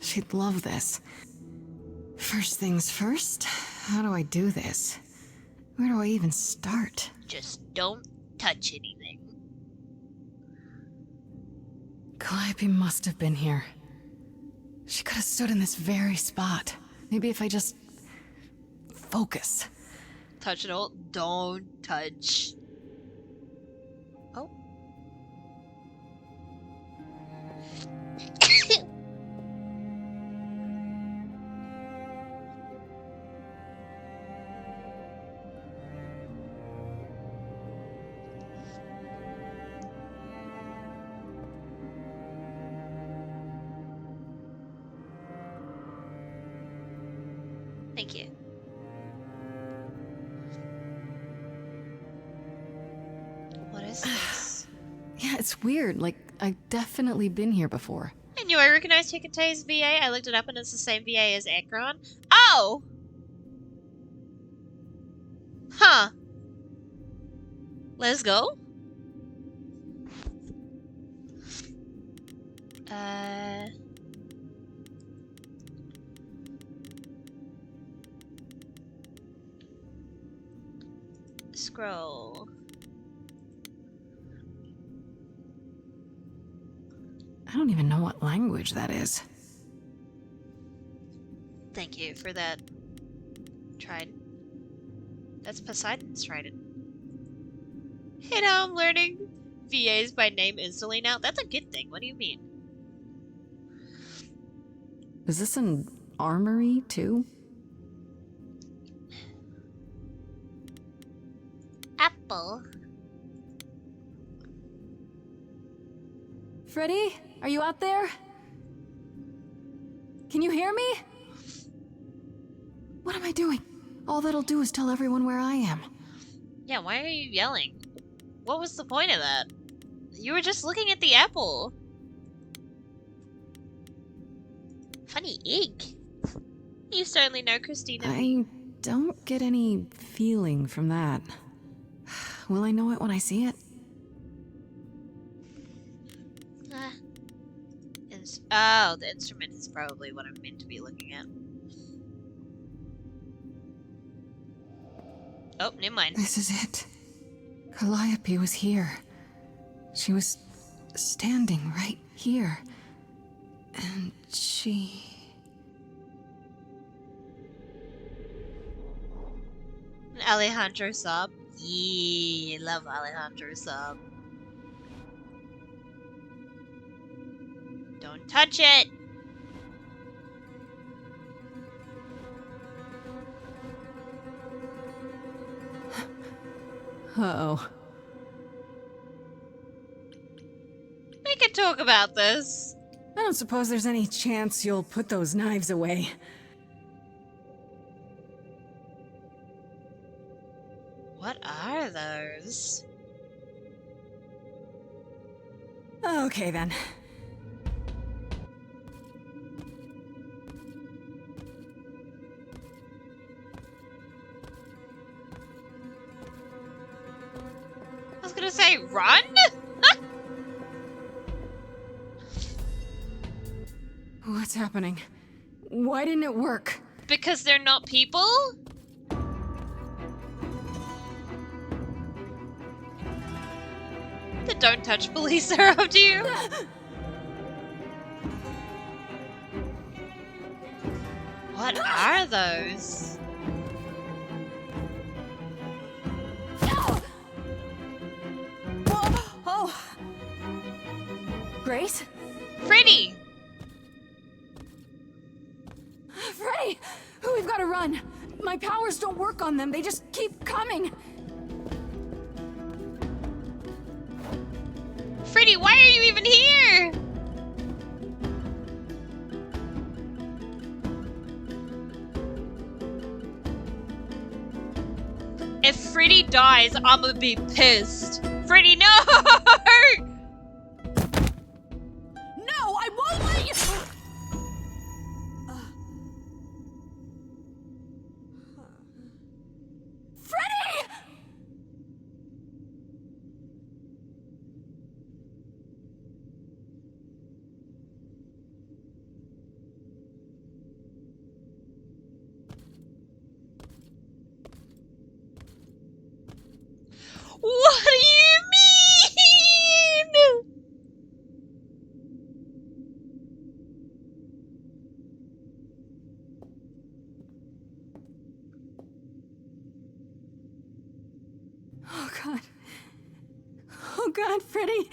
She'd love this. First things first, how do I do this? Where do I even start? Just don't touch anything. Calliope must have been here. She could have stood in this very spot. Maybe if I just... focus. Touch it all. Don't touch. Oh. Thank you. What is this? Yeah, it's weird. Like, I've definitely been here before. I knew I recognized Hecate's VA. I looked it up and it's the same VA as Ekron. Oh! Huh. Let's go. Scroll. I don't even know what language that is. Thank you for that trident. That's Poseidon's trident. Hey now, I'm learning VAs by name instantly now. That's a good thing. What do you mean? Is this an armory, too? Apple. Freddy, are you out there? Can you hear me? What am I doing? All that'll do is tell everyone where I am. Yeah, why are you yelling? What was the point of that? You were just looking at the apple. Funny egg. You certainly know Christina. I don't get any feeling from that. Will I know it when I see it? Oh, the instrument is probably what I'm meant to be looking at. Oh, never mind. This is it. Calliope was here. She was standing right here. And she... Alejandro sub. Yeah, love Alejandro sub. Don't touch it! Uh-oh. We can talk about this. I don't suppose there's any chance you'll put those knives away. What are those? Okay, then. I was gonna say, run? What's happening? Why didn't it work? Because they're not people? The don't touch police are up to you. What are those? Oh! Grace? Freddy! Freddy! We've got to run! My powers don't work on them, they just keep coming! Freddy, why are you even here? If Freddy dies, I'm gonna be pissed. Freddy, no! No, I won't let you! Freddy! What do you mean? Oh god. Oh god, Freddy!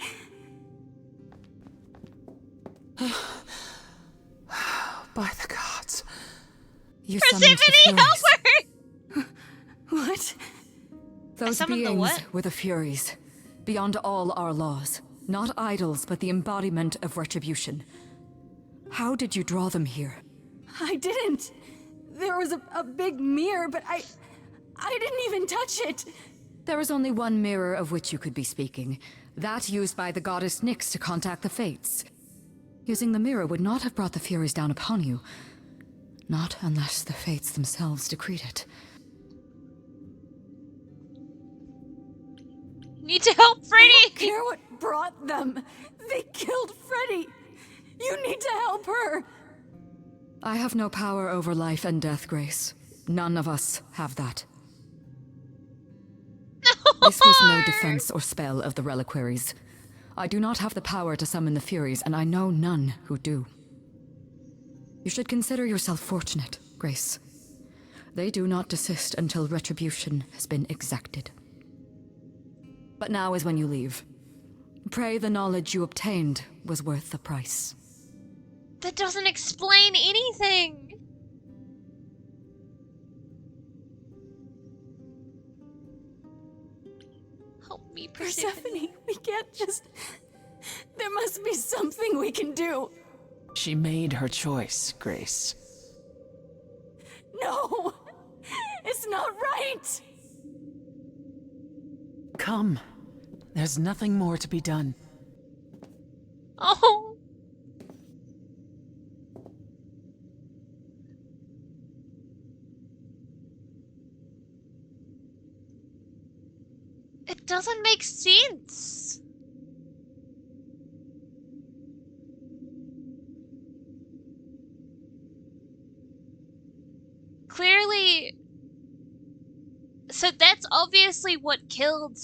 By the gods. You summoned the Persephone, help Furies. her! What? Those summoned the beings what? were the Furies, beyond all our laws. Not idols, but the embodiment of retribution. How did you draw them here? I didn't. there was a big mirror, but I didn't even touch it. There is only one mirror of which you could be speaking. That used by the goddess Nyx to contact the Fates. Using the mirror would not have brought the Furies down upon you. Not unless the Fates themselves decreed it. Need to help Freddy! I don't care what brought them. They killed Freddy. You need to help her. I have no power over life and death, Grace. None of us have that. This was no defense or spell of the reliquaries. I do not have the power to summon the Furies, and I know none who do. You should consider yourself fortunate, Grace. They do not desist until retribution has been exacted. But now is when you leave. Pray the knowledge you obtained was worth the price. That doesn't explain anything! Help me, Persephone. Persephone, we can't just... There must be something we can do. She made her choice, Grace. No! It's not right! Come. There's nothing more to be done. Oh! It doesn't make sense. Clearly... So that's obviously what killed...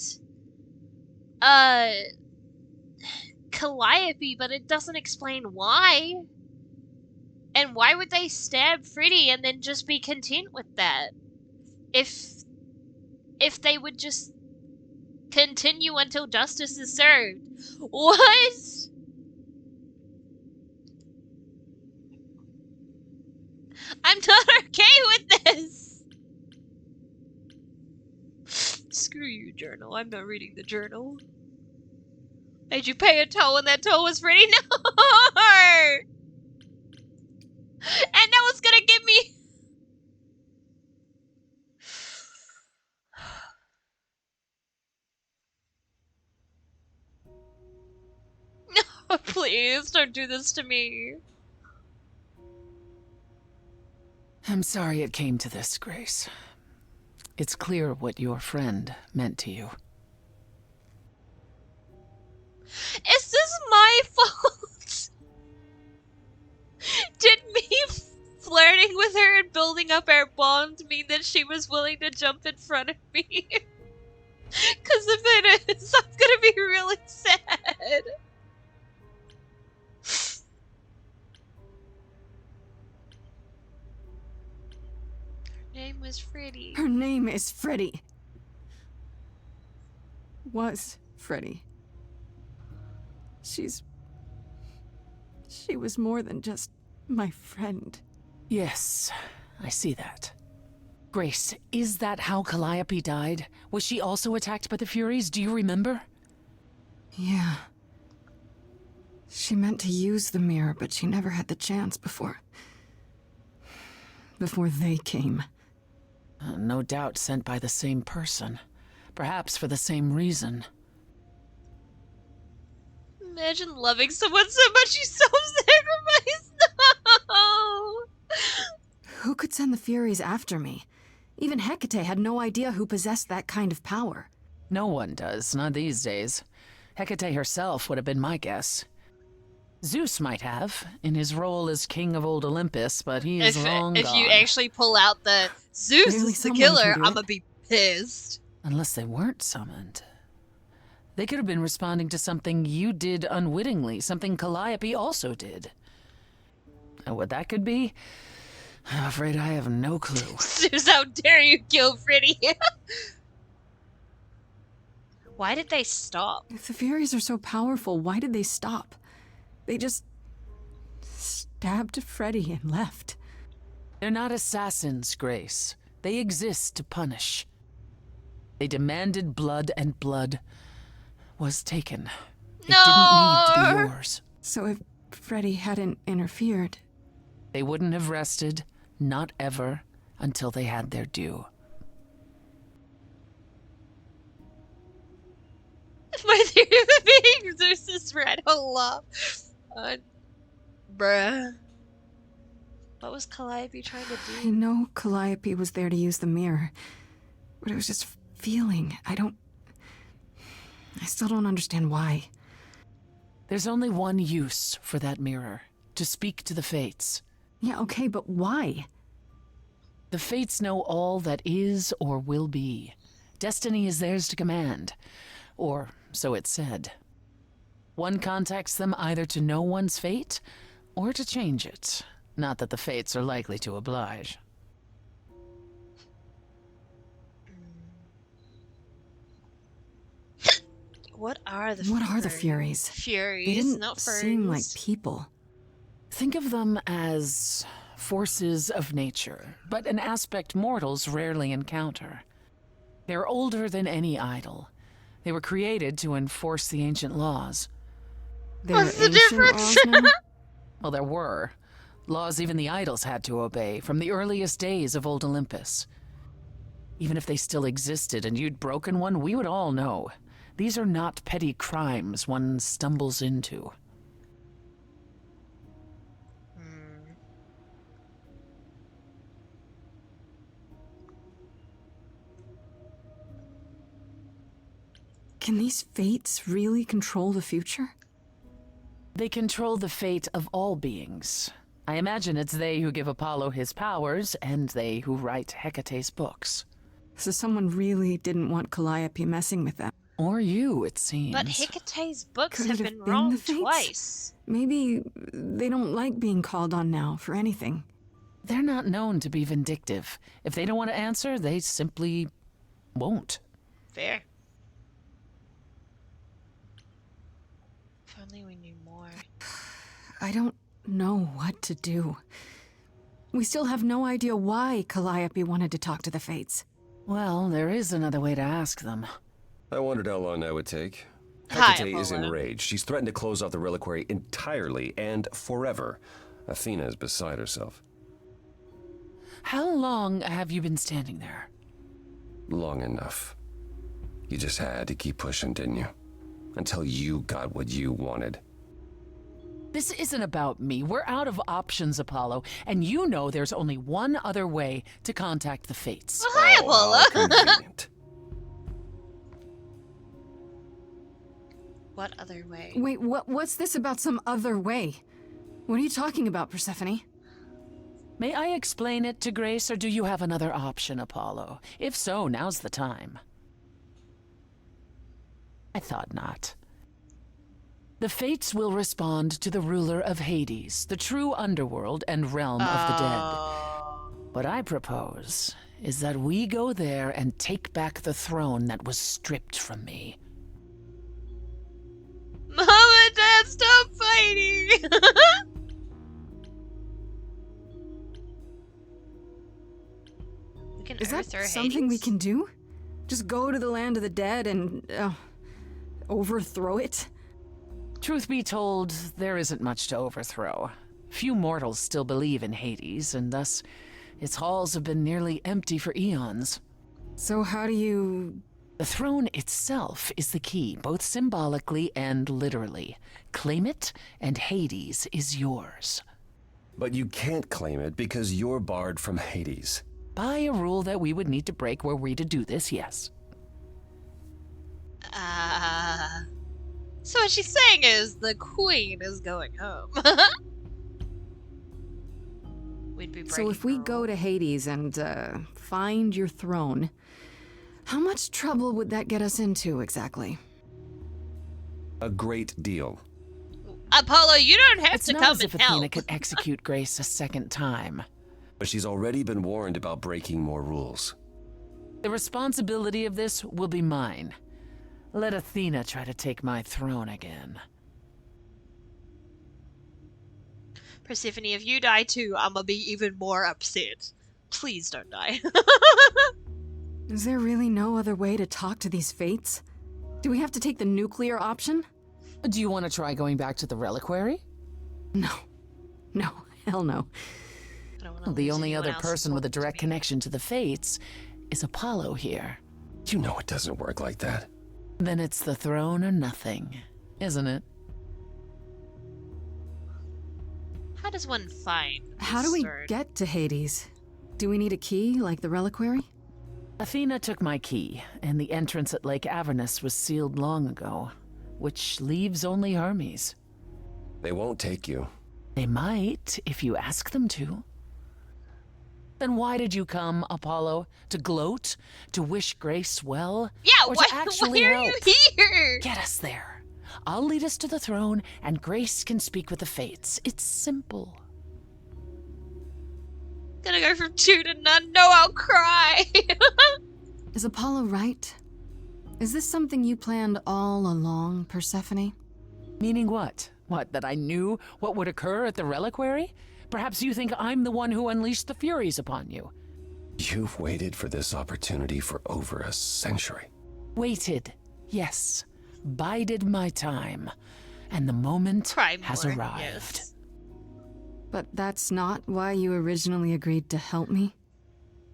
Calliope, but it doesn't explain why. And why would they stab Freddy and then just be content with that? If they would just continue until justice is served. What? I'm not okay with this. Screw you, journal. I'm not reading the journal. Made you pay a toll and that toll was Freddy? No! And that was gonna give me... No, please don't do this to me. I'm sorry it came to this, Grace. It's clear what your friend meant to you. Is this my fault? Did me flirting with her and building up our bond mean that she was willing to jump in front of me? Because if it is, I'm gonna be really sad. Her name was Freddy. Her name is Freddy. Was Freddy. She was more than just my friend. Yes, I see that. Grace, is that how Calliope died? Was she also attacked by the Furies? Do you remember? Yeah. She meant to use the mirror, but she never had the chance before they came. No doubt sent by the same person. Perhaps for the same reason. Imagine loving someone so much you self-sacrifice. No! Who could send the Furies after me? Even Hecate had no idea who possessed that kind of power. No one does, not these days. Hecate herself would have been my guess. Zeus might have, in his role as king of old Olympus, but he is long gone. If you actually pull out the Zeus Clearly is the someone killer, can do I'm it. gonna be pissed. Unless they weren't summoned. They could have been responding to something you did unwittingly, something Calliope also did. And what that could be? I'm afraid I have no clue. Zeus, how dare you kill Freddy? Why did they stop? If the Furies are so powerful, why did they stop? They just stabbed Freddy and left. They're not assassins, Grace. They exist to punish. They demanded blood, and blood was taken. It No! didn't need to be yours. So if Freddy hadn't interfered... They wouldn't have rested, not ever, until they had their due. My theory of the being Zeus's red. Hold up. Bruh. What was Calliope trying to I do? know Calliope was there to use the mirror, but it was just feeling. I still don't understand why. There's only one use for that mirror, to speak to the Fates. Yeah, okay, but why? The Fates know all that is or will be. Destiny is theirs to command, or so it's said. One contacts them either to know one's fate, or to change it. Not that the Fates are likely to oblige. What are the Furies? Furies, They didn't not furries. seem like people. Think of them as forces of nature, but an aspect mortals rarely encounter. They're older than any idol. They were created to enforce the ancient laws. They're What's the ancient difference? laws now? Well, there were. Laws even the idols had to obey from the earliest days of old Olympus. Even if they still existed and you'd broken one, we would all know. These are not petty crimes one stumbles into. Can these fates really control the future? They control the fate of all beings. I imagine it's they who give Apollo his powers, and they who write Hecate's books. So someone really didn't want Calliope messing with them. Or you, it seems. But Hecate's books Could have it been have been wrong the Fates? twice. Maybe they don't like being called on now for anything. They're not known to be vindictive. If they don't want to answer, they simply won't. Fair. If only we knew more. I don't know what to do. We still have no idea why Calliope wanted to talk to the Fates. Well, there is another way to ask them. I wondered how long that would take. Hi, Hecate is Apollo. enraged. She's threatened to close off the reliquary entirely and forever. Athena is beside herself. How long have you been standing there? Long enough. You just had to keep pushing, didn't you? Until you got what you wanted. This isn't about me. We're out of options, Apollo, and you know there's only one other way to contact the Fates. Well, hi, How Apollo. convenient. What other way? Wait, what's this about some other way? What are you talking about, Persephone? May I explain it to Grace, or do you have another option, Apollo? If so, now's the time. I thought not. The Fates will respond to the ruler of Hades, the true underworld and realm of the dead. What I propose is that we go there and take back the throne that was stripped from me. Mom and Dad, stop fighting! We can Is that overthrow something we Hades? can do? Just go to the land of the dead and overthrow it? Truth be told, there isn't much to overthrow. Few mortals still believe in Hades, and thus its halls have been nearly empty for eons. So how do you... The throne itself is the key, both symbolically and literally. Claim it, and Hades is yours. But you can't claim it because you're barred from Hades. By a rule that we would need to break were we to do this, yes. So what she's saying is the queen is going home. We'd be So if we go to Hades and find your throne, how much trouble would that get us into exactly? A great deal. Apollo, you don't have It's to not come as if and Athena help. could execute Grace a second time. But she's already been warned about breaking more rules. The responsibility of this will be mine. Let Athena try to take my throne again. Persephone, if you die too, I'm gonna be even more upset. Please don't die. Is there really no other way to talk to these fates? Do we have to take the nuclear option? Do you want to try going back to the reliquary? No. No, hell no. I don't want to The lose only anyone other else person with a important to direct me. connection to the Fates is Apollo here. You know it doesn't work like that. Then it's the throne or nothing, isn't it? How does one find How do this we sword? get to Hades? Do we need a key, like the reliquary? Athena took my key, and the entrance at Lake Avernus was sealed long ago, which leaves only Hermes. They won't take you. They might, if you ask them to. Then why did you come, Apollo? To gloat? To wish Grace well? Yeah, or why, to actually why are help? you here? Get us there. I'll lead us to the throne, and Grace can speak with the Fates. It's simple. Gonna go from 2 to none. No, I'll cry. Is Apollo right? Is this something you planned all along, Persephone? Meaning what? What, that I knew what would occur at the reliquary? Perhaps you think I'm the one who unleashed the Furies upon you. You've waited for this opportunity for over a century. Waited, yes. Bided my time. And the moment Cry has more, arrived. yes. But that's not why you originally agreed to help me?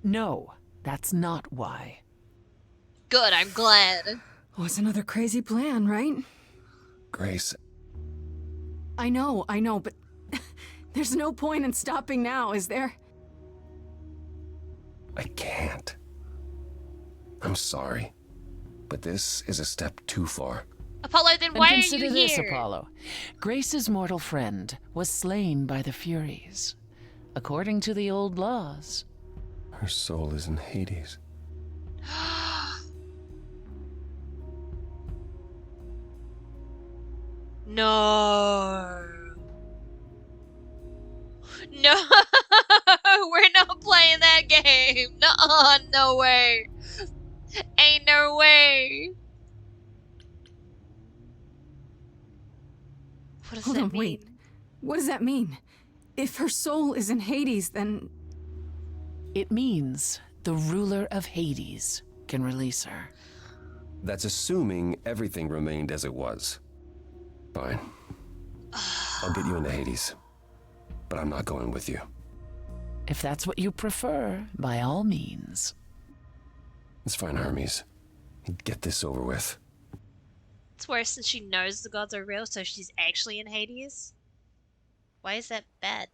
No, that's not why. Good, I'm glad. Was another crazy plan, right? Grace, I know, but there's no point in stopping now, is there? I can't. I'm sorry, but this is a step too far. Apollo, then And why are consider you this, here? Apollo. Grace's mortal friend was slain by the Furies. According to the old laws. Her soul is in Hades. No. No. We're not playing that game. Nuh-uh, no way. Ain't no way. What does Hold that on, mean? wait. What does that mean? If her soul is in Hades, then... It means the ruler of Hades can release her. That's assuming everything remained as it was. Fine. I'll get you into Hades. But I'm not going with you. If that's what you prefer, by all means. It's fine, Hermes. Get this over with. It's worse than she knows the gods are real, so she's actually in Hades. Why is that bad?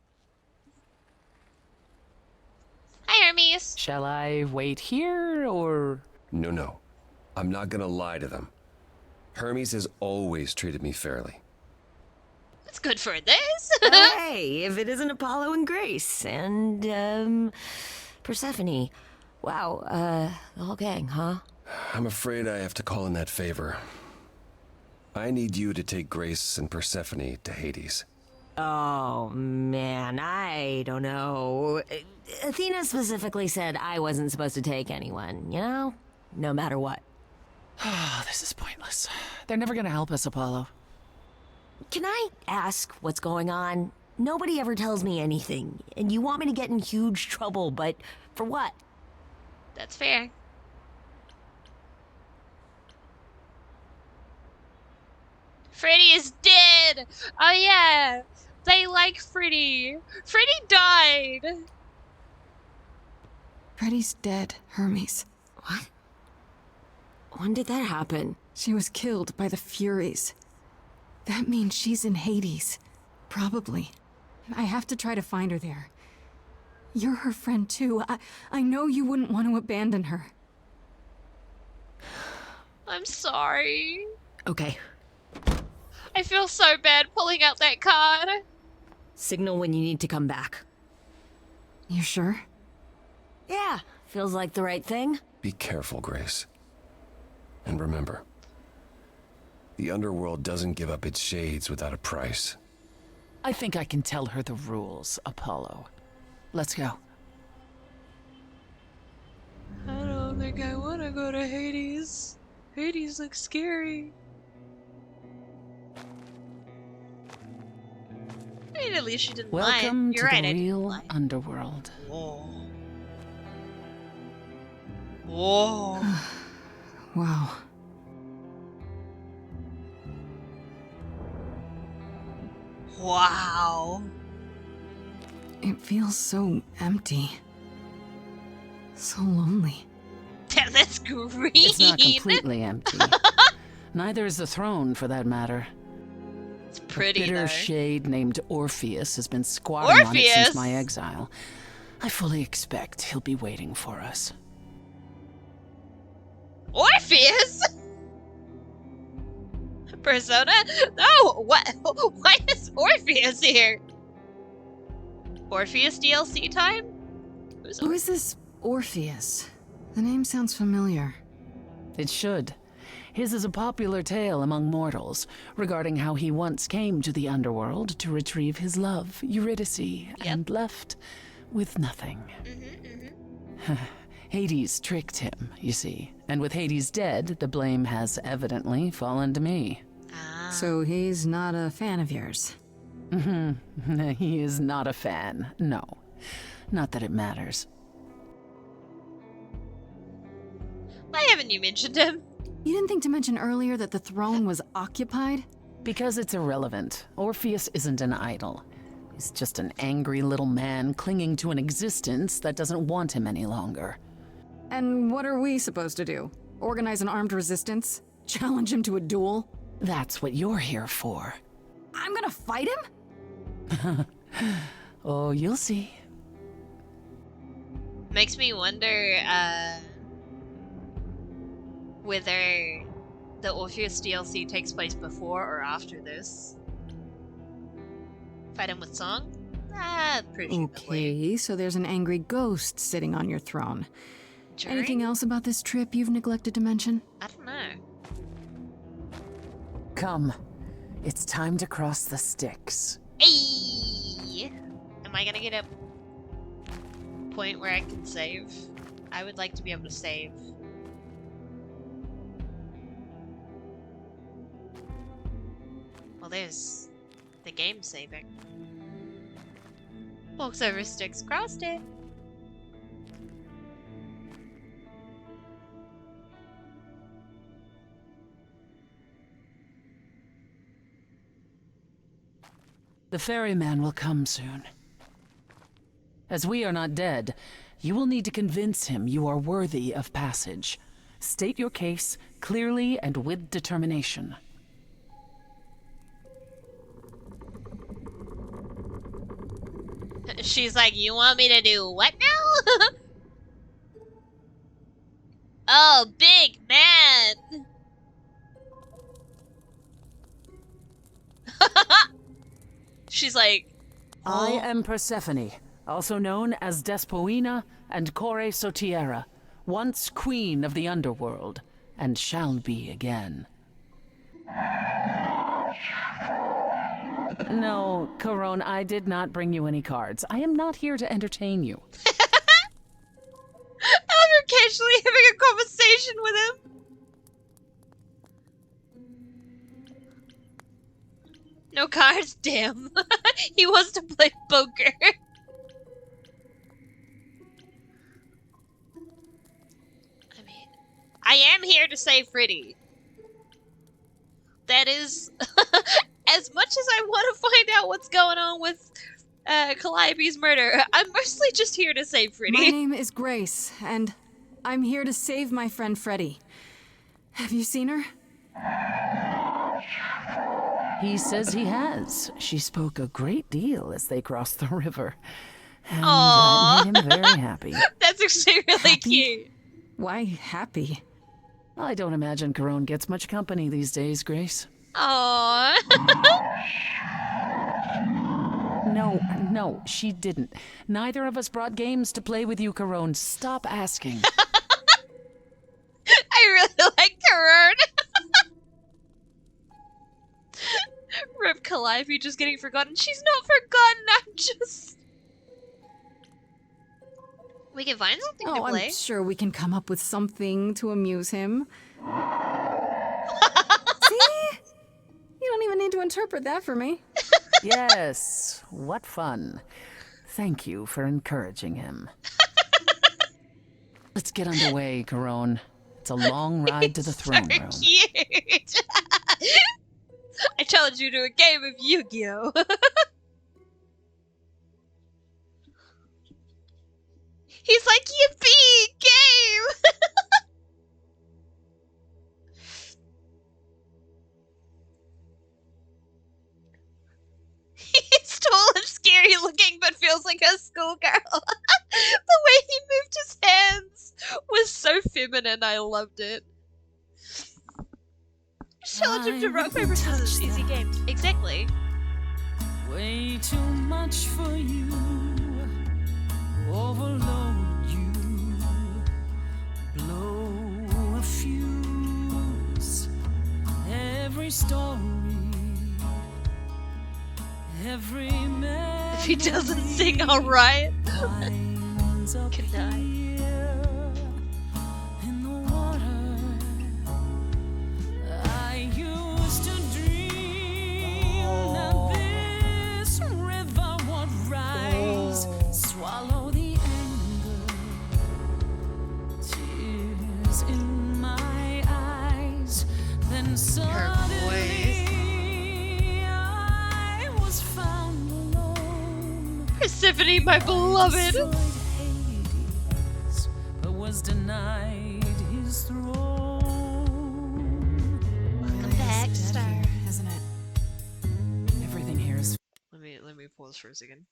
Hi, Hermes. Shall I wait here, or... No. I'm not gonna lie to them. Hermes has always treated me fairly. That's good for this. Hey, if it isn't Apollo and Grace and Persephone. Wow, the whole gang, huh? I'm afraid I have to call in that favor. I need you to take Grace and Persephone to Hades. Oh, man, I don't know. Athena specifically said I wasn't supposed to take anyone, you know? No matter what. Oh, this is pointless. They're never gonna help us, Apollo. Can I ask what's going on? Nobody ever tells me anything, and you want me to get in huge trouble, but for what? That's fair. Freddy is dead! Oh yeah! They like Freddy! Freddy died! Freddy's dead, Hermes. What? When did that happen? She was killed by the Furies. That means she's in Hades. Probably. I have to try to find her there. You're her friend too. I know you wouldn't want to abandon her. I'm sorry. Okay, I feel so bad pulling out that card. signal when you need to come back. You sure? Yeah, feels like the right thing. Be careful, Grace. And remember, the underworld doesn't give up its shades without a price. I think I can tell her the rules, Apollo. Let's go. I don't think I want to go to Hades. Hades looks scary. I mean, at least she didn't lie. Welcome You're to right, the I didn't real lie. underworld. Whoa. Whoa. Wow. Wow. It feels so empty. So lonely. Damn, that's green. It's not completely empty. Neither is the throne, for that matter. It's pretty, A bitter though. shade named Orpheus has been squatting on it Orpheus? since my exile. I fully expect he'll be waiting for us. Orpheus? Persona? No! What? Why is Orpheus here? Orpheus DLC time? Who is this Orpheus? The name sounds familiar. It should. His is a popular tale among mortals regarding how he once came to the underworld to retrieve his love, Eurydice, and left with nothing. Hades tricked him, you see, and with Hades dead, the blame has evidently fallen to me. So he's not a fan of yours? He is not a fan, no. Not that it matters. Why haven't you mentioned him? You didn't think to mention earlier that the throne was occupied? Because it's irrelevant. Orpheus isn't an idol. He's just an angry little man clinging to an existence that doesn't want him any longer. And what are we supposed to do? Organize an armed resistance? Challenge him to a duel? That's what you're here for. I'm gonna fight him? Oh, you'll see. Makes me wonder, whether the Orpheus DLC takes place before or after this. Fight him with song? Presumably. Okay, so there's an angry ghost sitting on your throne. During? Anything else about this trip you've neglected to mention? I don't know. Come. It's time to cross the Styx. Hey! Am I gonna get a point where I can save? I would like to be able to save. Well, there's the game saving. Walks over Styx, crossed it. The ferryman will come soon. As we are not dead, you will need to convince him you are worthy of passage. State your case clearly and with determination. She's like, you want me to do what now? Oh, big man! She's like, I am Persephone, also known as Despoina and Core Sotiera, once queen of the underworld, and shall be again. No, Corone, I did not bring you any cards. I am not here to entertain you. I'm occasionally having a conversation with him. No cards? Damn. He wants to play poker. I mean, I am here to save Freddy. That is, as much as I want to find out what's going on with Calliope's murder, I'm mostly just here to save Freddy. My name is Grace, and I'm here to save my friend Freddy. Have you seen her? He says he has. She spoke a great deal as they crossed the river. And Aww. that made him very happy. That's actually really cute. Why happy? I don't imagine Corone gets much company these days, Grace. Aww. No, she didn't. Neither of us brought games to play with you, Corone. Stop asking. I really like Karun. Rip Calliope just getting forgotten. She's not forgotten, I'm just... We can find something to play. I'm sure we can come up with something to amuse him. See? You don't even need to interpret that for me. Yes, what fun. Thank you for encouraging him. Let's get underway, Corone. It's a long ride to the throne room. Cute. I challenge you to a game of Yu-Gi-Oh! He's like, yippee, game! He's tall and scary looking, but feels like a schoolgirl. The way he moved his hands was so feminine. I loved it. Challenge him to rock, paper, scissors, easy games. Exactly. Way too much for you. Overload you. Blow a fuse. Every story. Every man. If he doesn't sing, I'll riot. Could die. In the water, I used to dream that this river would rise, swallow the anger, tears in my eyes, then suddenly I was found alone. Persephone, my beloved. Hades, but was denied his throne. Welcome back, Star. Isn't it? Everything here is. Let me pause for a second.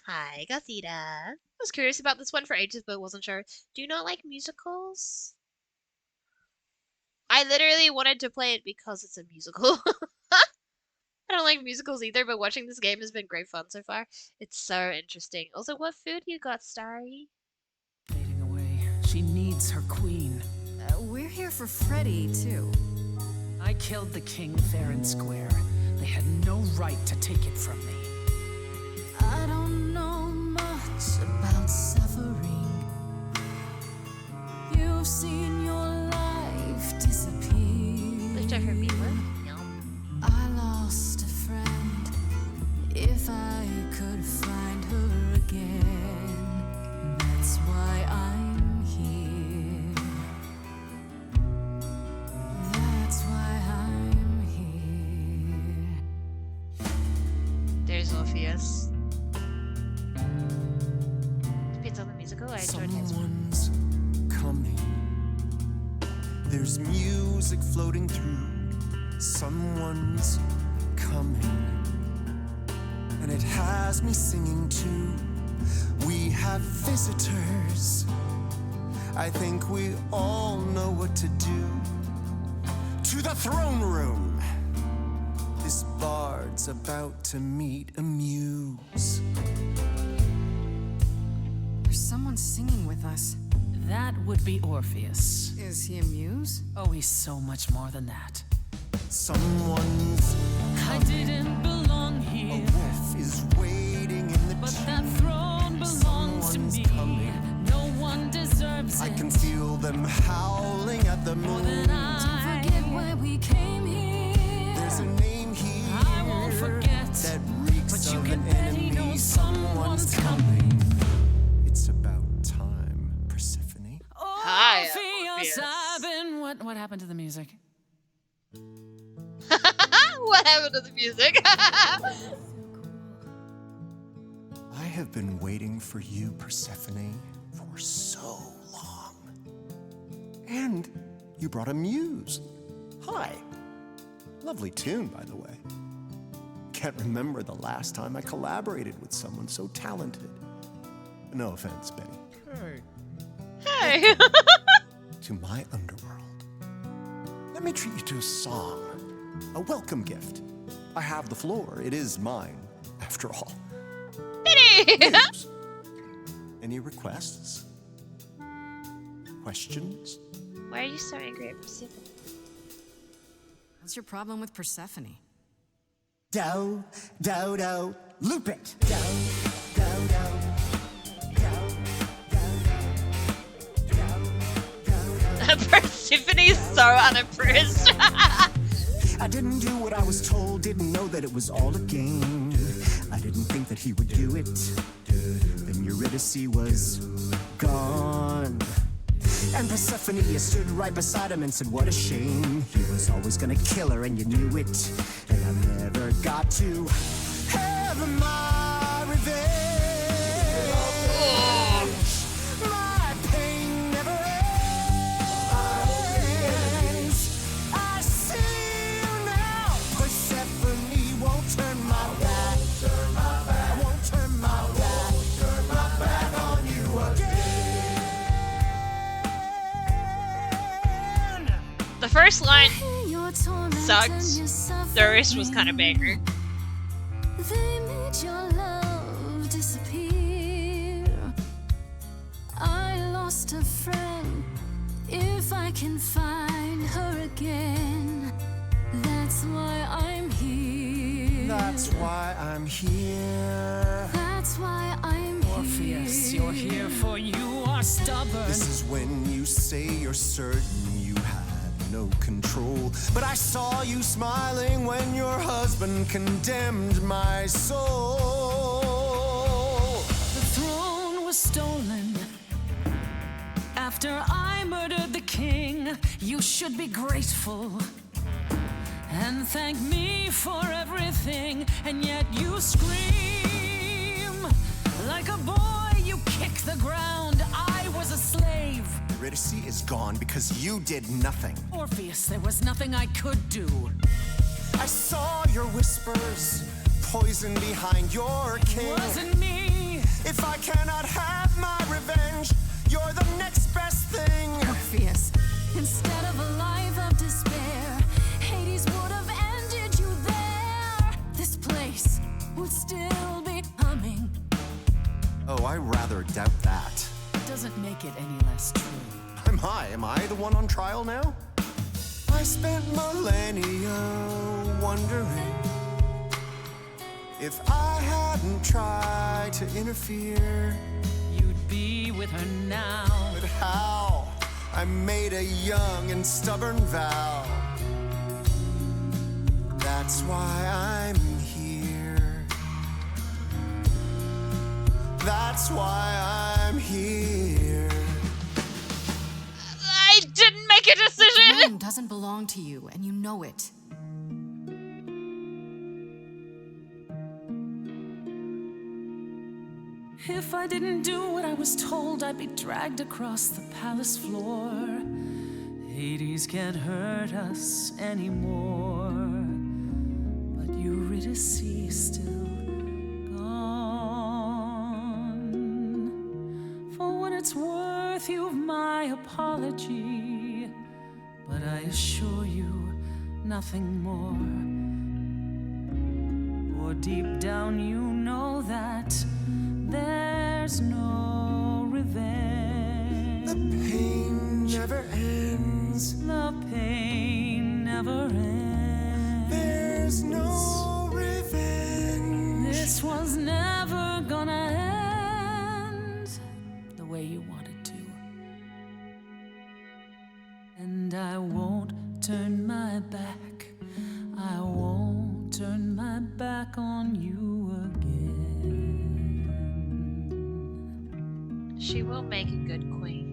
Hi, Gothita. I was curious about this one for ages, but wasn't sure. Do you not like musicals? I literally wanted to play it because it's a musical. I don't like musicals either, but watching this game has been great fun so far. It's so interesting. Also, what food you got, Starry? Fading away. She needs her queen. We're here for Freddy, too. I killed the king fair and square. They had no right to take it from me. I don't know much about suffering. You've seen your life disappear. Which I heard me with. I lost a friend. If I could find her again, that's why I'm here. That's why I'm here. There's Orpheus. Depends on the musical. I enjoyed his one. Someone's coming. There's music floating through. Someone's coming. And it has me singing too. We have visitors. I think we all know what to do. To the throne room. This bard's about to meet a muse. There's someone singing with us. That would be Orpheus. Is he a muse? Oh, he's so much more than that. Someone's I didn't belong a here, wolf is waiting in the but tomb. that throne belongs to Someone's me. coming. No one deserves I it can feel them howling at the more moon. than I. Don't forget why we came here. There's a name here I won't forget, that reeks but you of can an bet he enemy. knows Someone's coming. It's about time, Persephone. Hi, Orpheus, Orpheus. I've been What happened to the music? What happened to the music? I have been waiting for you, Persephone, for so long. And you brought a muse. Hi. Lovely tune, by the way. Can't remember the last time I collaborated with someone so talented. No offense, Benny. Hey. To my underworld. Let me treat you to a song. A welcome gift. I have the floor. It is mine, after all. Benny! Muse. Any requests? Questions? Why are you so angry at Persephone? What's your problem with Persephone? Do, do, do, loop it. Do, do, do. Persephone's so unimpressed. I didn't do what I was told, didn't know that it was all a game. I didn't think that he would do it. Then Eurydice was gone. And Persephone stood right beside him and said, what a shame. He was always gonna kill her and you knew it. And I never got to have my revenge. My first line Your torment sucked. and your The rest was kind of suffering. banger. They made your love disappear. I lost a friend. If I can find her again, that's why I'm here. That's why I'm here. That's why I'm Orpheus, here. you're here for you are stubborn. This is when you say you're certain you had no control. But I saw you smiling when your husband condemned my soul. The throne was stolen. After I murdered the king, you should be grateful and thank me for everything. And yet you scream like a boy. You kick the ground. I was a slave. Eurydice is gone because you did nothing. Orpheus, there was nothing I could do. I saw your whispers, poison behind your king. Wasn't me. If I cannot have my revenge, you're the next best thing. Orpheus, Instead of a life of despair, Hades would have ended you there. This place would still be humming. Oh, I rather doubt that. doesn't make it any less true. I'm high. Am I the one on trial now? I spent millennia wondering if I hadn't tried to interfere. You'd be with her now. But how? I made a young and stubborn vow. That's why I'm here. That's why I'm here. I didn't make a decision! Rome doesn't belong to you, and you know it. If I didn't do what I was told, I'd be dragged across the palace floor. Hades can't hurt us anymore. But Eurydice is still gone. For what it's worth, you've my apology. But I assure you, nothing more. For deep down you know that there's no revenge. The pain never ends. The pain never ends. There's no revenge. This was never gonna end the way you wanted to. And I won't turn my back. I won't turn my back on you again. She will make a good queen.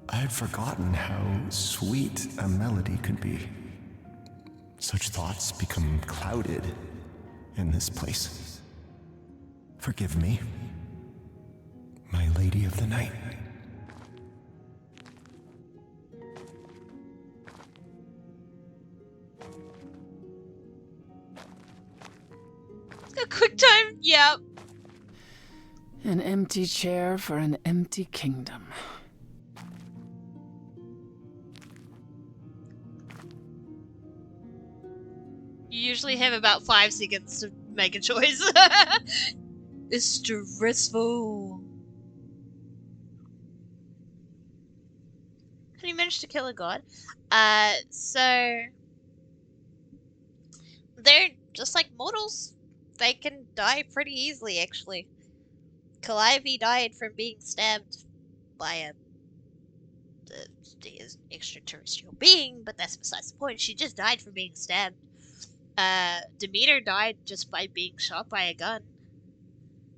I had forgotten how sweet a melody could be. Such thoughts become clouded in this place. Forgive me, my lady of the night. A quick time, yeah. An empty chair for an empty kingdom. You usually have about 5 seconds to make a choice. It's stressful. Can you manage to kill a god? So they're just like mortals. They can die pretty easily, actually. Calliope died from being stabbed by a extraterrestrial being, but that's besides the point. She just died from being stabbed. Demeter died just by being shot by a gun.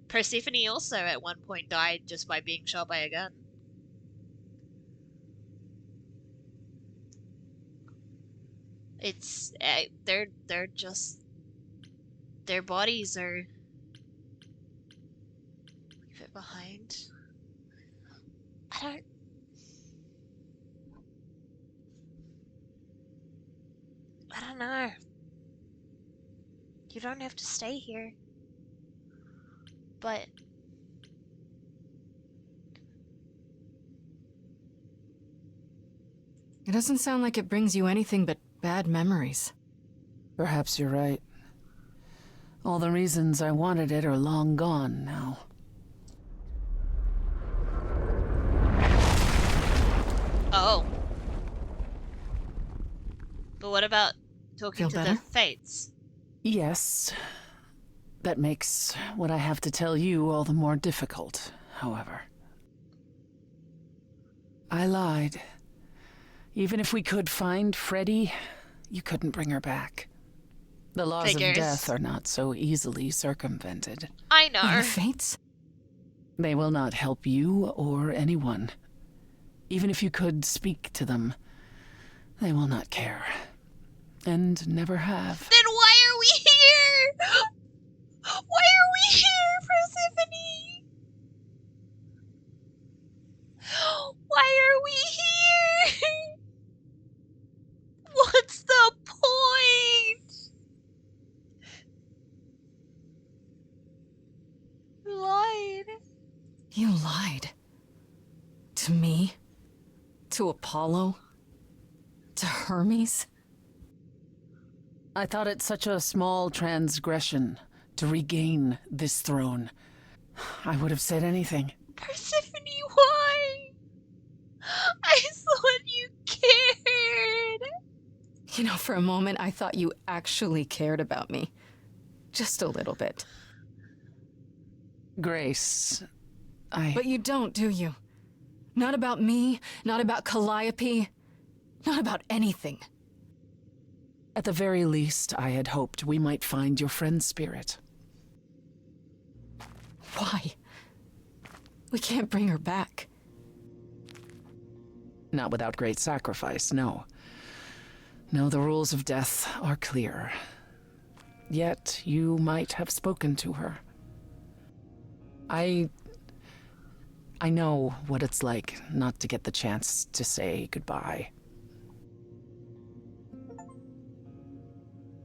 Persephone also at one point died just by being shot by a gun. It's they're just their bodies are leave it behind. I don't know. You don't have to stay here. But It doesn't sound like it brings you anything but bad memories. Perhaps you're right. All the reasons I wanted it are long gone now. oh. But what about talking Feel to better? the fates? Yes. That makes what I have to tell you all the more difficult, however. I lied. Even if we could find Freddy, you couldn't bring her back. The laws Figures. of death are not so easily circumvented. I And know. the fates? They will not help you or anyone. Even if you could speak to them, they will not care. And never have. Then why are we here? Why are we here, Persephone? Why are we here? What's the point? You lied. You lied. To me? To Apollo? To Hermes? I thought it such a small transgression to regain this throne. I would have said anything. Persephone, why? I thought you cared. You know, for a moment I thought you actually cared about me. Just a little bit. Grace, But you don't, do you? Not about me, not about Calliope, not about anything. At the very least, I had hoped we might find your friend's spirit. Why? We can't bring her back. Not without great sacrifice, no. No, the rules of death are clear. Yet, you might have spoken to her. I know what it's like not to get the chance to say goodbye.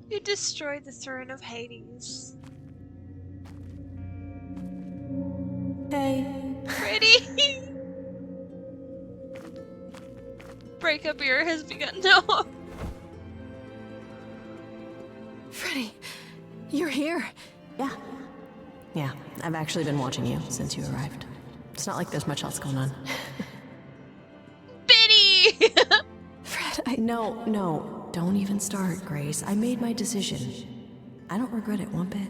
You destroyed the throne of Hades. Hey. Freddy! Breakup era has begun. No! Freddy, you're here. Yeah. Yeah, I've actually been watching you since you arrived. It's not like there's much else going on. Biddy! Fred, No, don't even start, Grace. I made my decision. I don't regret it one bit.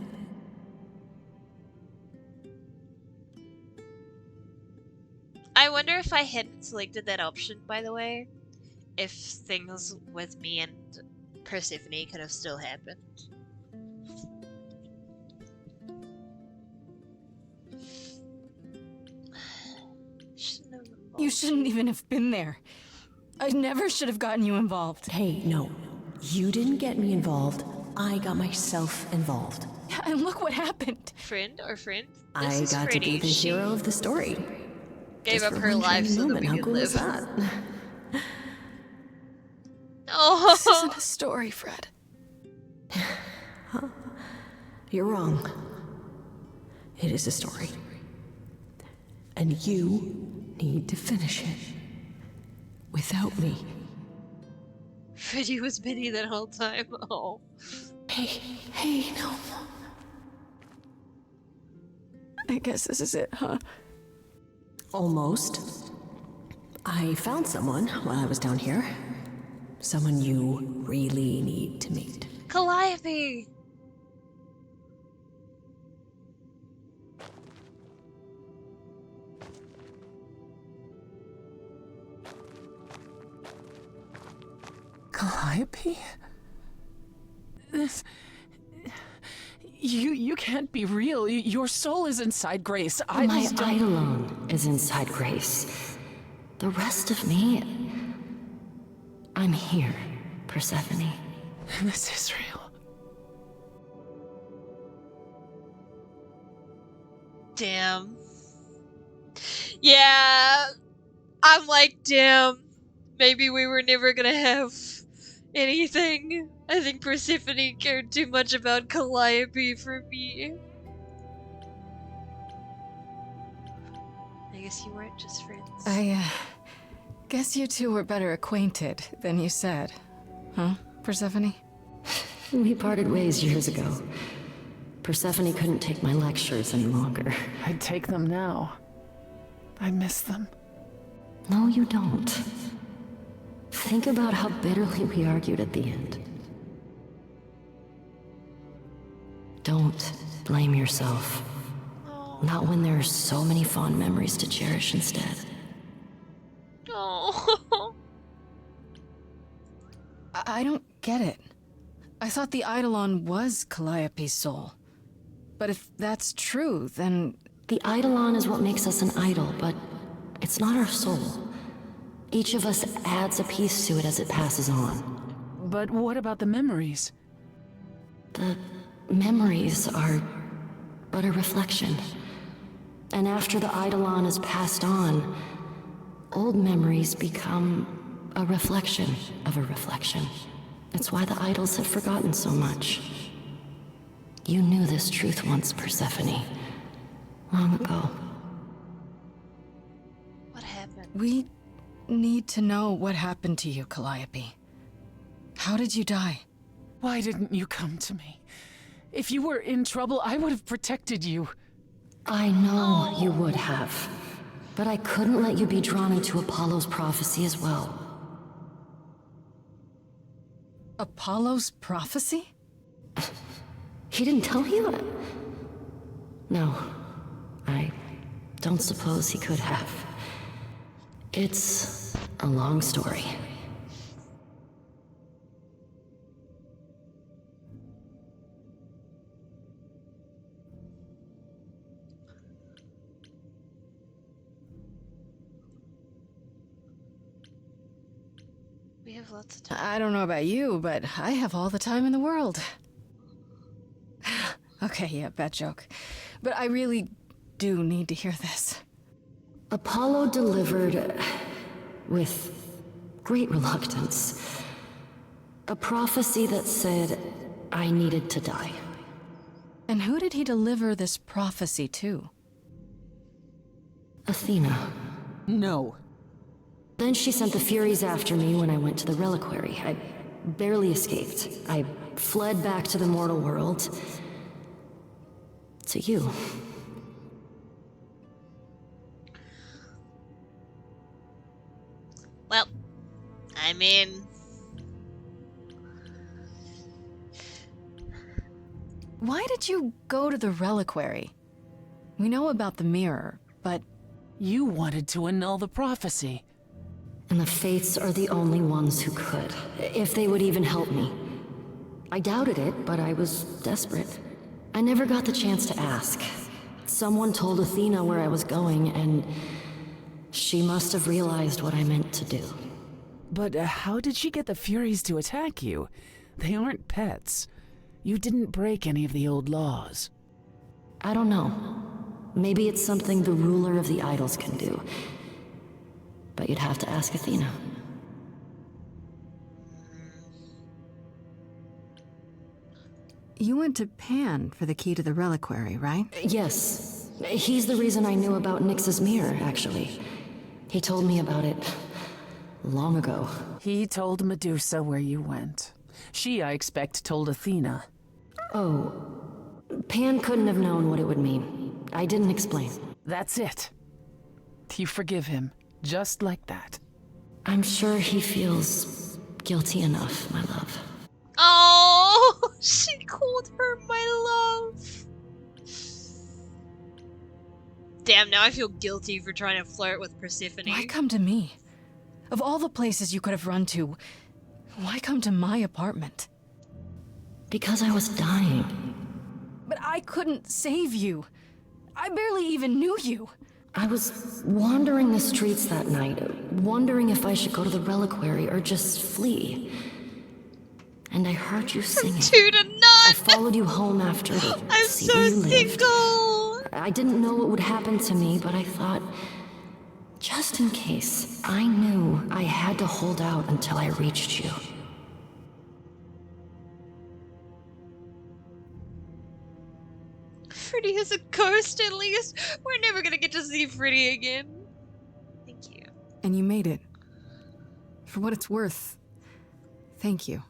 I wonder if I hadn't selected that option, by the way, if things with me and Persephone could have still happened. You shouldn't even have been there. I never should have gotten you involved. Hey, no. You didn't get me involved. I got myself involved. Yeah, and look what happened. Friend or friend? I This is got to be Freddy. the She hero of the story. gave Just up for her one life tiny so that moment. we How could cool live. is that? Oh, This isn't a story, Fred. You're wrong. It is a story. And you need to finish it. Without me. Freddy was Biddy that whole time. Oh. Hey, no. I guess this is it, huh? Almost. I found someone while I was down here. Someone you really need to meet. Calliope! Calliope? This... You can't be real. Your soul is inside Grace. I My just don't... Eidolon is inside Grace. The rest of me... I'm here, Persephone. This is real. Damn. Yeah. I'm like, damn. Maybe we were never gonna have anything. I think Persephone cared too much about Calliope for me. guess you weren't just friends. I guess you two were better acquainted than you said. Huh, Persephone? We parted ways years ago. Persephone couldn't take my lectures any longer. I'd take them now. I miss them. No, you don't. Think about how bitterly we argued at the end. Don't blame yourself. Not when there are so many fond memories to cherish instead. Oh. I don't get it. I thought the Eidolon was Calliope's soul. But if that's true, then... The Eidolon is what makes us an idol, but it's not our soul. Each of us adds a piece to it as it passes on. But what about the memories? The memories are but a reflection. And after the Eidolon is passed on, old memories become a reflection of a reflection. It's why the idols have forgotten so much. You knew this truth once, Persephone. Long ago. What happened? We need to know what happened to you, Calliope. How did you die? Why didn't you come to me? If you were in trouble, I would have protected you. I know you would have. But I couldn't let you be drawn into Apollo's prophecy as well. Apollo's prophecy? He didn't tell you that? No. I don't suppose he could have. It's a long story. We have lots of time. I don't know about you, but I have all the time in the world. Okay, yeah, bad joke. But I really do need to hear this. Apollo delivered, with great reluctance, a prophecy that said I needed to die. And who did he deliver this prophecy to? Athena. No. Then she sent the Furies after me when I went to the reliquary. I barely escaped. I fled back to the mortal world. To you. Well, I mean... Why did you go to the reliquary? We know about the mirror, but... You wanted to annul the prophecy. And the Fates are the only ones who could, if they would even help me. I doubted it, but I was desperate. I never got the chance to ask. Someone told Athena where I was going, and she must have realized what I meant to do. But how did she get the Furies to attack you? They aren't pets. You didn't break any of the old laws. I don't know. Maybe it's something the ruler of the idols can do. But you'd have to ask Athena. You went to Pan for the key to the reliquary, right? Yes. He's the reason I knew about Nyx's mirror, actually. He told me about it long ago. He told Medusa where you went. She, I expect, told Athena. Oh. Pan couldn't have known what it would mean. I didn't explain. That's it. You forgive him, just like that. I'm sure he feels guilty enough, my love. Oh, she called her my love. Damn, now I feel guilty for trying to flirt with Persephone. Why come to me? Of all the places you could have run to, why come to my apartment? Because I was dying. But I couldn't save you. I barely even knew you. I was wandering the streets that night, wondering if I should go to the reliquary or just flee. And I heard you singing. Two to none. I followed you home after to I'm see so where you lived. single. I didn't know what would happen to me, but I thought, just in case, I knew I had to hold out until I reached you. Freddy is a ghost, at least. We're never gonna get to see Freddy again. And you made it. For what it's worth, thank you.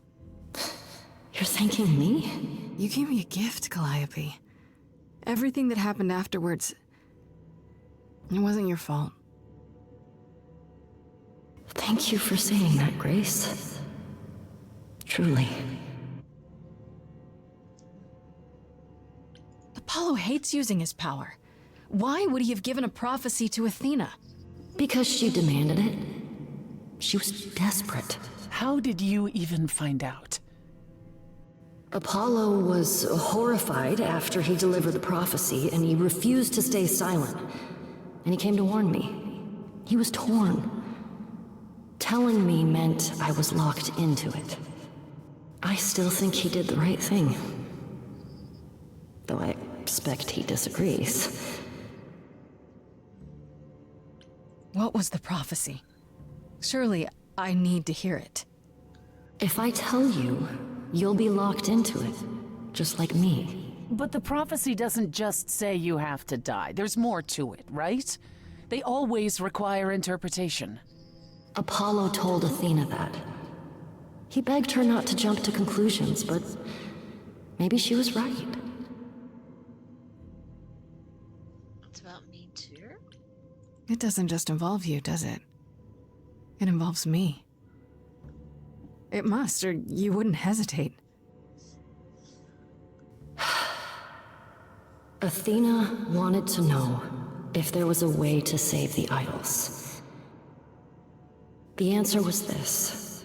You're thanking me? You gave me a gift, Calliope. Everything that happened afterwards, it wasn't your fault. Thank you for saying that, Grace. Truly. Apollo hates using his power. Why would he have given a prophecy to Athena? Because she demanded it. She was desperate. How did you even find out? Apollo was horrified after he delivered the prophecy, and he refused to stay silent. And he came to warn me. He was torn. Telling me meant I was locked into it. I still think he did the right thing. Though I expect he disagrees. What was the prophecy? Surely I need to hear it. If I tell you, you'll be locked into it, just like me. But the prophecy doesn't just say you have to die. There's more to it, right? They always require interpretation. Apollo told Athena that. He begged her not to jump to conclusions, but maybe she was right. It's about me too? It doesn't just involve you, does it? It involves me. It must, or you wouldn't hesitate. Athena wanted to know if there was a way to save the idols. The answer was this.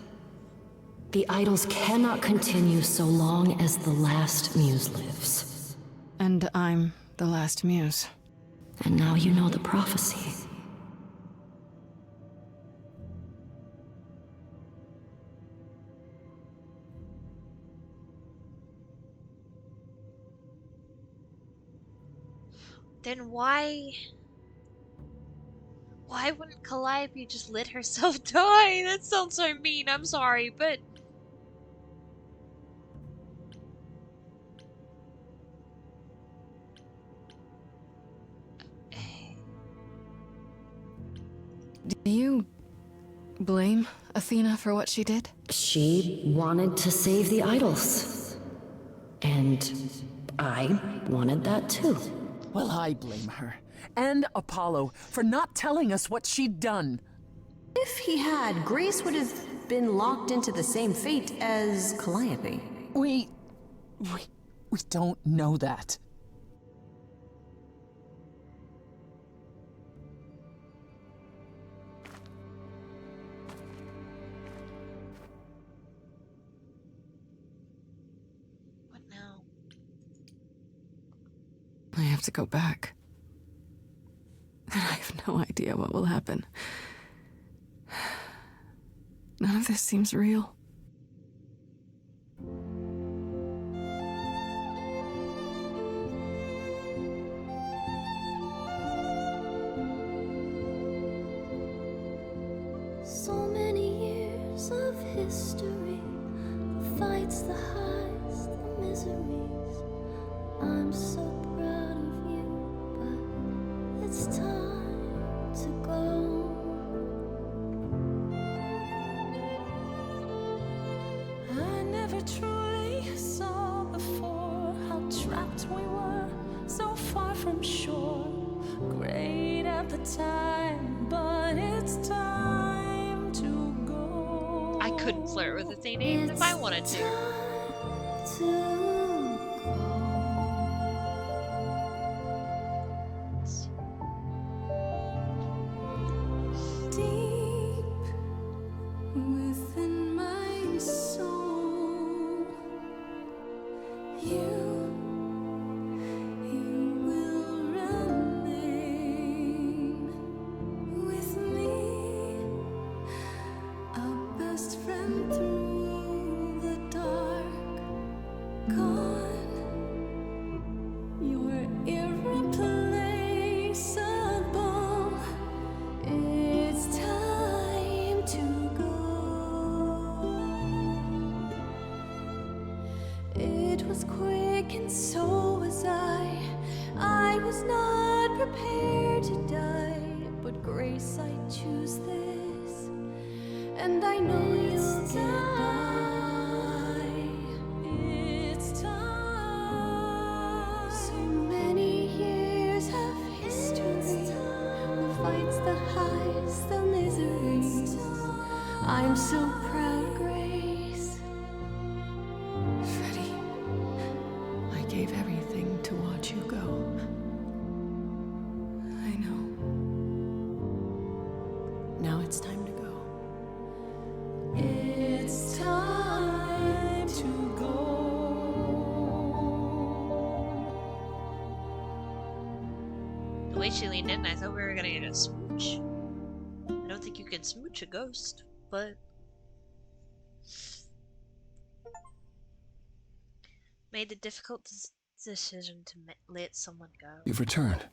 The idols cannot continue so long as the last muse lives. And I'm the last muse. And now you know the prophecy. Then why wouldn't Calliope just let herself die? That sounds so mean, I'm sorry, but... Do you blame Athena for what she did? She wanted to save the idols. And I wanted that too. Well, I blame her. And Apollo for not telling us what she'd done. If he had, Grace would have been locked into the same fate as Calliope. We don't know that. What now? I have to go back. And I have no idea what will happen. None of this seems real. So many years of history, the fights, the highs, the miseries. I'm so proud of you, but it's time to go. I never truly saw before how trapped we were, so far from shore. Great at the time, but it's time to go. I couldn't flirt with Athena even if I wanted to. Time to go. Deep within my soul, you will remain with me, a best friend through the dark. Gone, you're irreplaceable. It's time to go. It was quick and so was I. I was not prepared to die, but Grace, I choose this. and I know you'll get by. It's time. So many years of history, the fights, the highs, the miseries. I'm so proud, Grace. Freddie, I gave everything to watch you go. I know. Now it's time to go. It's time to go. The way she leaned in, I thought we were gonna get a smooch. I don't think you can smooch a ghost, but... Made the difficult decision to let someone go. You've returned.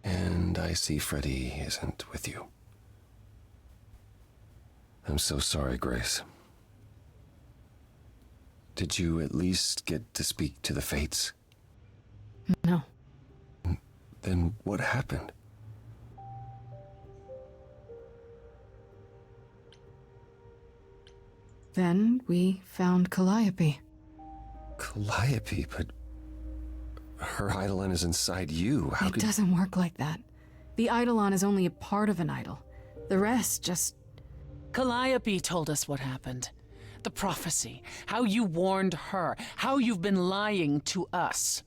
And I see Freddie isn't with you. I'm so sorry, Grace. Did you at least get to speak to the Fates? No. Then what happened? Then we found Calliope. Calliope, but her Eidolon is inside you. How It could... doesn't work like that. The Eidolon is only a part of an idol. The rest just... Calliope told us what happened. The prophecy, how you warned her, how you've been lying to us.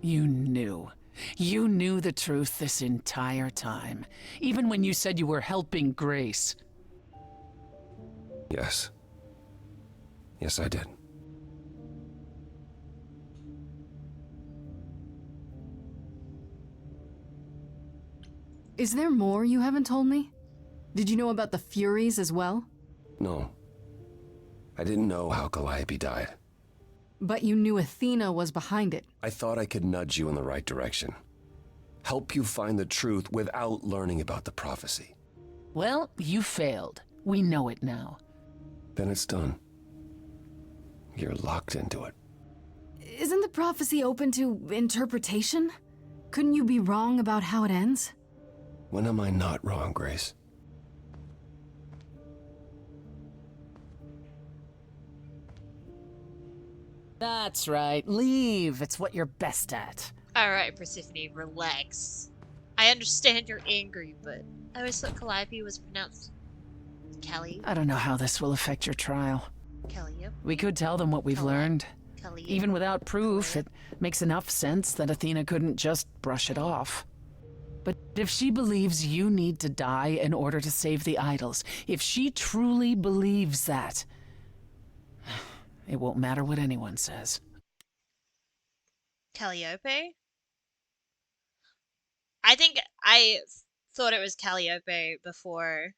You knew. You knew the truth this entire time, even when you said you were helping Grace. Yes. Yes, I did. Is there more you haven't told me? Did you know about the Furies as well? No. I didn't know how Calliope died. But you knew Athena was behind it. I thought I could nudge you in the right direction. Help you find the truth without learning about the prophecy. Well, you failed. We know it now. Then it's done. You're locked into it. Isn't the prophecy open to interpretation? Couldn't you be wrong about how it ends? When am I not wrong, Grace? That's right. Leave. It's what you're best at. Alright, Persephone, relax. I understand you're angry, but I always thought Calliope was pronounced Kelly. I don't know how this will affect your trial. Calliope. We could tell them what we've learned. Calliope. Even without proof, it makes enough sense that Athena couldn't just brush it off. But if she believes you need to die in order to save the idols, if she truly believes that, it won't matter what anyone says. Calliope? I think I thought it was Calliope before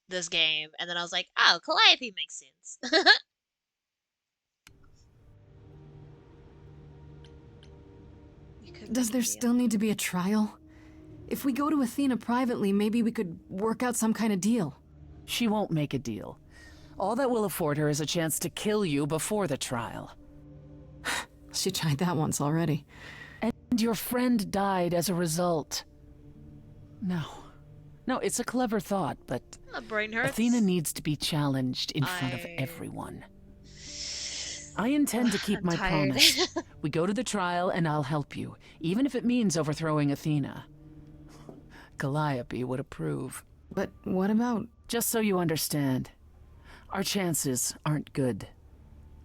this game, and then I was like, oh, Calliope makes sense. Does there still need to be a trial? If we go to Athena privately, maybe we could work out some kind of deal. She won't make a deal. All that will afford her is a chance to kill you before the trial. She tried that once already. And your friend died as a result. No. No, it's a clever thought, but My brain hurts. Athena needs to be challenged in front of everyone. I intend to keep I'm my tired. promise. We go to the trial and I'll help you, even if it means overthrowing Athena. Calliope would approve. But what about... Just so you understand, our chances aren't good.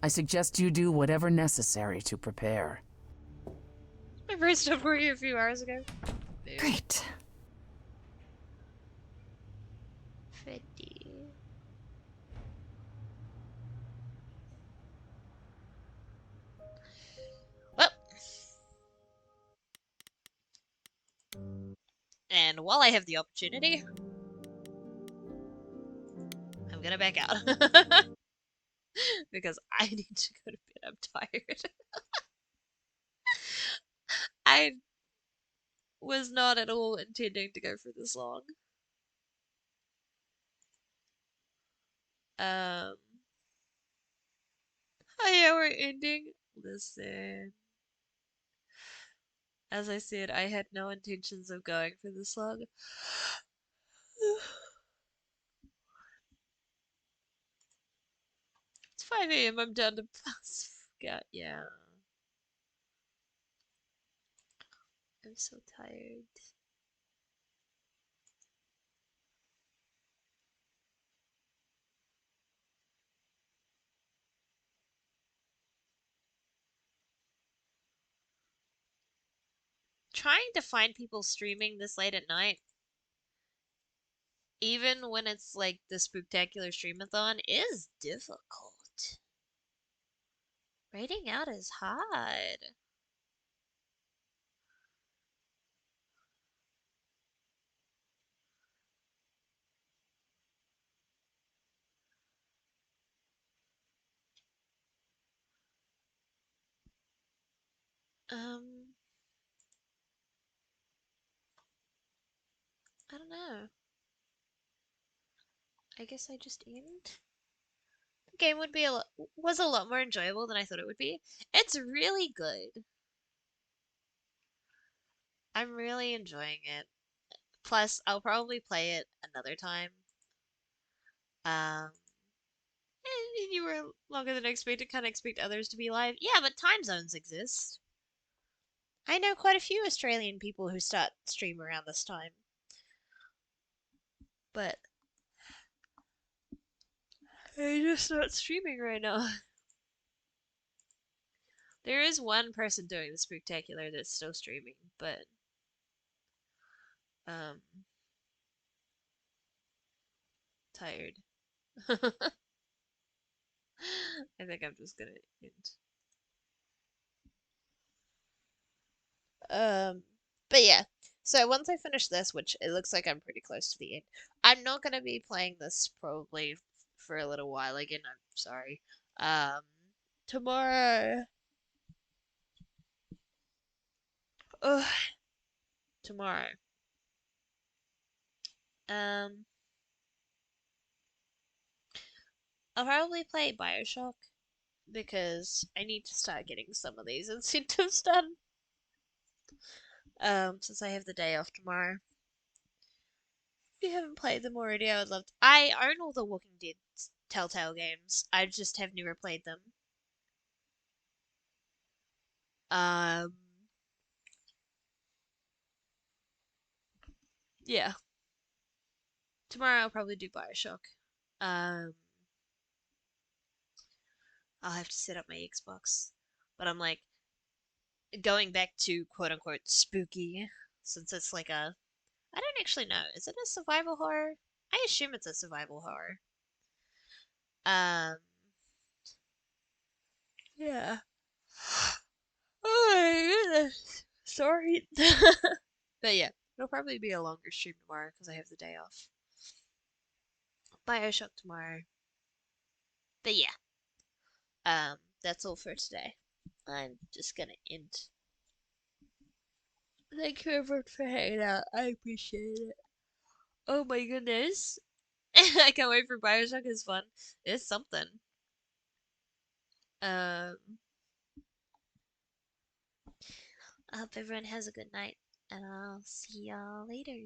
I suggest you do whatever necessary to prepare. My brain stopped working a few hours ago. Great. Freddy. Well. And while I have the opportunity, I'm gonna back out. Because I need to go to bed. I'm tired. I was not at all intending to go for this long. Oh yeah, we're ending. Listen. As I said, I had no intentions of going for this long. It's 5 a.m. I'm down to God, yeah. I'm so tired. Trying to find people streaming this late at night, even when it's like the Spooktacular Streamathon, is difficult. Rating out is hard. Um, I don't know. I guess I just end. The game would be was a lot more enjoyable than I thought it would be. It's really good. I'm really enjoying it. Plus, I'll probably play it another time. Um, you were longer than expected. Can't expect others to be live. Yeah, but time zones exist. I know quite a few Australian people who start stream around this time. But they're just not streaming right now. There is one person doing the Spooktacular that's still streaming, but um tired. I think I'm just gonna end. Um, but yeah. So once I finish this, which it looks like I'm pretty close to the end, I'm not gonna be playing this probably for a little while again. I'm sorry. Um, tomorrow. Ugh, tomorrow. Um, I'll probably play Bioshock because I need to start getting some of these incentives done. Since I have the day off tomorrow. If you haven't played them already, I would love to. I own all the Walking Dead Telltale games. I just have never played them. Um, yeah. Tomorrow I'll probably do Bioshock. Um, I'll have to set up my Xbox. But I'm like going back to quote unquote spooky since it's like a I don't actually know. Is it a survival horror? I assume it's a survival horror. Um, yeah. Oh my goodness. Sorry. But yeah, it'll probably be a longer stream tomorrow because I have the day off. Bioshock tomorrow. But yeah, that's all for today. I'm just gonna end. Thank you everyone for hanging out. I appreciate it. Oh my goodness. I can't wait for Bioshock. It's fun. It's something. Um, I hope everyone has a good night, and I'll see y'all later.